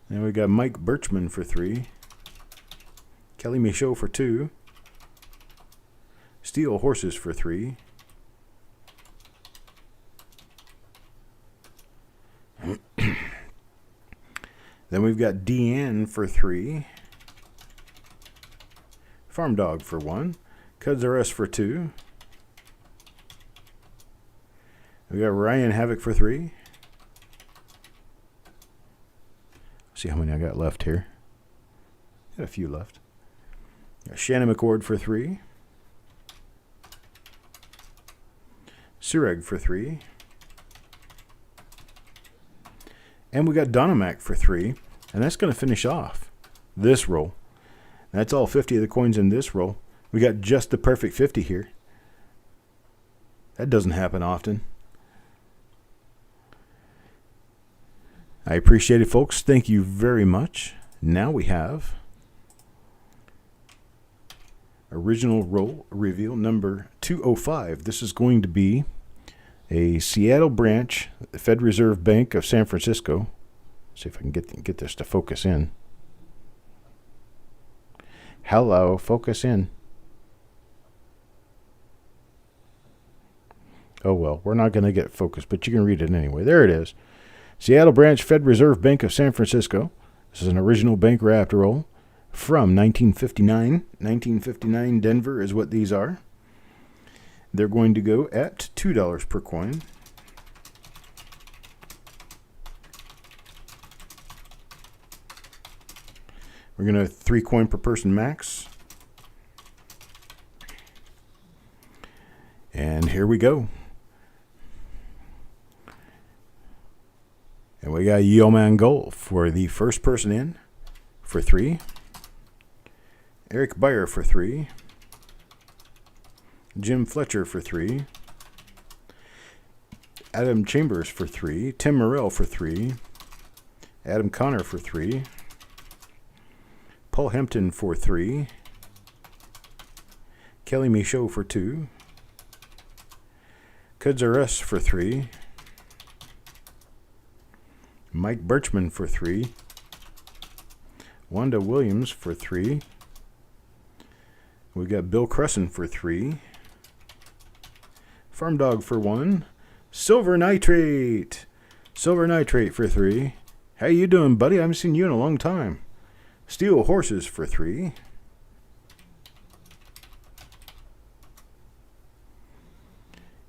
Then we got Mike Birchman for 3. Kelly Michaud for 2. Steel Horses for 3. Then we've got DN for 3. Farm Dog for 1. Cuds R Us for 2. We got Ryan Havoc for 3. See how many I got left here. Got a few left. Got Shannon McCord for 3. Sureg for 3. And we got Donna Mac for 3. And that's going to finish off this roll. That's all 50 of the coins in this roll. We got just the perfect 50 here. That doesn't happen often. I appreciate it, folks. Thank you very much. Now we have original roll reveal number 205. This is going to be a Seattle branch, the Fed Reserve Bank of San Francisco. See if I can get this to focus in. Hello, focus in. Oh well, we're not going to get focused, but you can read it anyway. There it is. Seattle branch, Fed Reserve Bank of San Francisco. This is an original bank wrapped roll from 1959. 1959 Denver is what these are. They're going to go at $2 per coin. We're going to 3 coin per person max. And here we go. And we got Yeoman Goal for the first person in for 3. Eric Beyer for 3. Jim Fletcher for 3. Adam Chambers for 3. Tim Morrell for 3. Adam Connor for 3. Paul Hampton for 3. Kelly Michaud for 2. Cuds R Us for 3. Mike Birchman for 3. Wanda Williams for 3. We got Bill Cressen for 3. Farm Dog for 1. Silver Nitrate. Silver Nitrate for 3. How you doing, buddy? I haven't seen you in a long time. Steel Horses for 3.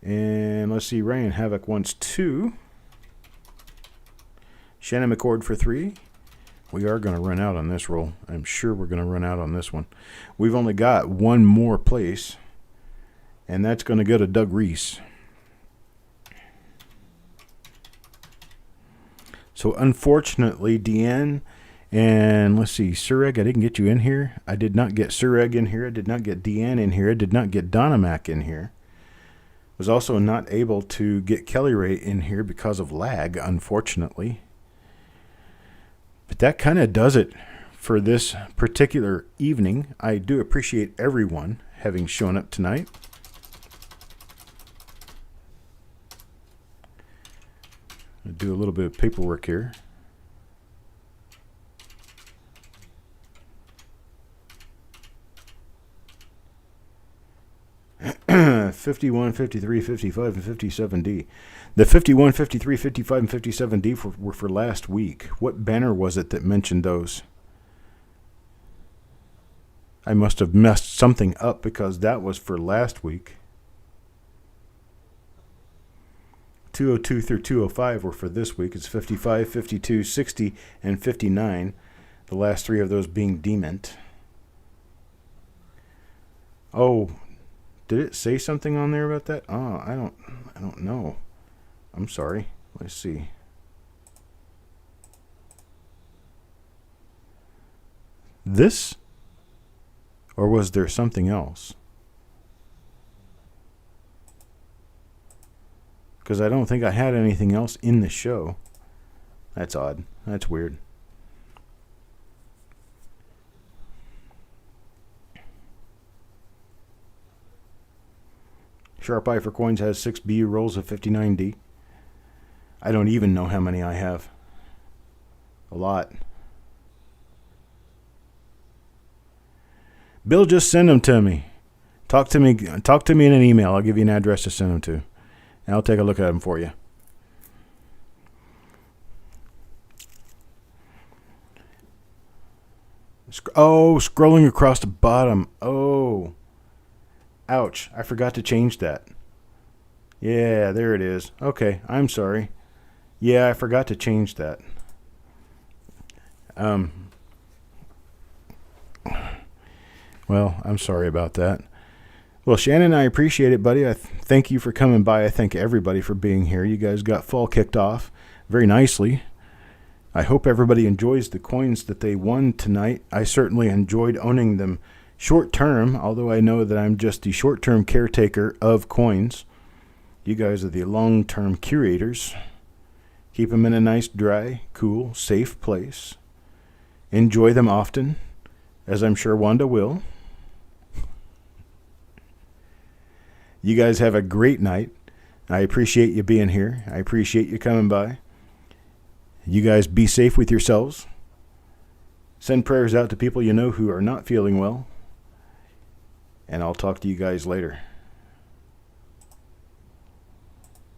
And let's see, Ryan Havoc wants 2. Shannon McCord for 3. We are going to run out on this roll. I'm sure we're going to run out on this one. We've only got one more place, and that's going to go to Doug Reese. So unfortunately, Deanne, and let's see, Sureg, I didn't get you in here. I did not get Sureg in here. I did not get Deanne in here. I did not get Donna Mac in here. Was also not able to get Kelly Ray in here because of lag, unfortunately. But that kind of does it for this particular evening. I do appreciate everyone having shown up tonight. I'll do a little bit of paperwork here. $51, $53, $55, and $57D. The $51, $53, $55, and $57D were for last week. What banner was it that mentioned those? I must have messed something up because that was for last week. 202 through 205 were for this week. It's 55, 52, 60, and 59. The last 3 of those being Dement. Oh, did it say something on there about that? Oh, I don't know. I'm sorry. Let's see. This? Or was there something else? Because I don't think I had anything else in the show. That's odd. That's weird. Sharp Eye for Coins has 6 BU rolls of 59D. I don't even know how many I have. A lot. Bill, just send them to me. Talk to me in an email. I'll give you an address to send them to. And I'll take a look at them for you. Oh, scrolling across the bottom. Oh. Ouch. I forgot to change that. Yeah, there it is. Okay, I'm sorry. Yeah, I forgot to change that. Well, I'm sorry about that. Well, Shannon, I appreciate it, buddy. I thank you for coming by. I thank everybody for being here. You guys got fall kicked off very nicely. I hope everybody enjoys the coins that they won tonight. I certainly enjoyed owning them short term, although I know that I'm just the short-term caretaker of coins. You guys are the long-term curators. Keep them in a nice, dry, cool, safe place. Enjoy them often, as I'm sure Wanda will. You guys have a great night. I appreciate you being here. I appreciate you coming by. You guys be safe with yourselves. Send prayers out to people you know who are not feeling well. And I'll talk to you guys later.